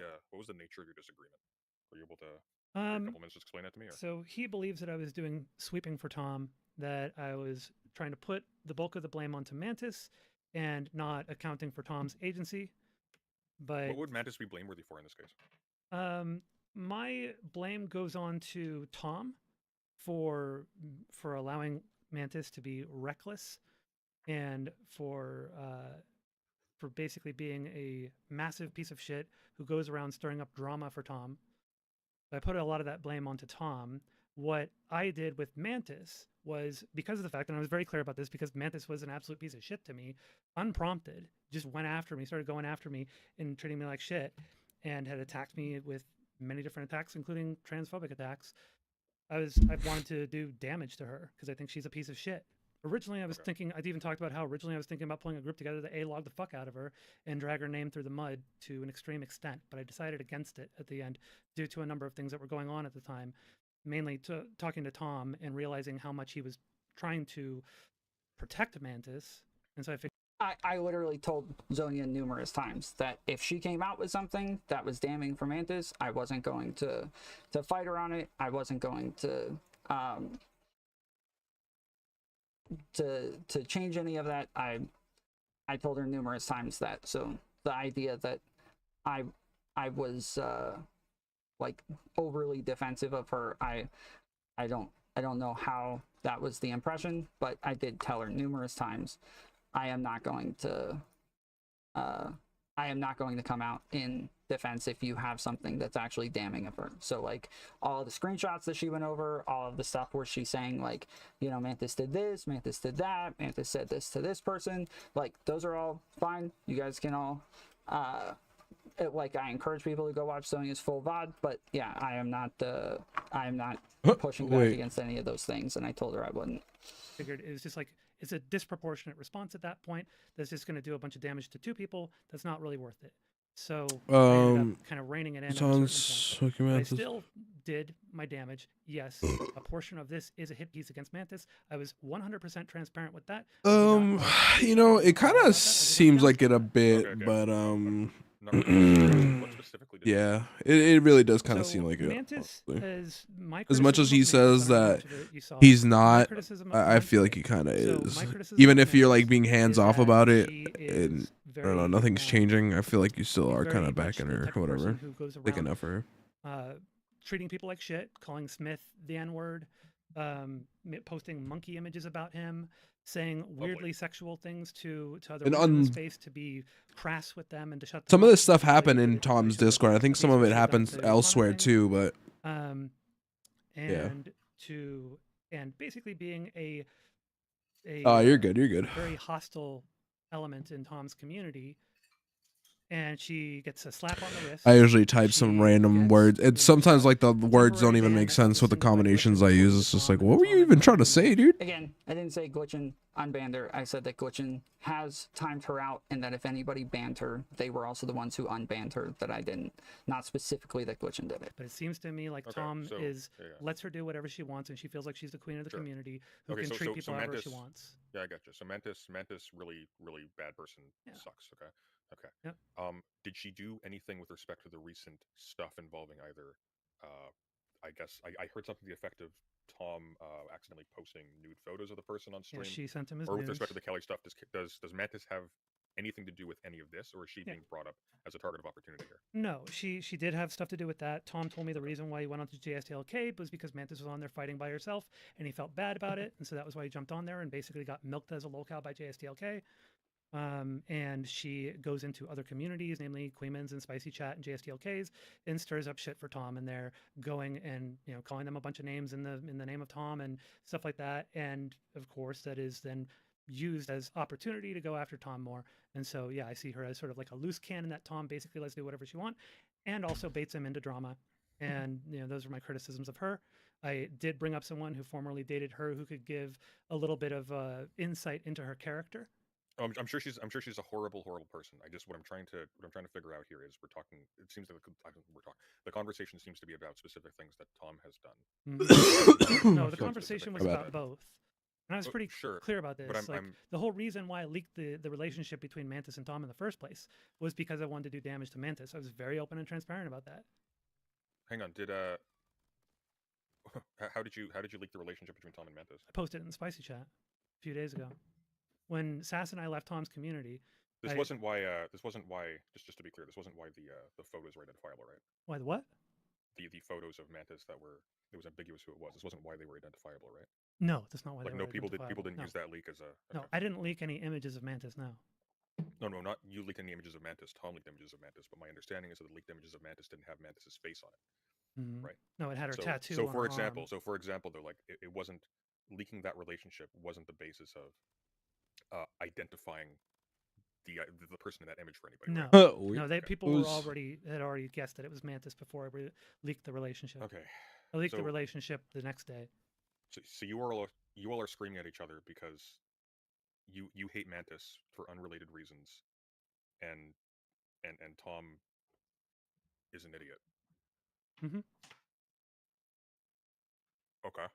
nature of your disagreement? Were you able to take a couple minutes to explain that to me? Or? So he believes that I was doing sweeping for Tom, that I was trying to put the bulk of the blame onto Mantis and not accounting for Tom's agency. But What would Mantis be blameworthy for in this case? my blame goes on to Tom for allowing Mantis to be reckless and for basically being a massive piece of shit who goes around stirring up drama for Tom. I put a lot of that blame onto Tom. What I did with Mantis was, because of the fact, and I was very clear about this, because Mantis was an absolute piece of shit to me, unprompted, just went after me, started going after me and treating me like shit, and had attacked me with many different attacks, including transphobic attacks. I wanted to do damage to her because I think she's a piece of shit. Originally, I was thinking, I'd even talked about how originally I was thinking about pulling a group together to A-log the fuck out of her and drag her name through the mud to an extreme extent, but I decided against it at the end due to a number of things that were going on at the time, mainly talking to Tom and realizing how much he was trying to protect Mantis. And so I figured I literally told Zonia numerous times that if she came out with something that was damning for Mantis, I wasn't going to fight her on it. I wasn't going to change any of that. I told her numerous times that. So the idea that I was like overly defensive of her, I don't know how that was the impression, but I did tell her numerous times I am not going to come out in defense if you have something that's actually damning of her. So like all of the screenshots that she went over, all of the stuff where she's saying like, you know, Mantis did this, Mantis did that, Mantis said this to this person, like those are all fine. You guys can all like I encourage people to go watch Sonia's full VOD, but yeah, I am not pushing back against any of those things, and I told her I wouldn't. Figured it was just like, it's a disproportionate response at that point that's just going to do a bunch of damage to two people. That's not really worth it. So I ended up kind of reining it in. Sounds like I still did my damage. Yes, a portion of this is a hit piece against Mantis. I was 100% transparent with that. You know, it kind of seems like it a bit, but What specifically did yeah, it really does kind of So seem like it. Mantis has my As much as he criticism of says Mantis, I don't know how that much of it you saw. he's My not, criticism of I Mantis- feel like he kind of so is. my criticism Even of if you're like Mantis being hands is off that about it, she and is I don't know, very, nothing's changing. I feel like you still are very kind of much backing the her, type of whatever. person who goes Sticking around, up for her. treating people like shit, calling Smith the N-word, posting monkey images about him, saying weirdly sexual things to other And women in the on- space to be crass with them and to shut them Some of up this stuff until they happened did in it Tom's because of Discord. I think the some of things it that she'd done happens to Connor elsewhere things. too, but And basically being a oh, you're good. You're good. very hostile element in Tom's community, and she gets a slap on the wrist. I usually type some She random gets, words. you know, It's sometimes like the words don't temporary even ban make that's sense with the single, like, combinations I glitching use. towards It's just Tom, like, and what then were you Tom even ends trying up to say, dude? Again, I didn't say Glitchin unbanned her. I said that Glitchin has timed her out, and that if anybody banned her, they were also the ones who unbanned her, that I didn't. Not specifically that Glitchin did it. But it seems to me like Okay, Tom so- is yeah. lets her do whatever she wants, and she feels like she's the queen of the Sure. community who Okay, can so- treat so- people so however she Mantis- wants. Yeah, I got you. So Mantis, really, really bad person. Yeah. Sucks. Okay. Okay. Yep. Did she do anything with respect to the recent stuff involving either? I guess I heard something to the effect of Tom accidentally posting nude photos of the person on Yeah, stream. she sent him his Or with nudes. respect to the Kelly stuff, does Mantis have anything to do with any of this, or is she Yeah. being brought up as a target of opportunity here? No, she did have stuff to do with that. Tom told me the reason why he went on to JSTLK was because Mantis was on there fighting by herself, and he felt bad about it, and so that was why he jumped on there and basically got milked as a locale by JSTLK. And she goes into other communities, namely Queemans and Spicy Chat and JSTLKs, and stirs up shit for Tom, and they're going and calling them a bunch of names in the name of Tom and stuff like that. And of course, that is then used as opportunity to go after Tom more. And so yeah, I see her as sort of like a loose cannon that Tom basically lets do whatever she wants, and also baits him into drama. And those are my criticisms of her. I did bring up someone who formerly dated her who could give a little bit of insight into her character. I'm sure she's a horrible person. What I'm trying to figure out here is we're talking. It seems that the conversation seems to be about specific things that Tom has done. No, the Not conversation was specific about both. And I was pretty sure, clear about this. but Like, the whole reason why I leaked the relationship between Mantis and Tom in the first place was because I wanted to do damage to Mantis. I was very open and transparent about that. Hang on, how did you leak the relationship between Tom and Mantis? I posted it in the Spicy Chat a few days ago. When Sass and I left Tom's community. This wasn't why. Just to be clear, this wasn't why the photos were identifiable, right? Why the what? The photos of Mantis it was ambiguous who it was. This wasn't why they were identifiable, right? No, that's not why. Like they no were people identifiable. didn't No. use that leak as a. No, Okay. I didn't leak any images of Mantis. No. No, not you leaked any images of Mantis. Tom leaked images of Mantis, but my understanding is that the leaked images of Mantis didn't have Mantis's face on it, Mhm. right? No, it had her tattoo. So on for her example, arm. they're like it wasn't leaking that relationship wasn't the basis of identifying the person in that image for anybody. No, right? no, Okay. people were had already guessed that it was Mantis before I leaked the relationship. Okay. I leaked the So- relationship the next day. So you all are screaming at each other because you hate Mantis for unrelated reasons, and Tom is an idiot. Mhm. Okay.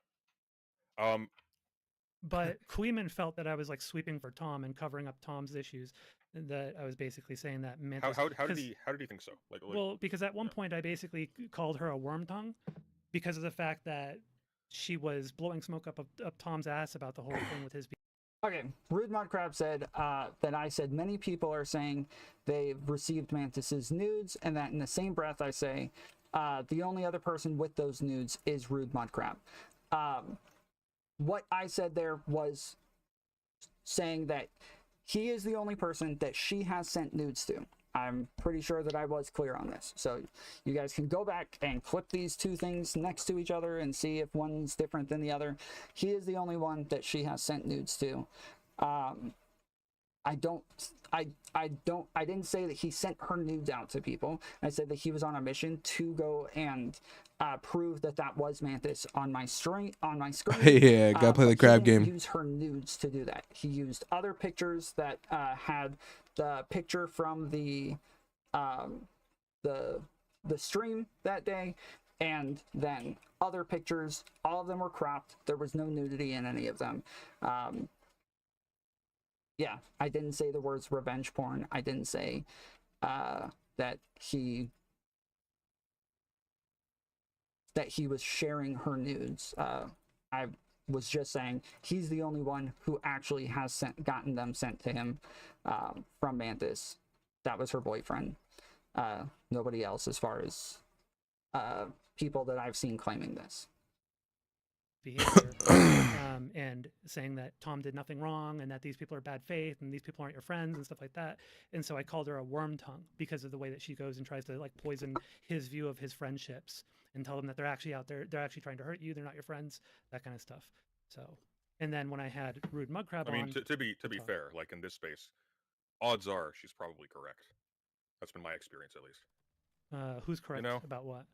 But Queeman felt that I was like sweeping for Tom and covering up Tom's issues, and that I was basically saying that Mantis. How did 'cause- he think so? Like Well, because at one point I basically called her a worm tongue because of the fact that she was blowing smoke up Tom's ass about the whole thing with his. Okay, Rude Mudcrab said that I said many people are saying they've received Mantis's nudes, and that in the same breath I say the only other person with those nudes is Rude Mudcrab. What I said there was saying that he is the only person that she has sent nudes to. I'm pretty sure that I was clear on this. So you guys can go back and clip these two things next to each other and see if one's different than the other. He is the only one that she has sent nudes to. I didn't say that he sent her nudes out to people. I said that he was on a mission to go and prove that that was Mantis on my screen. Yeah, gotta play the but he crab didn't game. Use her nudes to do that. He used other pictures that had the picture from the stream that day, and then other pictures. All of them were cropped. There was no nudity in any of them. Yeah, I didn't say the words revenge porn. I didn't say that he was sharing her nudes. I was just saying he's the only one who actually has gotten them sent to him from Mantis. That was her boyfriend. Nobody else, as far as people that I've seen claiming this. Behavior and saying that Tom did nothing wrong and that these people are bad faith and these people aren't your friends and stuff like that. And so I called her a worm tongue because of the way that she goes and tries to like poison his view of his friendships and tell them that they're actually out there, they're actually trying to hurt you, they're not your friends, that kind of stuff. So, and then when I had Rude Mudcrab I mean, on, to be fair, like in this space, odds are she's probably correct. That's been my experience, at least. who's correct know, about what?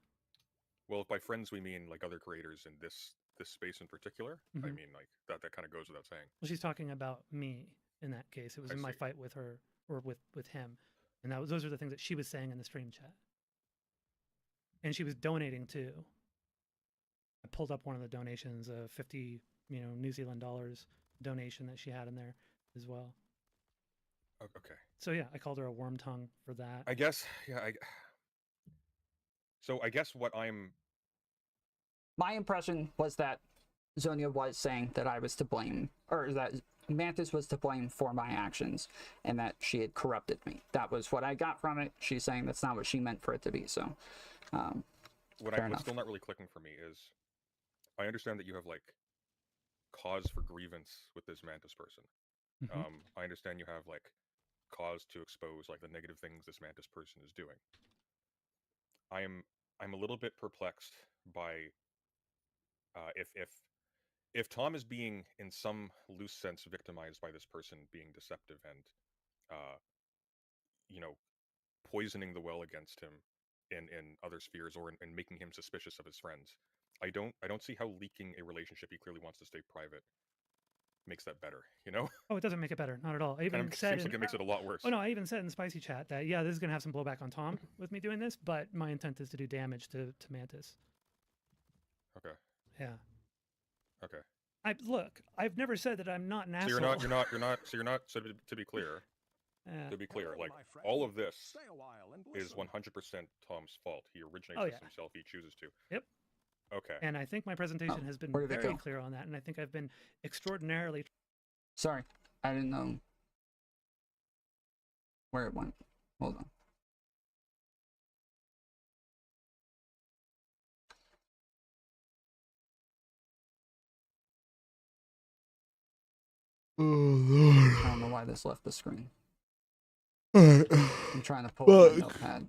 Well, if by friends we mean like other creators in this space in particular, I Mhm. mean like that kind of goes without saying. Well, she's talking about me in that case. It was I in my see. fight with her or with him, and those are the things that she was saying in the stream chat. And she was donating too. I pulled up one of the donations, 50, New Zealand dollars donation that she had in there as well. Okay. So yeah, I called her a worm tongue for that. I guess, yeah. So I guess what I'm. My impression was that Zonia was saying that I was to blame, or that Mantis was to blame for my actions, and that she had corrupted me. That was what I got from it. She's saying that's not what she meant for it to be. So, What's still not really clicking for me is, I understand that you have like cause for grievance with this Mantis person. Mhm. I understand you have like cause to expose like the negative things this Mantis person is doing. I'm a little bit perplexed by if Tom is being in some loose sense victimized by this person being deceptive and poisoning the well against him in other spheres or in making him suspicious of his friends. I don't see how leaking a relationship he clearly wants to stay private makes that better, Oh, it doesn't make it better, not at all. I Kind even of said seems like it makes it a lot worse. Oh no, I even said in the spicy chat that yeah, this is gonna have some blowback on Tom with me doing this, but my intent is to do damage to Mantis. Okay. Yeah. Okay. I've never said that I'm not an So asshole. you're not. So to be clear, like all of this is 100% Tom's fault. He originates Oh, this yeah. himself. He chooses to. Yep. Okay. And I think my presentation has been where did it very go? clear on that, and I think I've been extraordinarily. sorry, I didn't know where it went. Hold on. Oh Lord. I don't know why this left the screen. Alright. I'm trying to pull up my Fuck. notepad.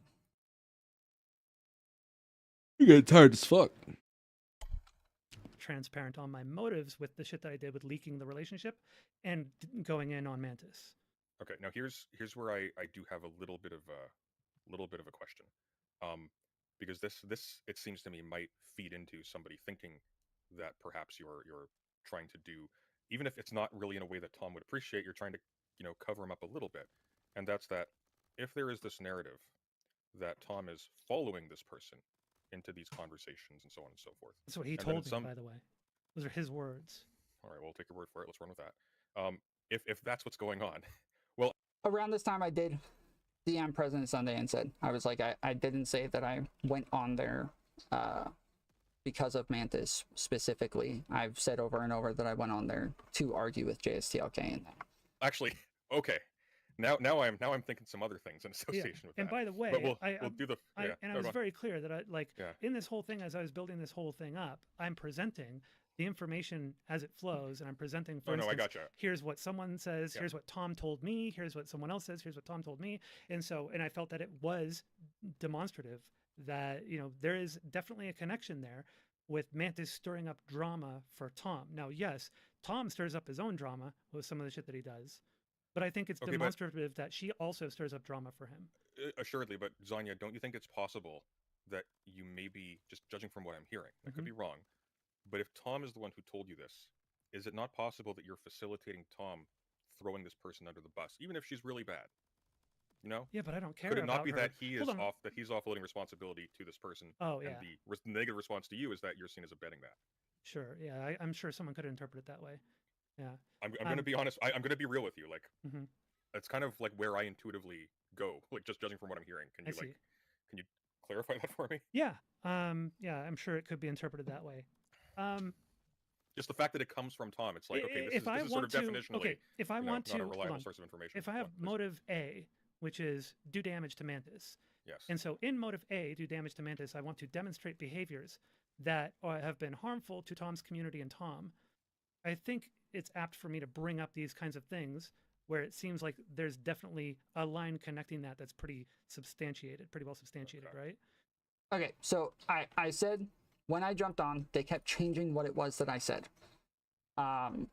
You get tired as fuck. transparent on my motives with the shit that I did with leaking the relationship and going in on Mantis. Okay, now here's where I do have a little bit of a question, because this it seems to me might feed into somebody thinking that perhaps you're trying to do, even if it's not really in a way that Tom would appreciate, you're trying to cover him up a little bit, and that's that if there is this narrative that Tom is following this person into these conversations and so on and so forth. That's what he And then in told me, some- by the way. Those are his words. All right, we'll take your word for it. Let's run with that. If that's what's going on, Around this time, I did DM President Sunday and said, I was like, I didn't say that I went on there because of Mantis specifically. I've said over and over that I went on there to argue with JSTLK. And actually, okay. Now I'm thinking some other things in association with And that. by the way, But we'll I do the I, yeah. and I no, was go on. very clear that I like Yeah. in this whole thing, as I was building this whole thing up, I'm presenting the information as it flows, and I'm presenting, for Oh, no, I instance, gotcha. here's what someone says, Yeah. here's what Tom told me, here's what someone else says, here's what Tom told me, and I felt that it was demonstrative that there is definitely a connection there with Mantis stirring up drama for Tom. Now, yes, Tom stirs up his own drama with some of the shit that he does, but I think it's Okay, but- demonstrative that she also stirs up drama for him. Assuredly, but Zanya, don't you think it's possible that you may be just judging from what I'm hearing? I could be wrong, but if Tom is the one who told you this, is it not possible that you're facilitating Tom throwing this person under the bus, even if she's really bad? Yeah, but I don't care Could it not about be her. that he is Hold on. that he's offloading responsibility to this person? Oh, yeah. And the negative response to you is that you're seen as abetting that. Sure. Yeah, I'm sure someone could interpret it that way. Yeah. I'm going to be honest. I'm going to be real with you. Like, Mhm. that's kind of like where I intuitively go. Like, just judging from what I'm hearing. Can I you see. can you clarify that for me? Yeah. Yeah, I'm sure it could be interpreted that way. Just the fact that it comes from Tom, it's like, okay, this is sort of want to, definitionally, okay, if I want not to, a hold reliable on. source of information. If I Go have on, please. motive A, which is do damage to Mantis, Yes. and so in motive A, do damage to Mantis, I want to demonstrate behaviors that have been harmful to Tom's community and Tom. I think it's apt for me to bring up these kinds of things where it seems like there's definitely a line connecting that's pretty substantiated, pretty well substantiated, Okay. right? okay, so I said when I jumped on, they kept changing what it was that I said. And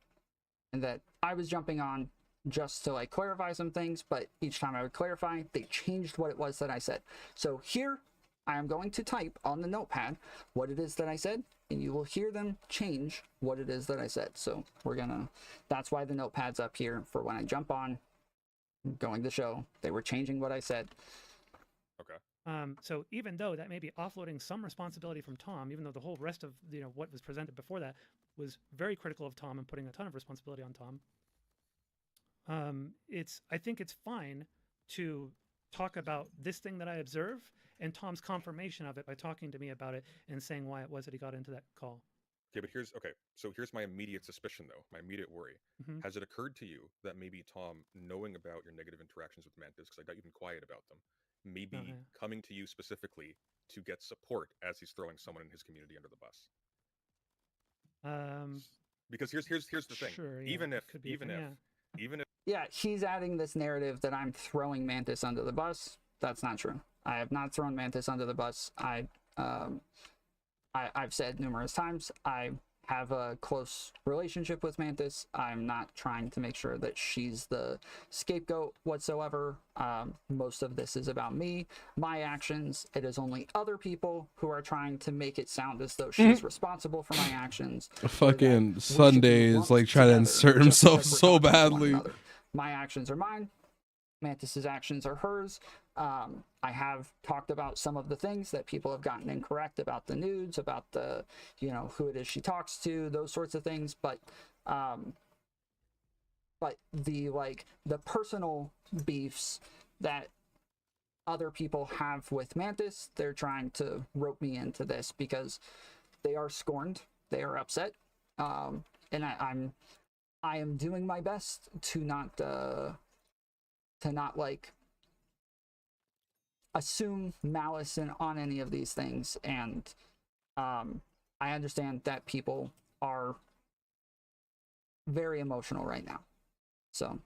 that I was jumping on just to like clarify some things, but each time I would clarify, they changed what it was that I said. So here I am going to type on the notepad what it is that I said, and you will hear them change what it is that I said. So that's why the notepad's up here for when I jump on, going to show they were changing what I said. Okay. So even though that may be offloading some responsibility from Tom, even though the whole rest of what was presented before that was very critical of Tom and putting a ton of responsibility on Tom, I think it's fine to talk about this thing that I observe and Tom's confirmation of it by talking to me about it and saying why it was that he got into that call. Okay, but here's my immediate suspicion, though, my immediate worry. Mhm. Has it occurred to you that maybe Tom, knowing about your negative interactions with Mantis, because I got you've been quiet about them, maybe yeah. coming to you specifically to get support as he's throwing someone in his community under the bus? Because here's the thing. Sure, yeah, even it if could be a thing, yeah. even if Yeah, he's adding this narrative that I'm throwing Mantis under the bus. That's not true. I have not thrown Mantis under the bus. I've said numerous times I have a close relationship with Mantis. I'm not trying to make sure that she's the scapegoat whatsoever. Most of this is about me, my actions. It is only other people who are trying to make it sound as though she's responsible for my actions. or that Fucking we should be Sunday is lumped like trying to together insert just himself because we're so talking to one badly. another. My actions are mine. Mantis's actions are hers. I have talked about some of the things that people have gotten incorrect about the nudes, about the, who it is she talks to, those sorts of things. But the personal beefs that other people have with Mantis, they're trying to rope me into this because they are scorned, they are upset, and I am doing my best to not like assume malice on any of these things, and I understand that people are very emotional right now. So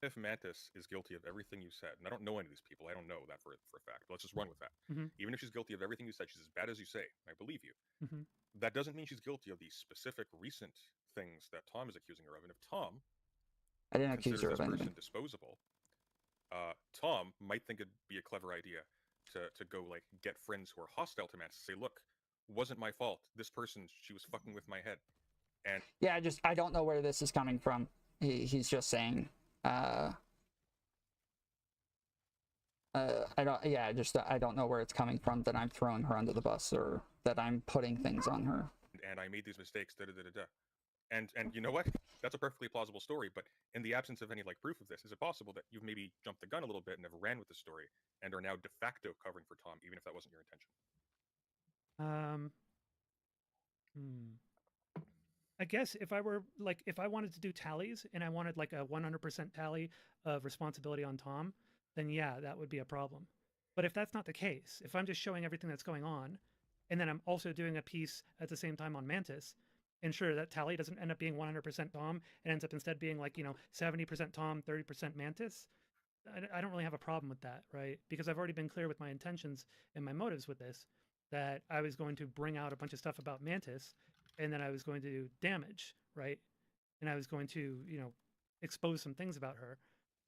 if Mantis is guilty of everything you said, and I don't know any of these people, I don't know that for a fact, but let's just run with that. Mhm. Even if she's guilty of everything you said, she's as bad as you say, and I believe you. Mhm. That doesn't mean she's guilty of the specific recent things that Tom is accusing her of. And if Tom I didn't accuse her considers of this anything. person disposable, Tom might think it'd be a clever idea to go like get friends who are hostile to Mantis. Say, look, wasn't my fault. This person, she was fucking with my head. And Yeah, I don't know where this is coming from. He's just saying, I don't know where it's coming from that I'm throwing her under the bus or that I'm putting things on her. I made these mistakes. And you know what? That's a perfectly plausible story. But in the absence of any like proof of this, is it possible that you've maybe jumped the gun a little bit and never ran with the story and are now de facto covering for Tom, even if that wasn't your intention? I guess if I wanted to do tallies and I wanted like a 100% tally of responsibility on Tom, then yeah, that would be a problem. But if that's not the case, if I'm just showing everything that's going on, and then I'm also doing a piece at the same time on Mantis, and sure, that tally doesn't end up being 100% Tom, it ends up instead being like, 70% Tom, 30% Mantis, I don't really have a problem with that, right? Because I've already been clear with my intentions and my motives with this, that I was going to bring out a bunch of stuff about Mantis, and then I was going to do damage, right? And I was going to, expose some things about her.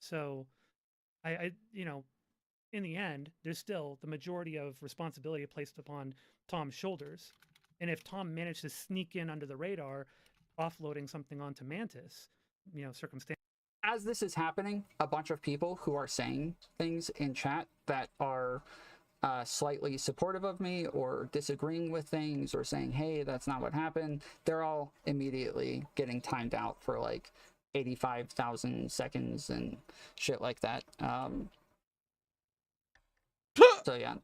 So I in the end, there's still the majority of responsibility placed upon Tom's shoulders. And if Tom managed to sneak in under the radar, offloading something onto Mantis, circumstantially. As this is happening, a bunch of people who are saying things in chat that are slightly supportive of me or disagreeing with things or saying, hey, that's not what happened, they're all immediately getting timed out for like 85,000 seconds and shit like that. So yeah,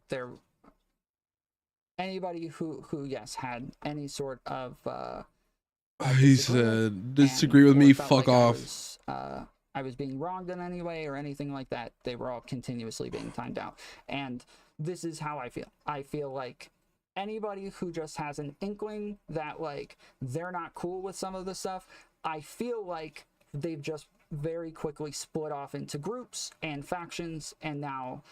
anybody who yes had any sort of He said, disagree with me, fuck off. I was being wronged in any way or anything like that, they were all continuously being timed out. And this is how I feel. I feel like anybody who just has an inkling that like they're not cool with some of the stuff, I feel like they've just very quickly split off into groups and factions, and now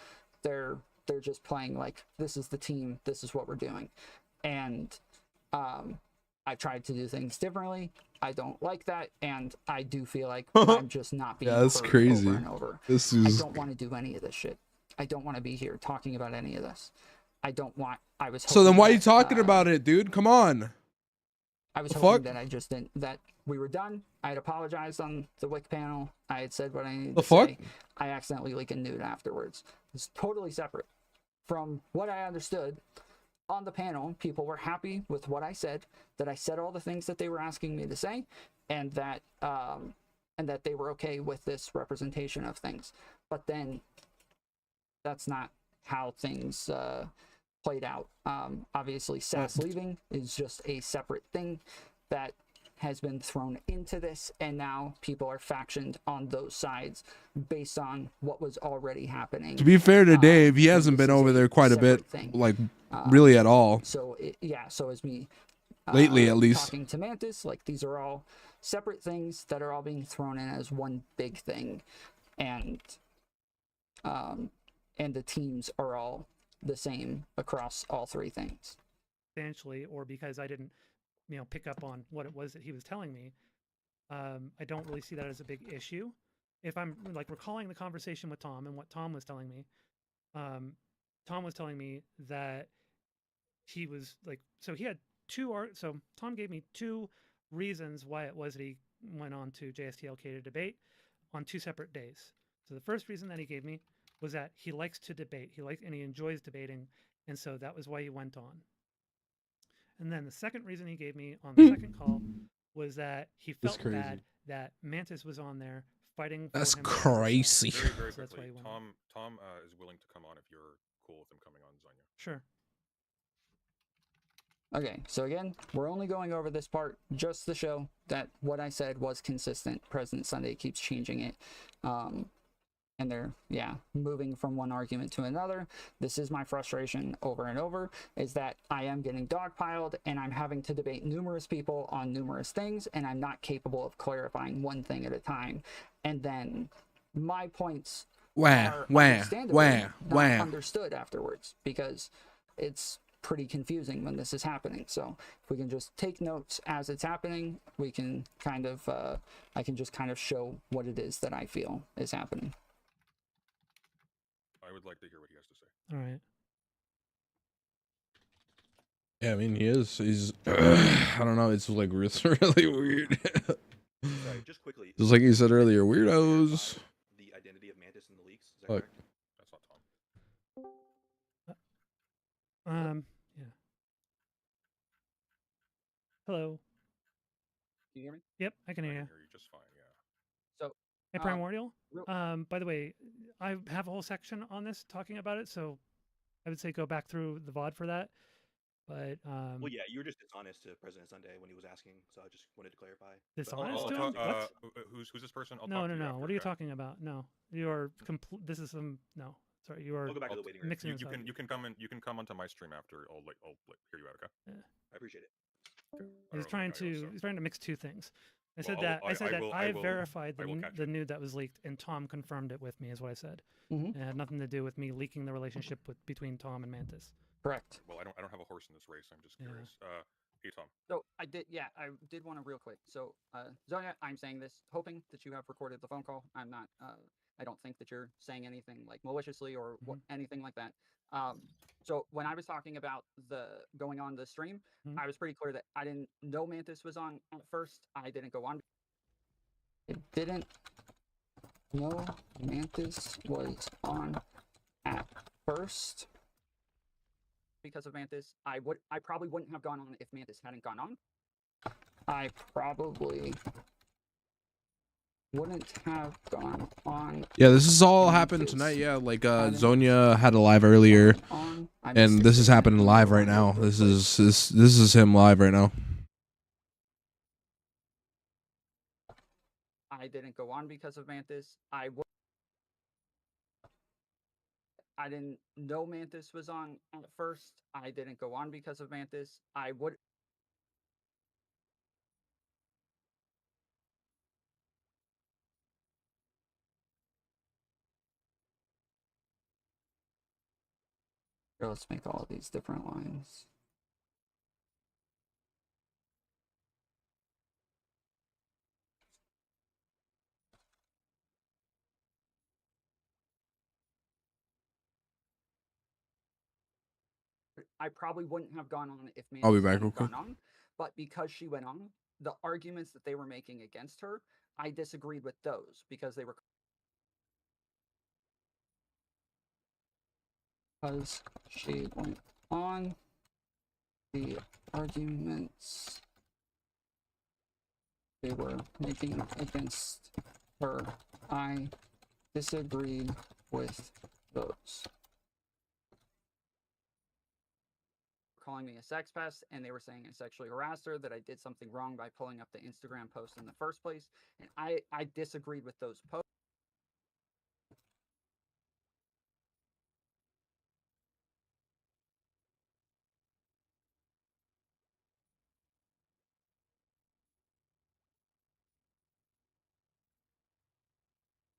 they're just playing like, this is the team, this is what we're doing. And I've tried to do things differently. I don't like that, and I do feel like I'm just not being that's heard crazy. over and over. This I is don't want to do any of this shit. I don't want to be here talking about any of this. I was so then hoping why are you that, talking about it, dude? Come on. I was The hoping fuck? that I just didn't, that we were done. I had apologized on the WIC panel. I had said what I needed The to fuck? say. I accidentally leaked a nude afterwards. It's totally separate. From what I understood, on the panel, people were happy with what I said, that I said all the things that they were asking me to say, and that they were okay with this representation of things. But then that's not how things played out. Obviously, Sass leaving is just a separate thing that has been thrown into this, and now people are factioned on those sides based on what was already happening. To be fair to Dave, he and hasn't this been is over a there quite a bit, separate thing. like really at all. So so is me. Lately, at least. Talking to Mantis, like these are all separate things that are all being thrown in as one big thing, and the teams are all the same across all three things. Substantially, or because I didn't, pick up on what it was that he was telling me, I don't really see that as a big issue. If I'm like recalling the conversation with Tom and what Tom was telling me, Tom was telling me that he was like, so he had so Tom gave me two reasons why it was that he went on to JSTLK to debate on two separate days. So the first reason that he gave me was that he likes to debate. And he enjoys debating, and so that was why he went on. And then the second reason he gave me on the second call was that he felt bad that Mantis was on there fighting for That's him. crazy. Very, very So that's why quickly, he went on. Tom is willing to come on if you're cool with him coming on, Zonya. Sure. Okay, so again, we're only going over this part just to show that what I said was consistent. President Sunday keeps changing it. And they're, moving from one argument to another. This is my frustration over and over, is that I am getting dogpiled and I'm having to debate numerous people on numerous things, and I'm not capable of clarifying one thing at a time. And then my points are understandably not understood afterwards, because it's pretty confusing when this is happening. So if we can just take notes as it's happening, we can kind of, I can just kind of show what it is that I feel is happening. I would like to hear what he has to say. All right. Yeah, I mean, he's I don't know, it's like it's really weird. Sorry, just quickly. Just like you said earlier, weirdos. The identity of Mantis in the leaks. Is that Fuck. correct? That's not Tom. Yeah. Hello. Can you hear me? Yep, I can I hear can you. hear you just fine. Yeah. So Hey, Um, Primordial. real- By the way, I have a whole section on this talking about it, so I would say go back through the VOD for that. But Well, yeah, you were just dishonest to President Sunday when he was asking, so I just wanted to clarify. But- Dishonest I'll to him? talk, What? who's this person? I'll No, talk no, to you no. after, What are you okay? talking about? No, you are this is some no. Sorry, you are I'll go back to the waiting room. mixing You, this you up. can you can come in. You can come onto my stream after. I'll hear you out. Okay. I appreciate it. I He's don't know trying the guy else, to so- he's trying to mix two things. I Well, said I'll- that I- I will- I I will- verified I will catch the it. nude that was leaked, and Tom confirmed it with me. Is what I said. Mhm. It had nothing to do with me leaking the relationship between Tom and Mantis. Correct. Well, I don't have a horse in this race. I'm just Yeah. curious. Hey Tom. So I did want to real quick. So Zonia, I'm saying this hoping that you have recorded the phone call. I'm not, I don't think that you're saying anything like maliciously or anything like that. So when I was talking about the going on the stream, Mhm. I was pretty clear that I didn't know Mantis was on at first. I didn't go on. I didn't know Mantis was on at first. Because of Mantis, I probably wouldn't have gone on if Mantis hadn't gone on. I probably wouldn't have gone on. Yeah, this has all Mantis happened tonight. Yeah, like hadn't Zonia had a live earlier, on. I and this is mistakenly happening live right now. This is him live right now. I didn't go on because of Mantis. I didn't know Mantis was on at first. I didn't go on because of Mantis. I would. Here, let's make all of these different lines. I probably wouldn't have gone on if Mantis I'll be back hadn't real quick. gone on, but because she went on, the arguments that they were making against her, I disagreed with those because they were because she went on. The arguments they were making against her, I disagreed with those. Calling me a sex pest, and they were saying I sexually harassed her, that I did something wrong by pulling up the Instagram post in the first place, and I disagreed with those posts.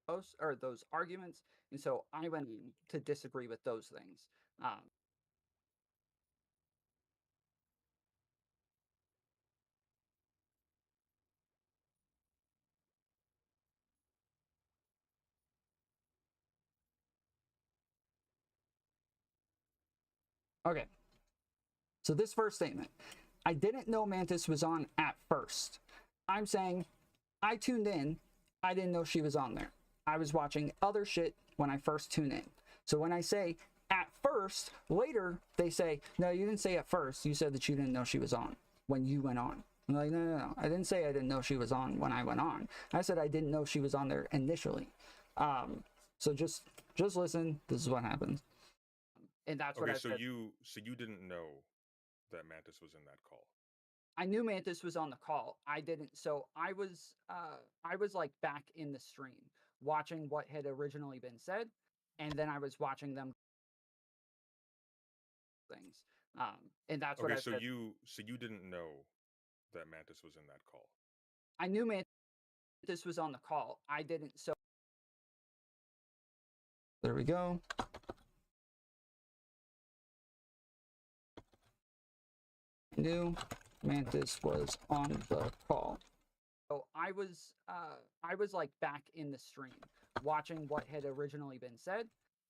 Posts or those arguments, and so I went in to disagree with those things. Okay. So this first statement, I didn't know Mantis was on at first. I'm saying I tuned in. I didn't know she was on there. I was watching other shit when I first tuned in. So when I say at first, later they say, no, you didn't say at first. You said that you didn't know she was on when you went on. I'm like, no. I didn't say I didn't know she was on when I went on. I said I didn't know she was on there initially. So just listen. This is what happens. And that's what I Okay, said. so you didn't know that Mantis was in that call. I knew Mantis was on the call. I didn't. So I was like back in the stream watching what had originally been said, and then I was watching them things. And that's what I Okay, said. so you didn't know that Mantis was in that call. I knew Mantis was on the call. I didn't. So there we go. knew Mantis was on the call. So I was like back in the stream watching what had originally been said,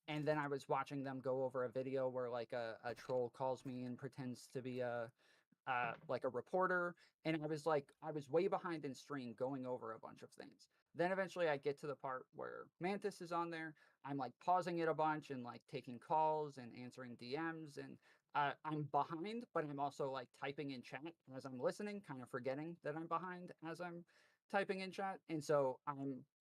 and then I was watching them go over a video where like a troll calls me and pretends to be like a reporter, and I was way behind in stream going over a bunch of things. Then eventually I get to the part where Mantis is on there. I'm like pausing it a bunch and like taking calls and answering DMs, and I'm behind, but I'm also like typing in chat as I'm listening, kind of forgetting that I'm behind as I'm typing in chat. And so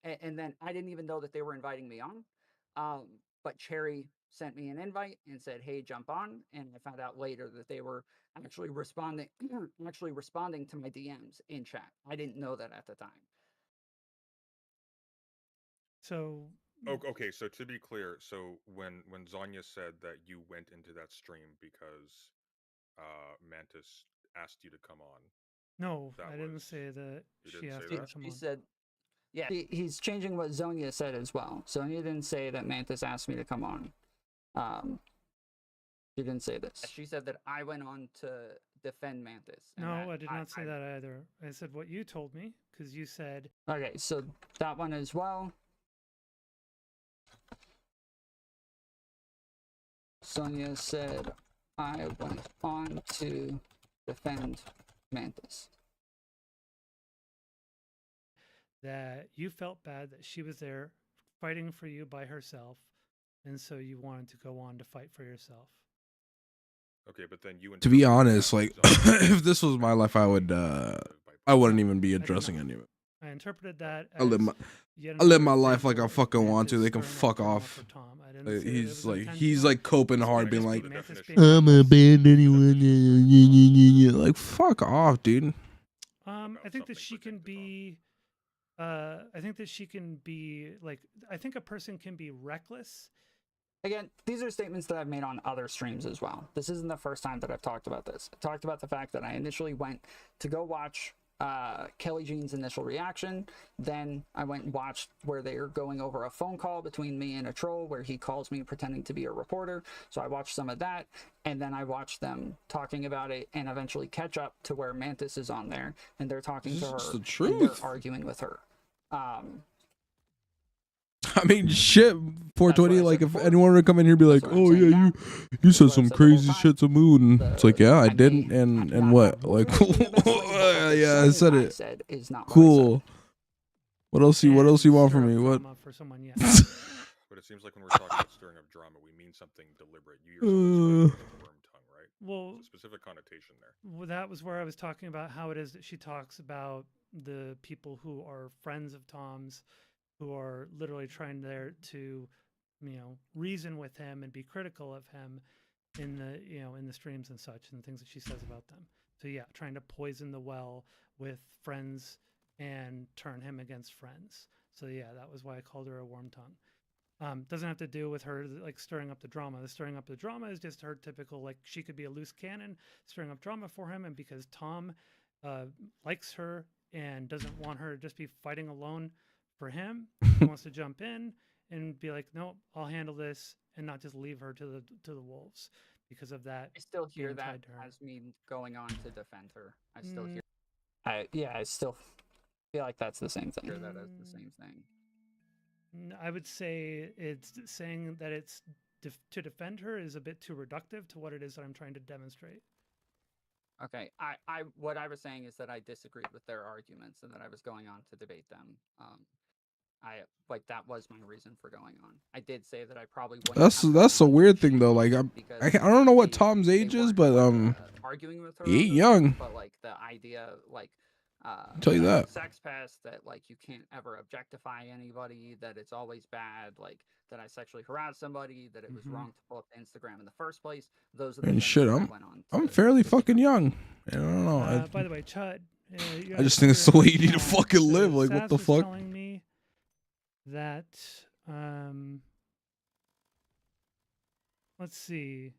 and then I didn't even know that they were inviting me on. But Cherry sent me an invite and said, "Hey, jump on." And I found out later that they were actually responding to my DMs in chat. I didn't know that at the time. So Okay, so to be clear, so when Zanya said that you went into that stream because Mantis asked you to come on, no, that I didn't was- say that you she didn't asked say me that? to come She on. said, yeah, he's changing what Zonia said as well. Zonia didn't say that Mantis asked me to come on. She didn't say this. She said that I went on to defend Mantis. and No, that I did not say that either. I said what you told me because you said Okay, so that one as well. Sonia said I went on to defend Mantis. that you felt bad that she was there fighting for you by herself, and so you wanted to go on to fight for yourself. Okay, but then you. To be interpreted honest, that like as if this was my life, I wouldn't even be I did addressing not. any of it. I interpreted that I live as my yet I live another my life like I example of fucking want to. Mantis They can stirring up fuck drama off. for Tom. I didn't say that it He's was like he's intentional. like coping This hard, might being just like, be Mantis definition. being I'm a reckless. band anyone. Like fuck off, dude. I about think that something she can pertaining to Tom. be. I think that she can be like. I think a person can be reckless. Again, these are statements that I've made on other streams as well. This isn't the first time that I've talked about this. I talked about the fact that I initially went to go watch Kelly Jean's initial reaction. Then I went and watched where they're going over a phone call between me and a troll where he calls me pretending to be a reporter. So I watched some of that, and then I watched them talking about it and eventually catch up to where Mantis is on there and they're talking to This her is the and truth. they're arguing with her. I mean, shit, 420. That's what I Like, said if before. anyone were to come in here and be like, That's what I'm "Oh saying yeah, now. you That's said what I've some said the whole crazy time. shit to Moon," it's like, yeah, I may didn't, not and have what? Like, worded it the best way, but what yeah, they're I saying said I it. said is not what I said. Cool. What else you and want stir from up me? What? drama for someone yet. But it seems like when we're talking about stirring up drama, we mean something deliberate. You yourself described it as a worm tongue, right? Well, There's a specific connotation there. well, that was where I was talking about how it is that she talks about the people who are friends of Tom's, who are literally trying there to, reason with him and be critical of him in the, in the streams and such, and things that she says about them. So yeah, trying to poison the well with friends and turn him against friends. So yeah, that was why I called her a worm tongue. Doesn't have to do with her like stirring up the drama. The stirring up the drama is just her typical, like, she could be a loose cannon stirring up drama for him, and because Tom likes her and doesn't want her to just be fighting alone for him, he wants to jump in and be like, no, I'll handle this, and not just leave her to the wolves because of that. I still hear being that tied to her. as me going on to defend her. I still Mm. hear. I still feel like that's the same thing. Hear that as the same thing. I would say it's saying that it's to defend her is a bit too reductive to what it is that I'm trying to demonstrate. Okay, what I was saying is that I disagreed with their arguments and that I was going on to debate them. That was my reason for going on. I did say that I probably wouldn't. That's a weird thing though. Like, I don't know what Tom's age is, but arguing with her, he ain't young. But like the idea, like, tell you that. sex pest, that like you can't ever objectify anybody, that it's always bad, like that I sexually harassed somebody, that it was wrong to pull up Instagram in the first place. Those are the And things shit, that I went on. I'm fairly fucking young. I don't know. By the way, Chud, I just think it's the way you need to fucking live. Like, what the was fuck? telling me that let's see.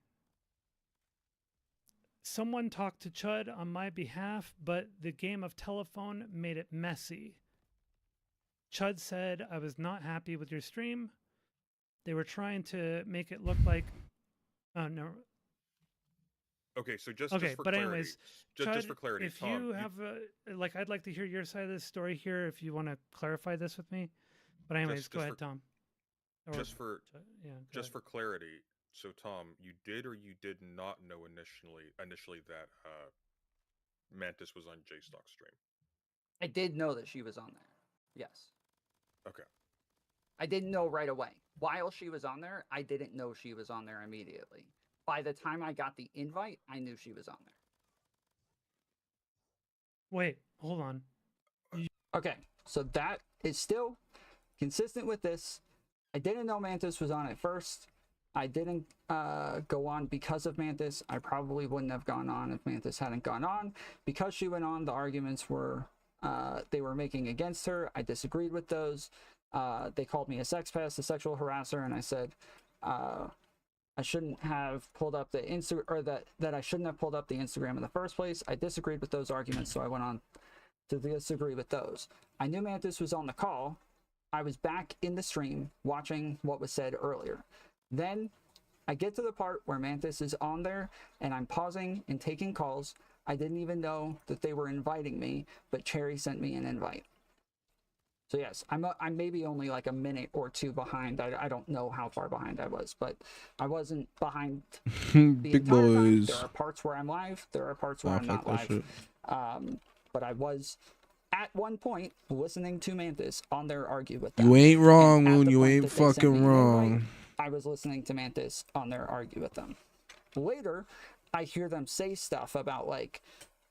Someone talked to Chud on my behalf, but the game of telephone made it messy. Chud said I was not happy with your stream. They were trying to make it look like, oh no. Okay, so just Okay, just for but clarity, anyways, just for Chud, clarity, if Tom, you have like, I'd like to hear your side of the story here. If you want to clarify this with me, but anyways, go just ahead, for Tom. Or, just for yeah, go just ahead. for clarity. So Tom, you did or you did not know initially that Mantis was on JStock stream. I did know that she was on there. Yes. Okay. I didn't know right away. While she was on there, I didn't know she was on there immediately. By the time I got the invite, I knew she was on there. Wait, hold on. Okay, so that is still consistent with this. I didn't know Mantis was on at first. I didn't go on because of Mantis. I probably wouldn't have gone on if Mantis hadn't gone on. Because she went on, the arguments were they were making against her. I disagreed with those. They called me a sex pest, a sexual harasser, and I said I shouldn't have pulled up the Instagram, or that I shouldn't have pulled up the Instagram in the first place. I disagreed with those arguments, so I went on to disagree with those. I knew Mantis was on the call. I was back in the stream watching what was said earlier. Then I get to the part where Mantis is on there and I'm pausing and taking calls. I didn't even know that they were inviting me, but Cherry sent me an invite. So yes, I'm maybe only like a minute or two behind. I don't know how far behind I was, but I wasn't behind the Big entire time. boys. There are parts where I'm live. There are parts where I'm fuck not that live. shit. But I was at one point listening to Mantis on there argue with them. You ain't wrong, And at Moon. the You point ain't that they sent fucking me an invite, wrong. I was listening to Mantis on there argue with them. Later, I hear them say stuff about like,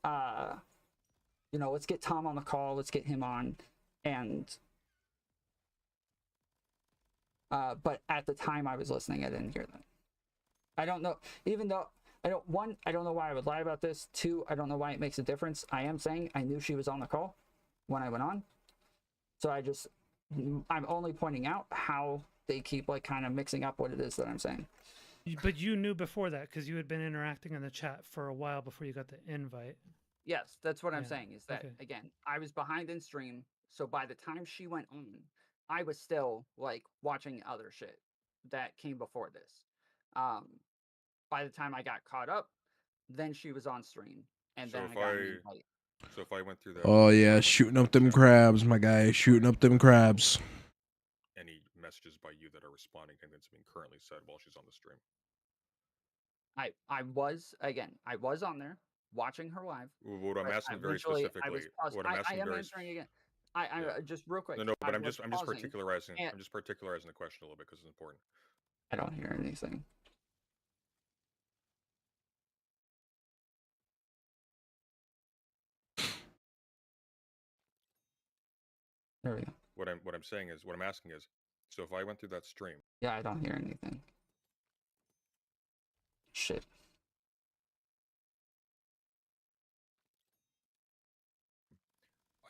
you know, let's get Tom on the call, let's get him on, and but at the time I was listening, I didn't hear them. I don't know, even though I don't know why I would lie about this. Two, I don't know why it makes a difference. I am saying I knew she was on the call when I went on. So I'm only pointing out how they keep like kind of mixing up what it is that I'm saying. But you knew before that because you had been interacting in the chat for a while before you got the invite. Yes, that's what I'm Yeah, saying is that, okay. again, I was behind in stream. So by the time she went on, I was still like watching other shit that came before this. By the time I got caught up, then she was on stream, and So then I if got an I invite. so if I went through that, Oh if I yeah, went through shooting that up them chat, crabs, my guy. Shooting up them crabs. any messages by you that are responding to anything that's being currently said while she's on the stream. I was on there watching her live. What I'm But asking very eventually, I was specifically, paused. what I'm I asking am very answering again. yeah. Just real quick. No, but I I'm was just pausing, particularizing. and I'm just particularizing the question a little bit because it's important. I don't hear anything. There we go. What I'm saying is, what I'm asking is, so if I went through that stream, Yeah, I don't hear anything. Shit.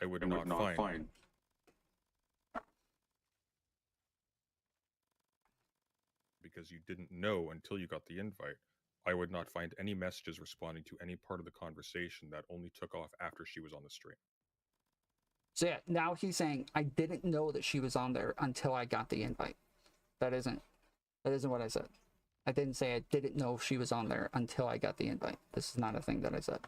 I would not find because you didn't know until you got the invite. I would not find any messages responding to any part of the conversation that only took off after she was on the stream. So yeah, now he's saying I didn't know that she was on there until I got the invite. That isn't what I said. I didn't say I didn't know she was on there until I got the invite. This is not a thing that I said.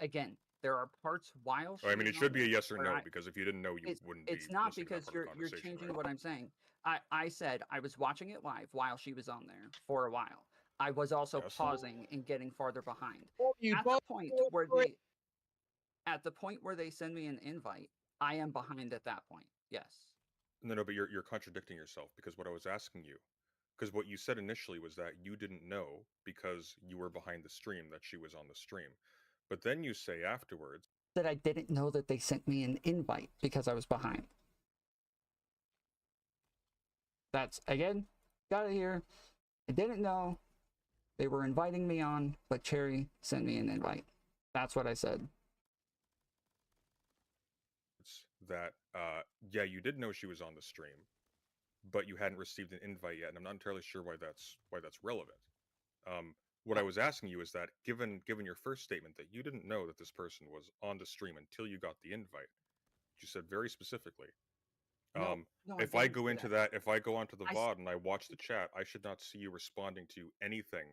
Again, there are parts while she I mean, was it should on be a there yes or where no, because if you didn't know, you wouldn't be. It's not listening to that because part of the you're conversation, changing right? what I'm saying. I said I was watching it live while she was on there for a while. I was also Yes. pausing and getting farther behind. You At the point where they send me an invite, I am behind at that point. Yes. No, but you're contradicting yourself, because what I was asking you, because what you said initially was that you didn't know because you were behind the stream that she was on the stream, but then you say afterwards That I didn't know that they sent me an invite because I was behind. That's, again, got it here. I didn't know they were inviting me on, but Cherry sent me an invite. That's what I said. that yeah, you did know she was on the stream, but you hadn't received an invite yet, and I'm not entirely sure why that's relevant. What I was asking you is that given your first statement that you didn't know that this person was on the stream until you got the invite, you said very specifically, No, if I didn't go say into that. if I go onto the I VOD and I watch the chat, I should not see you responding to anything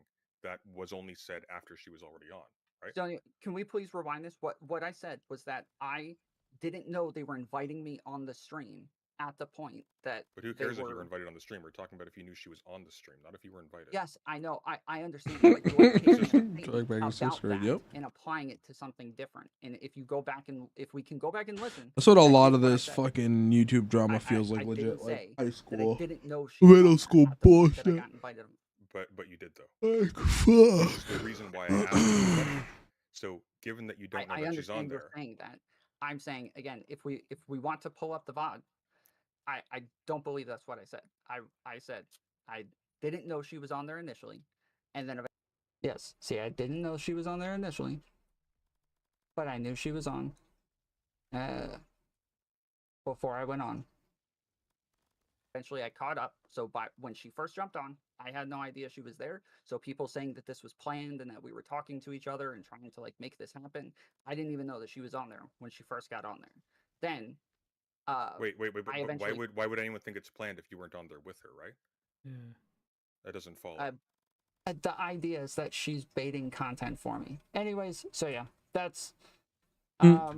that was only said after she was already on, right? Sonia, can we please rewind this? What I said was that I didn't know they were inviting me on the stream at the point that But who they cares if you were were. invited on the stream? We're talking about if you knew she was on the stream, not if you were invited. Yes, I know. I understand. But you're taking a statement Drag back his about sister, that yep. and applying it to something different. And if you go back and if we can go back and listen, That's what a that lot is of what I this said. fucking YouTube drama I feels like, didn't legit, like say high that I school. didn't know she was on Middle there school at the point that I bullshit. got invited. But you did though. Like, Which is fuck. the reason why I asked you the question. So given that you don't know I that she's on understand you're there, saying that. I'm saying again, if we want to pull up the VOD, I don't believe that's what I said. I said I didn't know she was on there initially, and then yes, see, I didn't know she was on there initially, but I knew she was on before I went on. Eventually, I caught up. So when she first jumped on, I had no idea she was there. So people saying that this was planned and that we were talking to each other and trying to like make this happen, I didn't even know that she was on there when she first got on there. Then, wait, but I why eventually would anyone think it's planned if you weren't on there with her, right? Yeah. That doesn't follow. the idea is that she's baiting content for me. Anyways, so yeah, that's I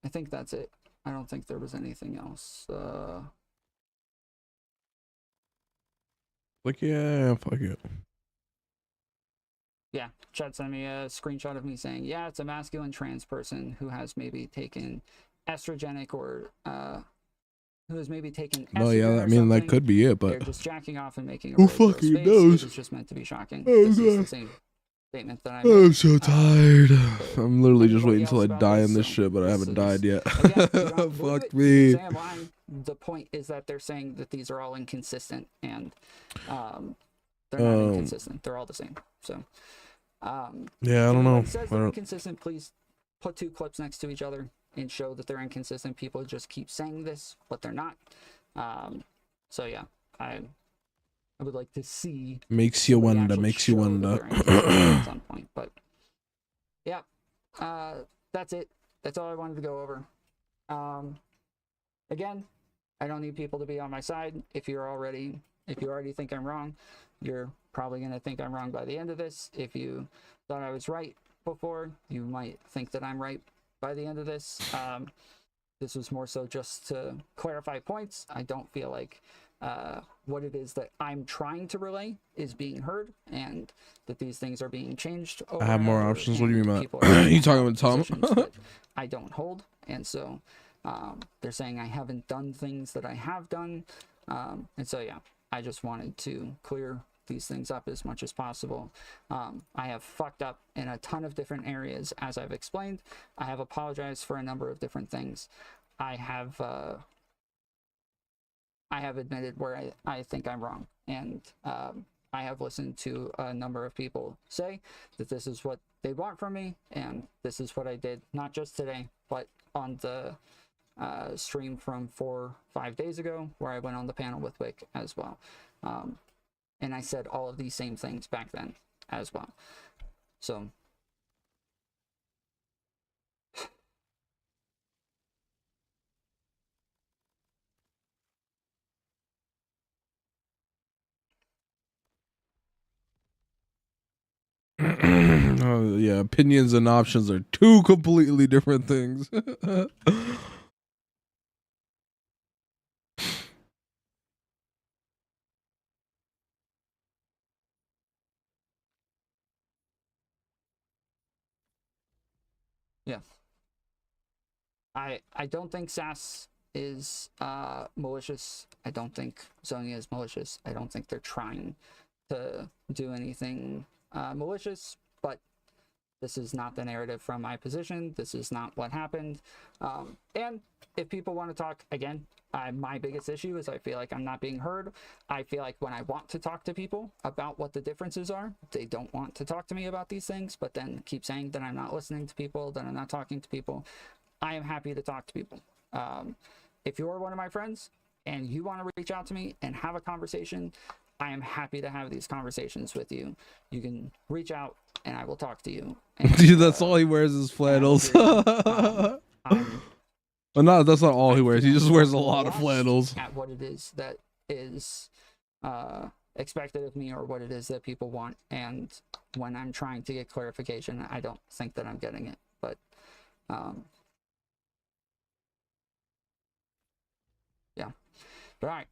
think that's it. I don't think there was anything else. Like, yeah, fuck it. Yeah, Chad sent me a screenshot of me saying, yeah, it's a masculine trans person who has maybe taken estrogenic or who has maybe taken No, estrogen yeah, or I mean, that something. could be it, They're but just jacking off and making a who really gross fucking face. knows? It was just meant to be shocking. Oh, This is God. the same statement that I made. I'm so tired. I'm literally just Everybody waiting until I else about die this, in this so shit, but I this haven't is- died yet. Again, you don't believe Fuck it, me. say I'm lying. The point is that they're saying that these are all inconsistent, and they're not inconsistent. They're all the same. So, Yeah, I don't if know. anyone says I they're don't, inconsistent, please put two clips next to each other and show that they're inconsistent. People just keep saying this, but they're not. So yeah, I would like to see. makes you somebody wonder, actually makes you show that wonder. they're inconsistent at some point. But yeah, that's it. That's all I wanted to go over. Again, I don't need people to be on my side. If you already think I'm wrong, you're probably gonna think I'm wrong by the end of this. If you thought I was right before, you might think that I'm right by the end of this. This was more so just to clarify points. I don't feel like what it is that I'm trying to relay is being heard, and that these things are being changed. Over I have and more over, options. What do you and mean by people that? are You talking in about Tom? positions that I don't hold, and so they're saying I haven't done things that I have done, and so yeah, I just wanted to clear these things up as much as possible. I have fucked up in a ton of different areas, as I've explained. I have apologized for a number of different things. I have admitted where I think I'm wrong, and I have listened to a number of people say that this is what they want from me, and this is what I did, not just today, but on the stream from 4 or 5 days ago, where I went on the panel with Wick as well. And I said all of these same things back then as well. So Oh, yeah, opinions and options are two completely different things. yeah, I don't think Sass is malicious. I don't think Zonia is malicious. I don't think they're trying to do anything malicious, but this is not the narrative from my position. This is not what happened. And if people want to talk, again, my biggest issue is I feel like I'm not being heard. I feel like when I want to talk to people about what the differences are, they don't want to talk to me about these things, but then keep saying that I'm not listening to people, that I'm not talking to people. I am happy to talk to people. If you're one of my friends and you want to reach out to me and have a conversation, I am happy to have these conversations with you. You can reach out and I will talk to you. And, Dude, that's all he wears is flannels. Well, no, that's not all he wears. He just wears a lot of flannels. At what it is that is expected of me or what it is that people want. And when I'm trying to get clarification, I don't think that I'm getting it. But yeah. But all right,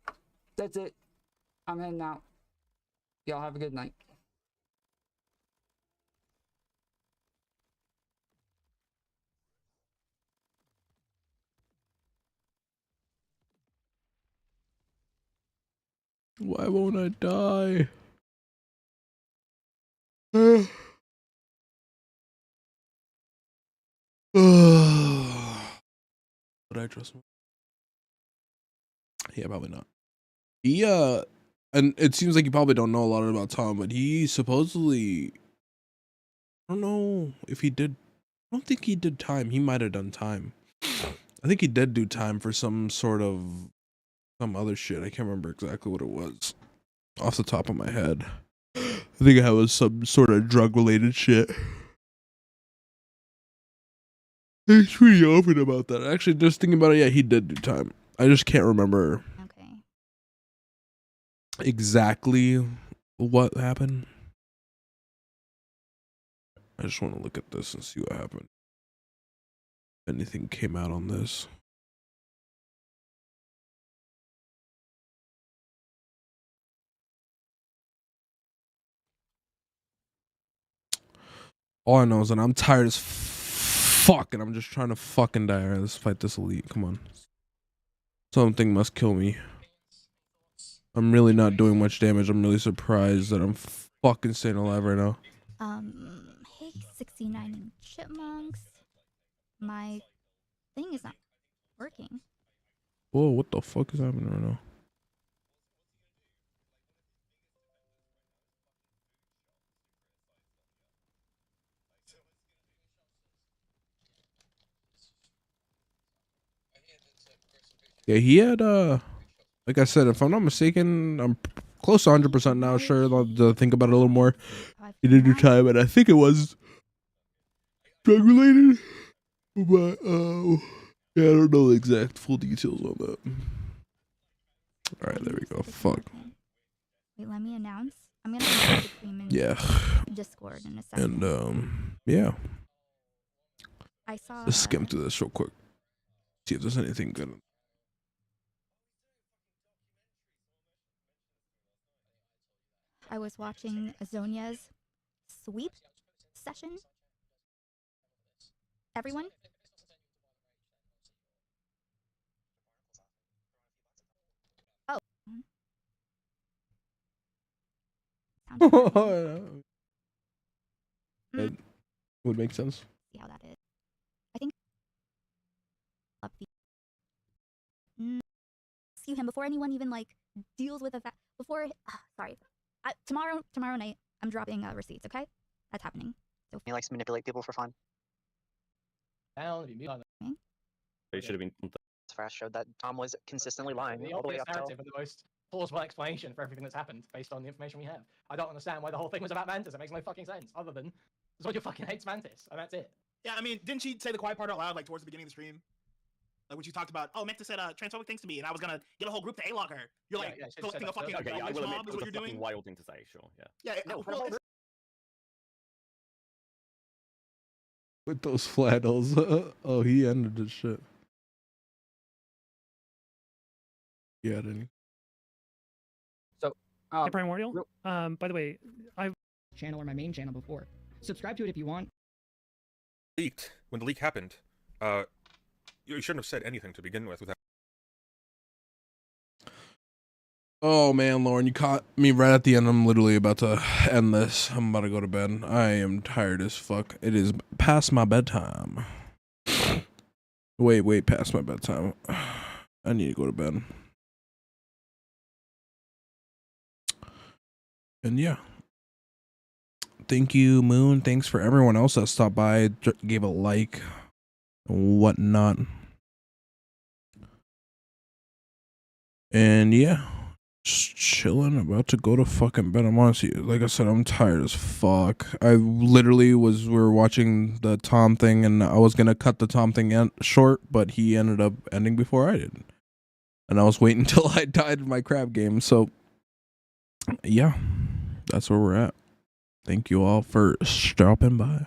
that's it. I'm heading out. Y'all have a good night. Why won't I die? Would I trust him? Yeah, probably not. He and it seems like you probably don't know a lot about Tom, but he supposedly, I don't know if he did. I don't think he did time. He might have done time. I think he did do time for some sort of some other shit. I can't remember exactly what it was off the top of my head. I think it was some sort of drug related shit. He's pretty open about that. Actually, just thinking about it, yeah, he did do time. I just can't remember exactly what happened. I just want to look at this and see what happened. If anything came out on this. All I know is that I'm tired as fuck and I'm just trying to fucking die. Alright, let's fight this elite. Come on. Something must kill me. I'm really not doing much damage. I'm really surprised that I'm fucking staying alive right now. Hey, 69 and Chipmunks. My thing is not working. Whoa, what the fuck is happening right now? Yeah, he had like I said, if I'm not mistaken, I'm close to 100% now. Sure, I'll think about it a little more. He did do time, and I think it was drug related, but yeah, I don't know the exact full details on that. All right, there we go. Fuck. Wait, let me announce. I'm gonna announce the Queen Yeah. Discord in a second. And yeah. I saw. Let's skim through this real quick. See if there's anything good. I was watching Azonia's sweep session. Everyone? Oh. It would make sense. See how that is. I think up the rescue him before anyone even like deals with the fact before sorry. Tomorrow night I'm dropping receipts, okay? That's happening. So He likes to manipulate people for fun. It should have been. Fast showed that Tom was consistently lying all the way up till. The most plausible explanation for everything that's happened based on the information we have. I don't understand why the whole thing was about Mantis. It makes no fucking sense, other than Zonia fucking hates Mantis, and that's it. Yeah, I mean, didn't she say the quiet part out loud, like towards the beginning of the stream? Like when she talked about, oh, Mantis said transphobic things to me, and I was gonna get a whole group to A-log her. You're like collecting a fucking okay, I will admit, mob is it what was you're a fucking doing. wild thing to say. Sure, yeah. Yeah, No, well, With those flannels. Oh, he ended this shit. Yeah, didn't he? So, Hey, Primordial. By the way, I've channel or my main channel before. Subscribe to it if you want. Leaked. When the leak happened, you shouldn't have said anything to begin with. Oh man, Lauren, you caught me right at the end. I'm literally about to end this. I'm about to go to bed. I am tired as fuck. It is past my bedtime. Wait, past my bedtime. I need to go to bed. And yeah. Thank you, Moon. Thanks for everyone else that stopped by, gave a like, and whatnot. And yeah. Just chilling, about to go to fucking bed. I'm honestly, like I said, I'm tired as fuck. I literally we were watching the Tom thing, and I was gonna cut the Tom thing short, but he ended up ending before I did. And I was waiting until I died in my crab game. So Yeah, that's where we're at. Thank you all for stopping by.